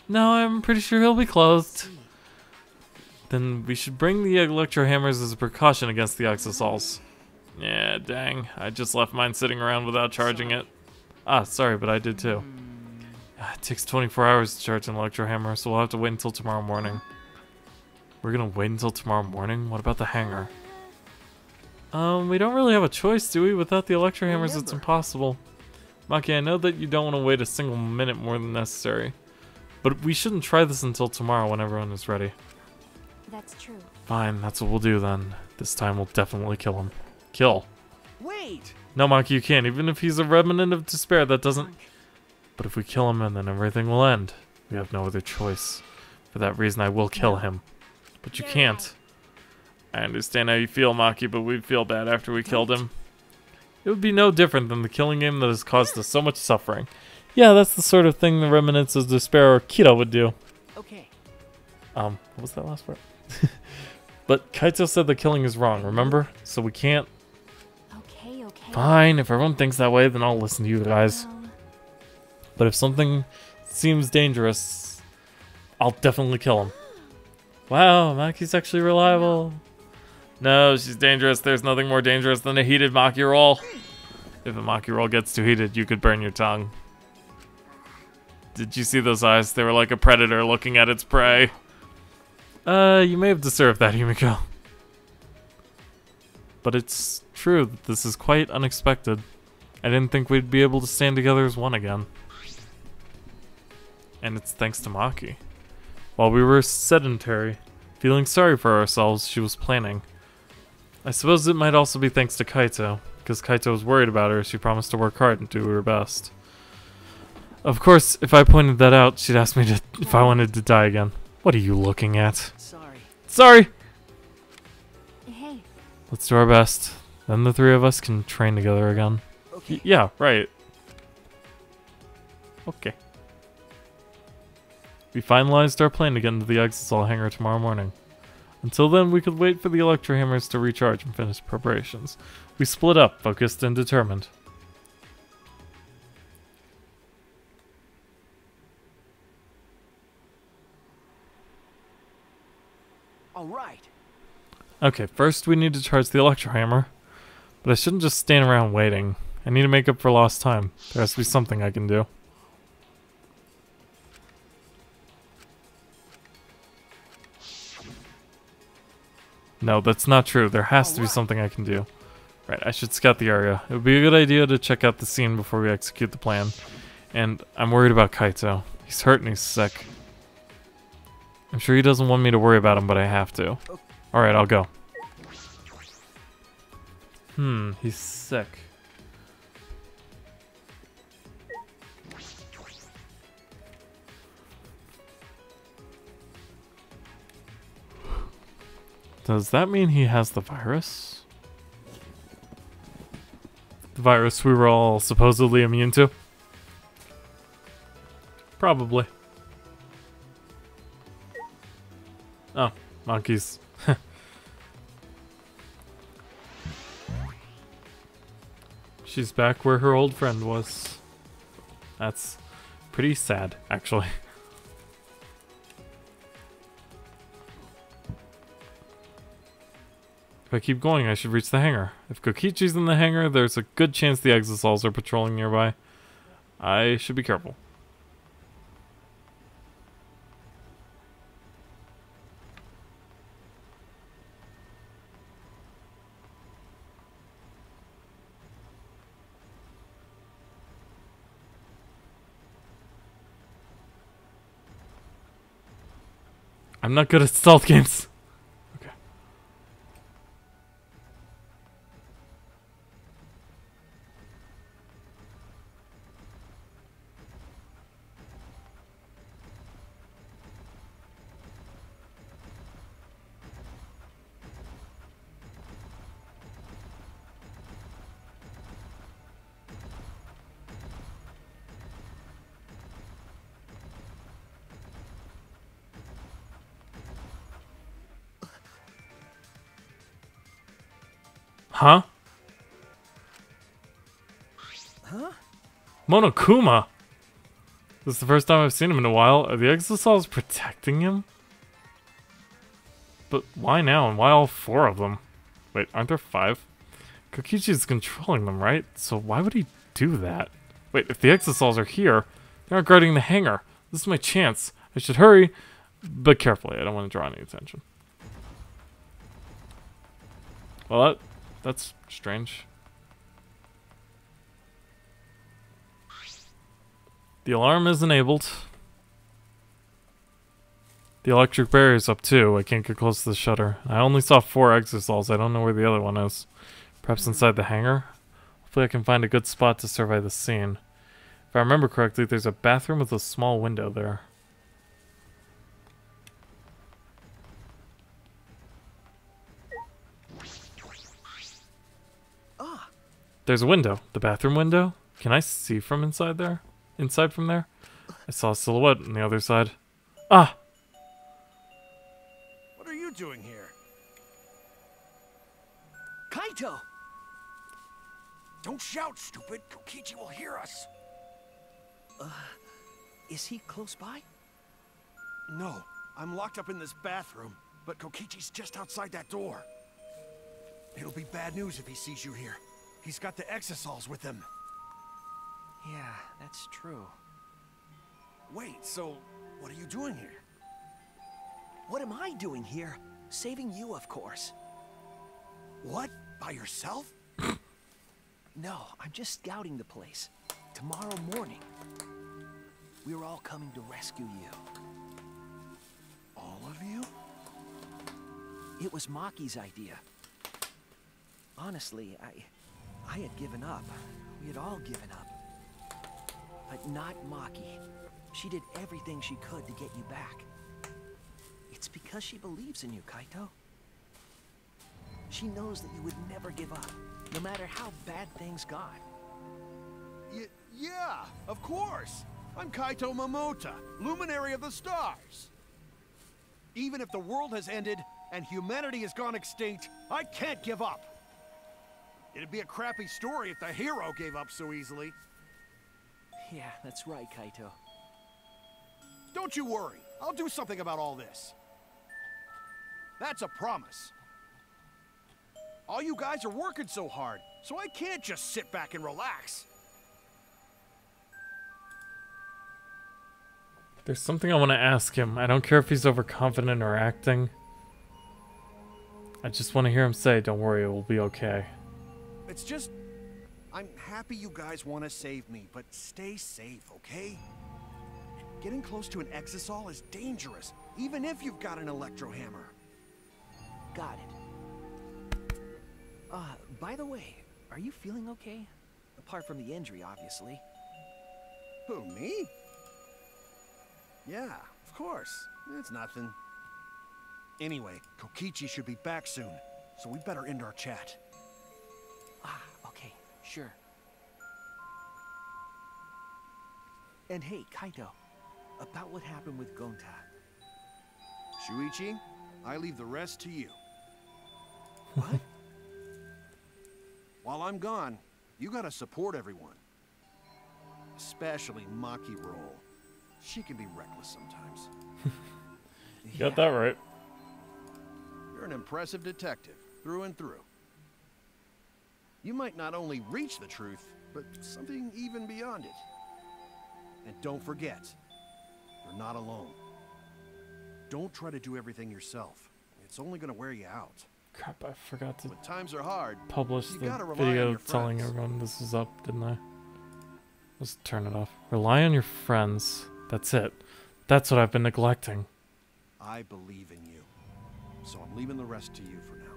No, I'm pretty sure he'll be clothed. Then we should bring the electro hammers as a precaution against the exosols. Yeah, dang. I just left mine sitting around without charging it. Ah, sorry, but I did too. It takes 24 hours to charge an electro hammer, so we'll have to wait until tomorrow morning. We're gonna wait until tomorrow morning? What about the hangar? We don't really have a choice, do we? Without the electro hammers, it's impossible. Maki, I know that you don't want to wait a single minute more than necessary. But we shouldn't try this until tomorrow when everyone is ready. That's true. Fine, that's what we'll do then. This time we'll definitely kill him. Kill. Wait! No, Maki, you can't. Even if he's a remnant of despair, that doesn't... But if we kill him, and then everything will end. We have no other choice. For that reason, I will kill him. But you can't. I understand how you feel, Maki, but we'd feel bad after we killed him. It would be no different than the killing game that has caused us so much suffering. Yeah, that's the sort of thing the remnants of despair or Kira would do. Okay. What was that last part? But Kaito said the killing is wrong, remember? So we can't... Okay, okay. Fine, if everyone thinks that way, then I'll listen to you guys. But if something seems dangerous, I'll definitely kill him. Wow, Maki's actually reliable. No, she's dangerous. There's nothing more dangerous than a heated Maki roll. If a Maki roll gets too heated, you could burn your tongue. Did you see those eyes? They were like a predator looking at its prey. You may have deserved that, Himiko. But it's true that this is quite unexpected. I didn't think we'd be able to stand together as one again. And it's thanks to Maki. While we were sedentary, feeling sorry for ourselves, she was planning. I suppose it might also be thanks to Kaito, because Kaito was worried about her. She promised to work hard and do her best. Of course, if I pointed that out, she'd ask me if I wanted to die again. What are you looking at? Sorry. Sorry! Hey. Let's do our best. Then the 3 of us can train together again. Okay. Yeah, right. Okay. We finalized our plan to get into the Exosol hangar tomorrow morning. Until then, we could wait for the electro hammers to recharge and finish preparations. We split up, focused and determined. All right. Okay, first we need to charge the electro hammer. But I shouldn't just stand around waiting. I need to make up for lost time. There has to be something I can do. No, that's not true. There has to be something I can do. Right, I should scout the area. It would be a good idea to check out the scene before we execute the plan. And I'm worried about Kaito. He's hurt and he's sick. I'm sure he doesn't want me to worry about him, but I have to. Alright, I'll go. He's sick. Does that mean he has the virus? The virus we were all supposedly immune to? Probably. Oh, monkeys. She's back where her old friend was. That's pretty sad, actually. If I keep going, I should reach the hangar. If Kokichi's in the hangar, there's a good chance the exosols are patrolling nearby. I should be careful. I'm not good at stealth games. Okay. Huh? Huh? Monokuma! This is the first time I've seen him in a while. Are the Exosols protecting him? But why now, and why all 4 of them? Wait, aren't there 5? Kokichi's controlling them, right? So why would he do that? Wait, if the Exosols are here, they're not guarding the hangar. This is my chance. I should hurry, but carefully. I don't want to draw any attention. Well, that's strange. The alarm is enabled. The electric barrier's up too. I can't get close to the shutter. I only saw 4 exosols. I don't know where the other one is. Perhaps inside the hangar? Hopefully I can find a good spot to survey the scene. If I remember correctly, there's a bathroom with a small window there. Ah! There's a window. The bathroom window? Can I see from inside there? Inside from there? I saw a silhouette on the other side. Ah! What are you doing here? Kaito! Don't shout, stupid. Kokichi will hear us. Is he close by? No, I'm locked up in this bathroom, but Kokichi's just outside that door. It'll be bad news if he sees you here. He's got the exosols with him. Yeah, that's true. Wait, so what are you doing here? What am I doing here? Saving you, of course. What? By yourself? No, I'm just scouting the place. Tomorrow morning, we're all coming to rescue you. All of you? It was Maki's idea. Honestly, I had given up. We had all given up. But not Maki. She did everything she could to get you back. It's because she believes in you, Kaito. She knows that you would never give up, no matter how bad things got. Yeah, of course. I'm Kaito Momota, luminary of the stars. Even if the world has ended and humanity has gone extinct, I can't give up. It'd be a crappy story if the hero gave up so easily. Yeah, that's right, Kaito. Don't you worry. I'll do something about all this. That's a promise. All you guys are working so hard, so I can't just sit back and relax. There's something I want to ask him. I don't care if he's overconfident or acting. I just want to hear him say, "Don't worry, it will be okay." It's just... I'm happy you guys want to save me, but stay safe, okay? Getting close to an exosol is dangerous, even if you've got an electro hammer. Got it. By the way, are you feeling okay? Apart from the injury, obviously. Who, me? Yeah, of course. It's nothing. Anyway, Kokichi should be back soon, so we better end our chat. Okay, sure. And hey, Kaito, about what happened with Gonta. Shuichi, I leave the rest to you. What? While I'm gone, you gotta support everyone. Especially Maki Roll. She can be reckless sometimes. You got that right. You're an impressive detective, through and through. You might not only reach the truth, but something even beyond it. And don't forget, you're not alone. Don't try to do everything yourself. It's only gonna wear you out. Crap, I forgot to When times are hard, publish you the gotta rely on video your telling friends. everyone this was up, didn't I? Let's turn it off. Rely on your friends. That's it. That's what I've been neglecting. I believe in you. So I'm leaving the rest to you for now.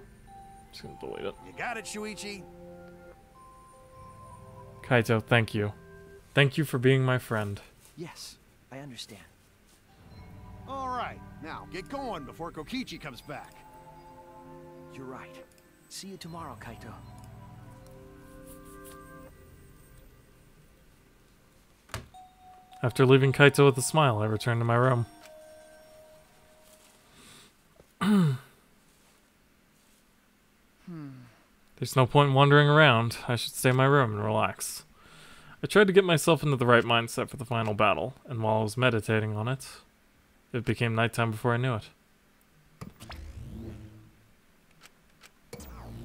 Just gonna delete it. You got it, Shuichi? Kaito, thank you. Thank you for being my friend. Yes, I understand. All right, now get going before Kokichi comes back. You're right. See you tomorrow, Kaito. After leaving Kaito with a smile, I returned to my room. There's no point in wandering around. I should stay in my room and relax. I tried to get myself into the right mindset for the final battle, and while I was meditating on it, it became nighttime before I knew it.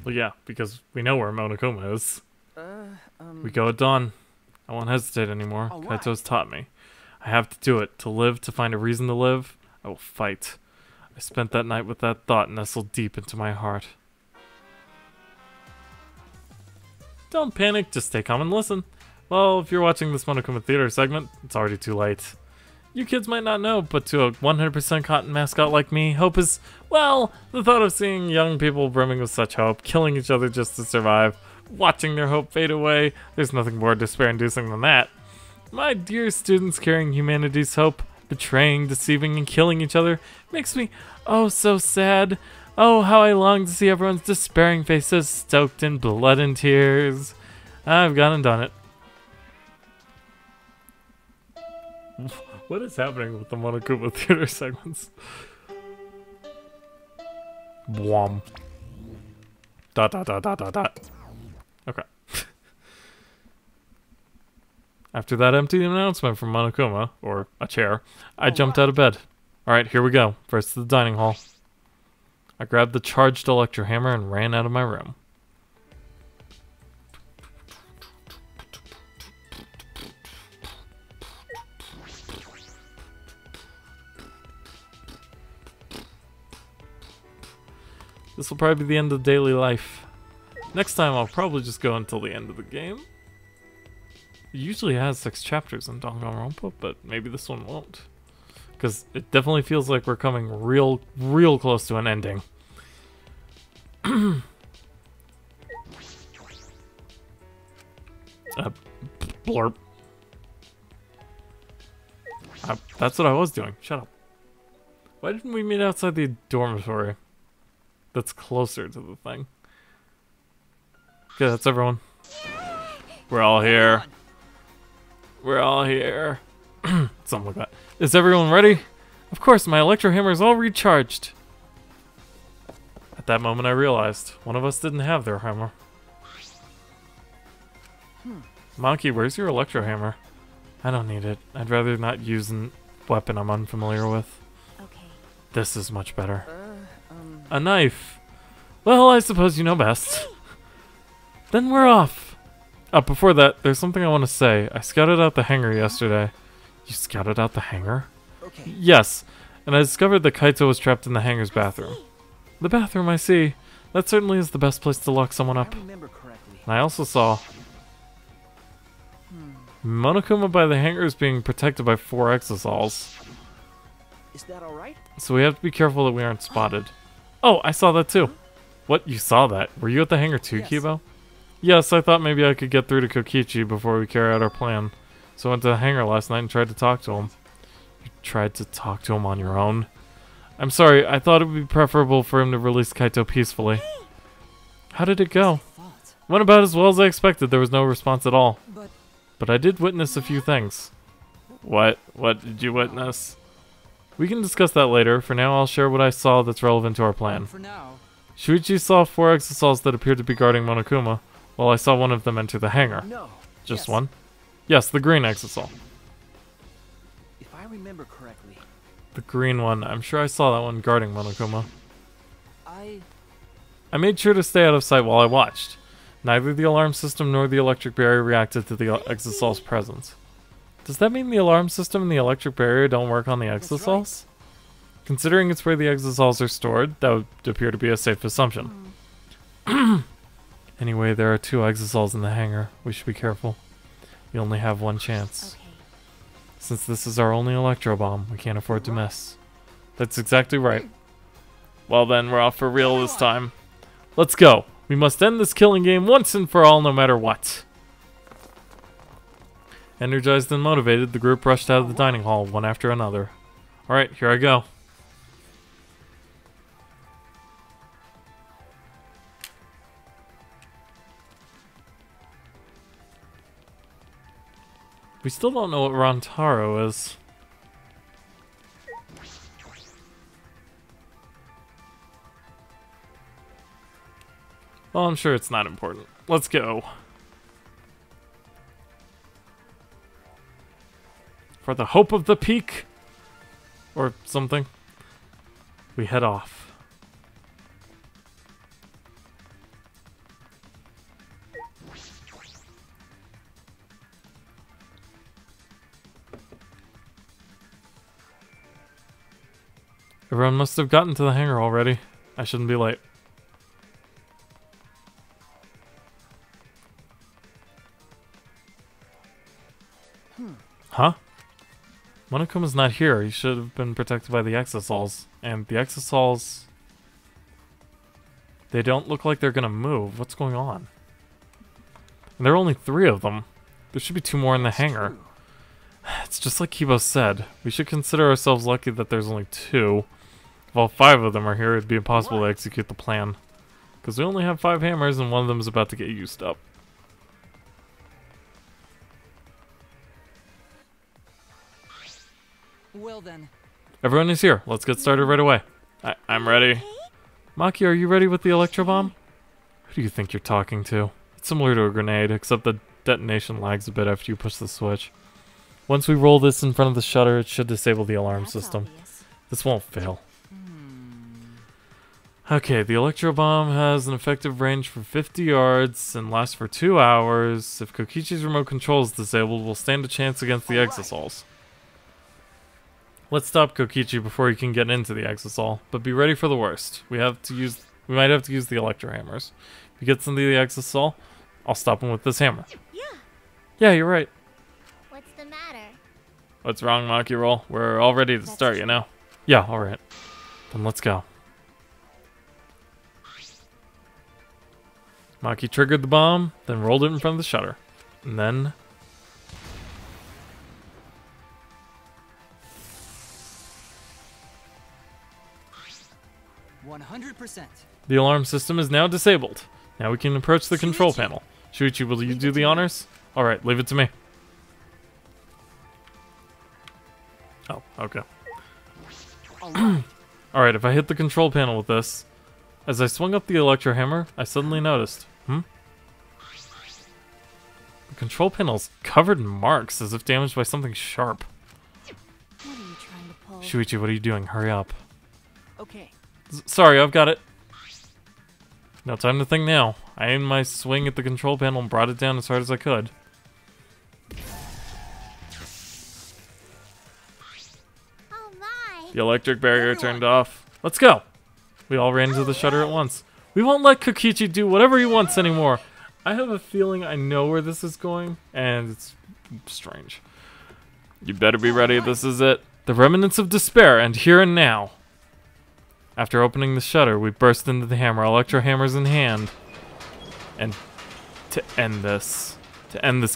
Well, yeah, because we know where Monokuma is. We go at dawn. I won't hesitate anymore. All right. Kaito's taught me. I have to do it. To live, to find a reason to live, I will fight. I spent that night with that thought nestled deep into my heart. Don't panic, just stay calm and listen. Well, if you're watching this Monokuma Theater segment, it's already too late. You kids might not know, but to a 100% cotton mascot like me, hope is, well, the thought of seeing young people brimming with such hope, killing each other just to survive, watching their hope fade away, there's nothing more despair-inducing than that. My dear students carrying humanity's hope, betraying, deceiving, and killing each other, makes me, oh, so sad. Oh, how I long to see everyone's despairing faces stoked in blood and tears. I've gone and done it. What is happening with the Monokuma Theater segments? Bwom. Dot dot dot dot dot dot. Okay. After that empty announcement from Monokuma, or a chair, I jumped out of bed. Alright, here we go. First to the dining hall. I grabbed the charged electro hammer and ran out of my room. This will probably be the end of daily life. Next time I'll probably just go until the end of the game. It usually has 6 chapters in Danganronpa, but maybe this one won't. Because it definitely feels like we're coming real close to an ending. Blurp. That's what I was doing. Shut up. Why didn't we meet outside the dormitory? That's closer to the thing. Okay, that's everyone. We're all here. We're all here. Something like that. Is everyone ready? Of course, my electro hammer is all recharged. At that moment, I realized one of us didn't have their hammer. Monkey, where's your electro hammer? I don't need it. I'd rather not use a weapon I'm unfamiliar with. Okay. This is much better. A knife. Well, I suppose you know best. Then we're off. Before that, there's something I want to say. I scouted out the hangar yesterday. You scouted out the hangar? Okay. Yes, and I discovered that Kaito was trapped in the hangar's bathroom. The bathroom, I see. That certainly is the best place to lock someone up. I remember correctly. And I also saw Monokuma by the hangar is being protected by 4 exosols. Is that all right? So we have to be careful that we aren't spotted. Oh, I saw that too. What? You saw that? Were you at the hangar too, Yes. Kibo? Yes, I thought maybe I could get through to Kokichi before we carry out our plan. So I went to the hangar last night and tried to talk to him. You tried to talk to him on your own? I'm sorry, I thought it would be preferable for him to release Kaito peacefully. How did it go? Thought. Went about as well as I expected. There was no response at all. But But I did witness a few things. What? What did you witness? We can discuss that later. For now, I'll share what I saw that's relevant to our plan. for now, Shuichi saw 4 exosols that appeared to be guarding Monokuma, while I saw one of them enter the hangar. No. Just Yes. one? Yes, the green exosol. If I remember correctly, The green one. I'm sure I saw that one guarding Monokuma. I I made sure to stay out of sight while I watched. Neither the alarm system nor the electric barrier reacted to the exosol's presence. Does that mean the alarm system and the electric barrier don't work on the exosols? Considering it's where the exosols are stored, that would appear to be a safe assumption. Anyway, there are 2 exosols in the hangar. We should be careful. You only have 1 chance. Okay. Since this is our only electro bomb, we can't afford to miss. That's exactly right. Well then, we're off for real this time. Let's go. We must end this killing game once and for all, no matter what. Energized and motivated, the group rushed out of the dining hall, one after another. Alright, here I go. We still don't know what Rantaro is. Well, I'm sure it's not important. Let's go. For the hope of the peak, or something, we head off. Everyone must have gotten to the hangar already. I shouldn't be late. Huh? Monokuma's not here. He should have been protected by the exosols. And the exosols... they don't look like they're gonna move. What's going on? And there are only 3 of them. There should be 2 more in the hangar. It's just like Kibo said. We should consider ourselves lucky that there's only 2. If all 5 of them are here, it'd be impossible to execute the plan. Because we only have 5 hammers and one of them is about to get used up. Well then. Everyone is here. Let's get started right away. I'm ready. Maki, are you ready with the electro bomb? Who do you think you're talking to? It's similar to a grenade, except the detonation lags a bit after you push the switch. Once we roll this in front of the shutter, it should disable the alarm system. Obvious. This won't fail. Okay, the electro bomb has an effective range for 50 yards and lasts for 2 hours. If Kokichi's remote control is disabled, we'll stand a chance against the exosols. Let's stop Kokichi before he can get into the exosol, but be ready for the worst. We might have to use the electro hammers. If he gets into the exosol, I'll stop him with this hammer. Yeah, you're right. What's the matter? What's wrong, Maki Roll? We're all ready to start, you know? Yeah, alright. Then let's go. Maki triggered the bomb, then rolled it in front of the shutter. And then... 100%. the alarm system is now disabled. Now we can approach the control panel. Shuichi, will you do the honors? Alright, leave it to me. Oh, okay. Alright, if I hit the control panel with this, as I swung up the electro hammer, I suddenly noticed. The control panel's covered in marks, as if damaged by something sharp. What are you trying to pull? Shuichi, what are you doing? Hurry up. Okay. Sorry, I've got it. No time to think now. I aimed my swing at the control panel and brought it down as hard as I could. Oh my! The electric barrier turned off. Let's go! We all ran into the shutter at once. We won't let Kokichi do whatever he wants anymore. I have a feeling I know where this is going, and it's strange. You better be ready, this is it. The remnants of despair, and here and now. After opening the shutter, we burst into the hammer, electro hammers in hand. And to end this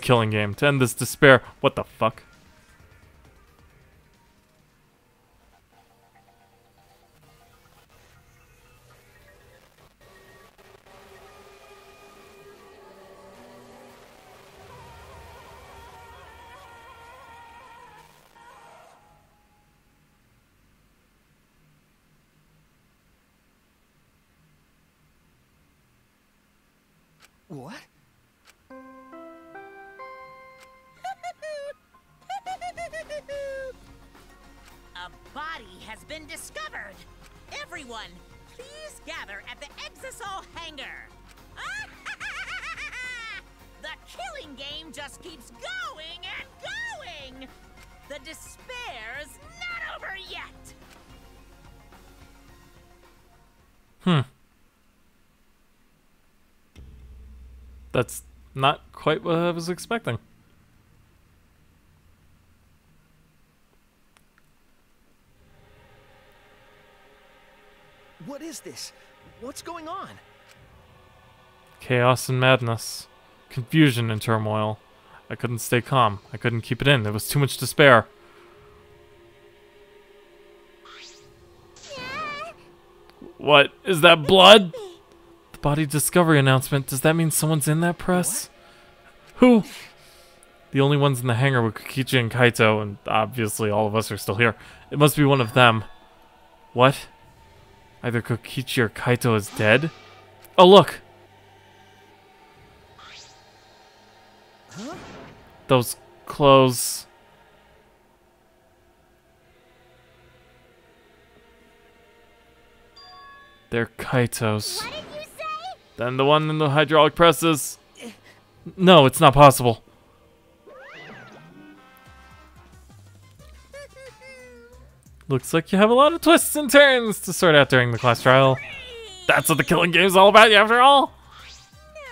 killing game, to end this despair. What the fuck? What? A body has been discovered. Everyone, please gather at the Exosol hangar. The killing game just keeps going and going. nothing. The despair's not over yet. That's not quite what I was expecting. What is this? What's going on? Chaos and madness. Confusion and turmoil. I couldn't stay calm. I couldn't keep it in. There was too much despair. What? Is that blood? The body discovery announcement. Does that mean someone's in that press? Who? The only ones in the hangar were Kokichi and Kaito, and obviously all of us are still here. It must be one of them. What? Either Kokichi or Kaito is dead? Oh, look! Huh? Those clothes. They're Kaito's. What did you say? Then the one in the hydraulic presses. No, it's not possible. Looks like you have a lot of twists and turns to sort out during the class trial. That's what the killing game's all about, after all.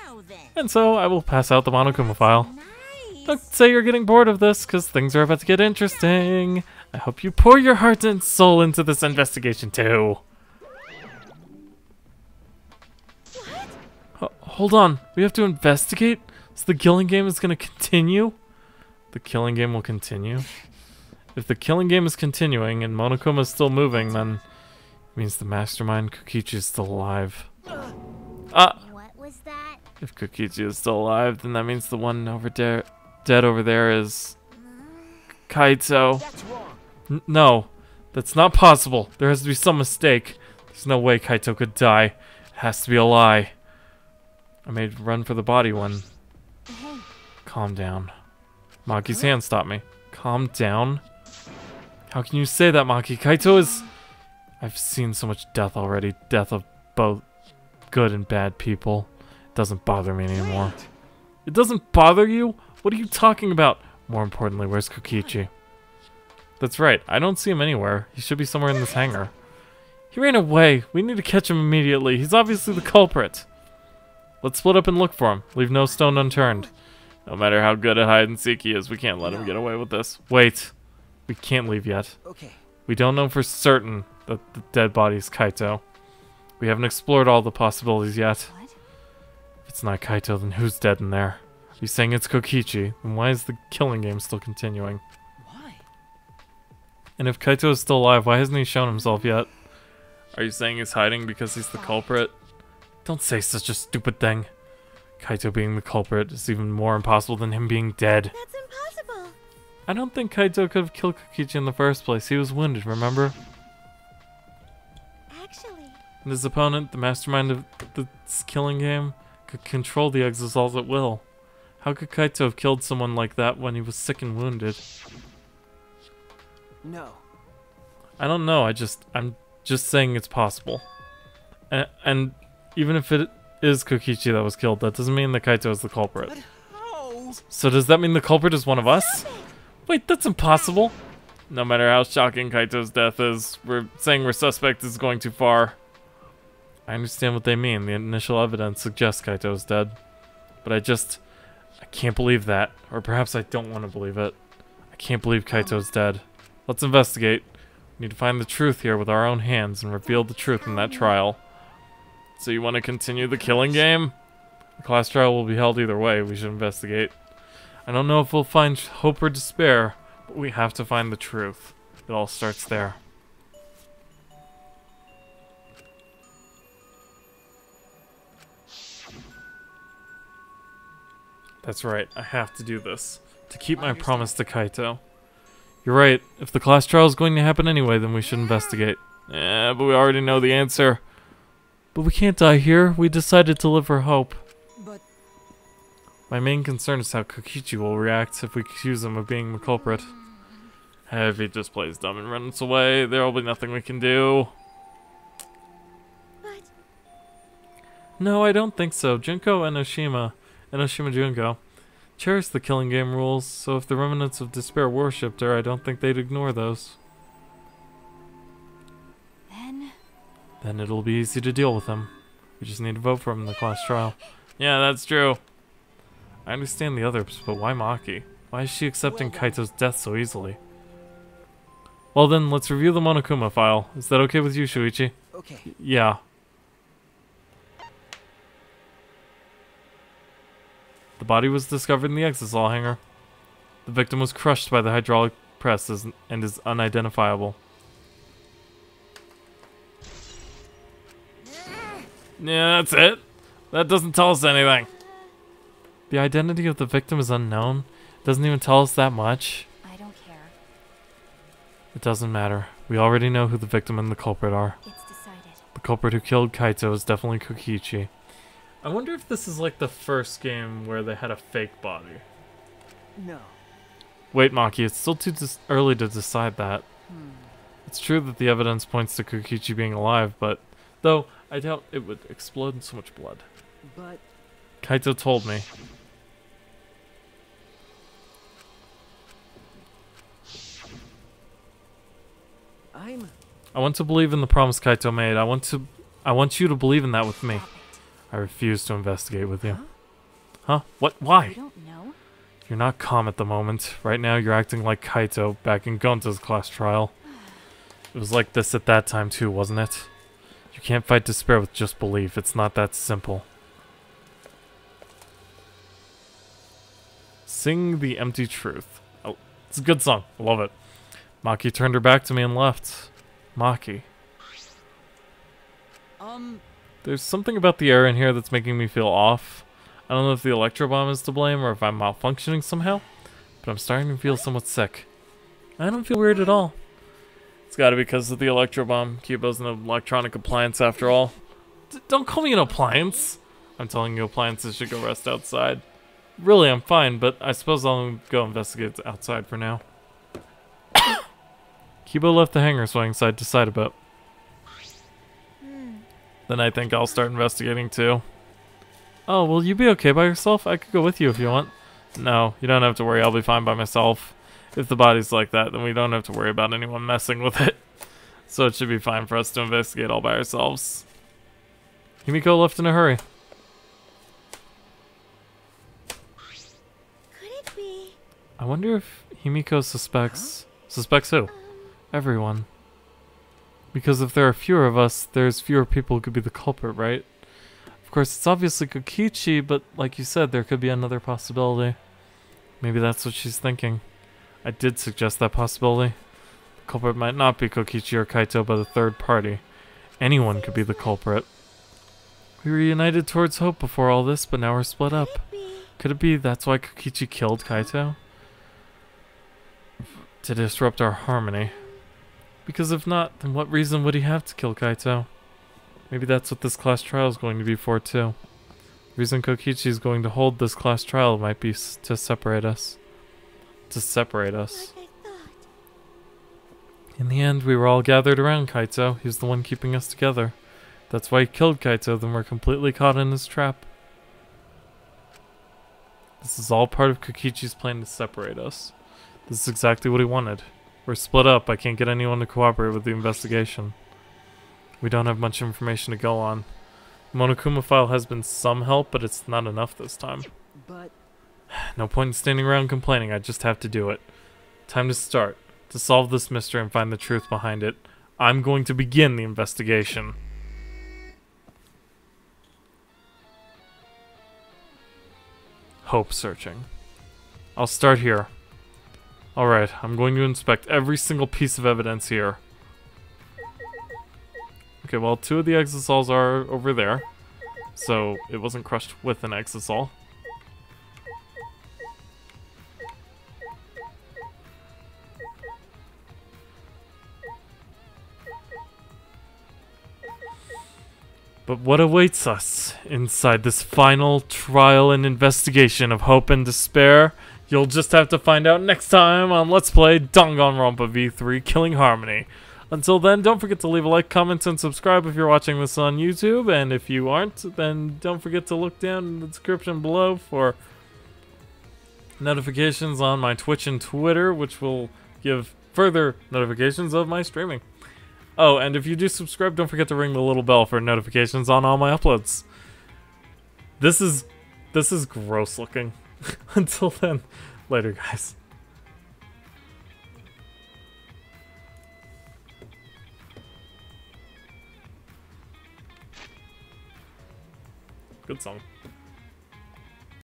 Now then. And so I will pass out the Monokuma file. Nice. Don't say you're getting bored of this, because things are about to get interesting. I hope you pour your heart and soul into this investigation, too. Hold on. We have to investigate? So the killing game is going to continue? The killing game will continue? If the killing game is continuing and Monokuma is still moving, then it means the mastermind Kokichi is still alive. What was that? If Kokichi is still alive, then that means the one over there, dead over there, is Kaito. That's wrong. No, that's not possible. There has to be some mistake. There's no way Kaito could die. It has to be a lie. I made a run for the body when... Calm down. Maki's hand stopped me. Calm down? How can you say that, Maki? Kaito is... I've seen so much death already. Death of both good and bad people. It doesn't bother me anymore. It doesn't bother you? What are you talking about? More importantly, where's Kokichi? That's right. I don't see him anywhere. He should be somewhere in this hangar. He ran away. We need to catch him immediately. He's obviously the culprit. Let's split up and look for him. Leave no stone unturned. No matter how good at hide and seek he is, we can't let him get away with this. Wait. We can't leave yet. Okay. We don't know for certain that the dead body is Kaito. We haven't explored all the possibilities yet. What? If it's not Kaito, then who's dead in there? Are you saying it's Kokichi? Then why is the killing game still continuing? Why? And if Kaito is still alive, why hasn't he shown himself yet? Are you saying he's hiding because he's the culprit? Don't say such a stupid thing. Kaito being the culprit is even more impossible than him being dead. That's impossible. I don't think Kaito could have killed Kokichi in the first place. He was wounded, remember? Actually, And his opponent, the mastermind of this killing game, could control the Exisals at will. How could Kaito have killed someone like that when he was sick and wounded? No. I don't know, I'm just saying it's possible. And even if it is Kokichi that was killed, that doesn't mean that Kaito is the culprit. But how? So does that mean the culprit is one of us? Wait, that's impossible. No matter how shocking Kaito's death is, saying we're suspect is going too far. I understand what they mean. The initial evidence suggests Kaito is dead. But I can't believe that. Or perhaps I don't want to believe it. I can't believe Kaito's dead. Let's investigate. We need to find the truth here with our own hands and reveal the truth in that trial. So you want to continue the killing game? The class trial will be held either way. We should investigate. I don't know if we'll find hope or despair, but we have to find the truth. It all starts there. That's right, I have to do this. To keep my promise to Kaito. You're right, if the class trial is going to happen anyway, then we should investigate. Yeah, but we already know the answer. But we can't die here. We decided to live for hope. But My main concern is how Kokichi will react if we accuse him of being the culprit. If he just plays dumb and runs away, there will be nothing we can do. but No, I don't think so. Junko Enoshima Junko, cherished the killing game rules, so if the remnants of despair worshipped her, I don't think they'd ignore those. Then it'll be easy to deal with them. We just need to vote for him in the class trial. Yeah, that's true. I understand the others, but why Maki? Why is she accepting Kaito's death so easily? Well then, let's review the Monokuma file. Is that okay with you, Shuichi? Okay. Yeah. The body was discovered in the exisal hangar. The victim was crushed by the hydraulic press and is unidentifiable. Yeah, that's it. That doesn't tell us anything. The identity of the victim is unknown. It doesn't even tell us that much. I don't care. It doesn't matter. We already know who the victim and the culprit are. It's decided. The culprit who killed Kaito is definitely Kokichi. I wonder if this is like the first game where they had a fake body. No. Wait, Maki, it's still too early to decide that. It's true that the evidence points to Kokichi being alive, but... Though, I doubt it would explode in so much blood. But... Kaito told me. I want to believe in the promise Kaito made. I want you to believe in that with me. I refuse to investigate with you. Huh? What? Why? You don't know? You're not calm at the moment. Right now, you're acting like Kaito back in Gonta's class trial. It was like this at that time too, wasn't it? You can't fight despair with just belief. It's not that simple. Sing the Empty Truth. Oh, it's a good song. I love it. Maki turned her back to me and left. Maki. There's something about the air in here that's making me feel off. I don't know if the electro bomb is to blame or if I'm malfunctioning somehow, but I'm starting to feel somewhat sick. I don't feel weird at all. It's gotta be because of the electro bomb. Cubo's an electronic appliance after all. Don't call me an appliance. I'm telling you, appliances should go rest outside. Really, I'm fine, but I suppose I'll go investigate outside for now. Kibo left the hangar swaying side to side a bit. Then I think I'll start investigating too. Oh, will you be okay by yourself? I could go with you if you want. No, you don't have to worry, I'll be fine by myself. If the body's like that, then we don't have to worry about anyone messing with it. So it should be fine for us to investigate all by ourselves. Himiko left in a hurry. Could it be? I wonder if Himiko suspects... Suspects who? Everyone. Because if there are fewer of us, there's fewer people who could be the culprit, right? Of course, it's obviously Kokichi, but like you said, there could be another possibility. Maybe that's what she's thinking. I did suggest that possibility. The culprit might not be Kokichi or Kaito, but a third party. Anyone could be the culprit. We were united towards hope before all this, but now we're split up. Could it be that's why Kokichi killed Kaito? To disrupt our harmony. Because if not, then what reason would he have to kill Kaito? Maybe that's what this class trial is going to be for too. The reason Kokichi is going to hold this class trial might be to separate us. To separate us. Like I thought. In the end, we were all gathered around Kaito. He was the one keeping us together. That's why he killed Kaito, then we're completely caught in his trap. This is all part of Kokichi's plan to separate us. This is exactly what he wanted. We're split up. I can't get anyone to cooperate with the investigation. We don't have much information to go on. The Monokuma file has been some help, but it's not enough this time. But... No point in standing around complaining. I just have to do it. Time to start. To solve this mystery and find the truth behind it. I'm going to begin the investigation. Hope searching. I'll start here. Alright, I'm going to inspect every single piece of evidence here. Okay, well, 2 of the exosols are over there. So, it wasn't crushed with an exosol. But what awaits us inside this final trial and investigation of hope and despair? You'll just have to find out next time on Let's Play Danganronpa V3 Killing Harmony. Until then, don't forget to leave a like, comment, and subscribe if you're watching this on YouTube. And if you aren't, then don't forget to look down in the description below for notifications on my Twitch and Twitter, which will give further notifications of my streaming. Oh, and if you do subscribe, don't forget to ring the little bell for notifications on all my uploads. This is gross looking. Until then, later, guys. Good song.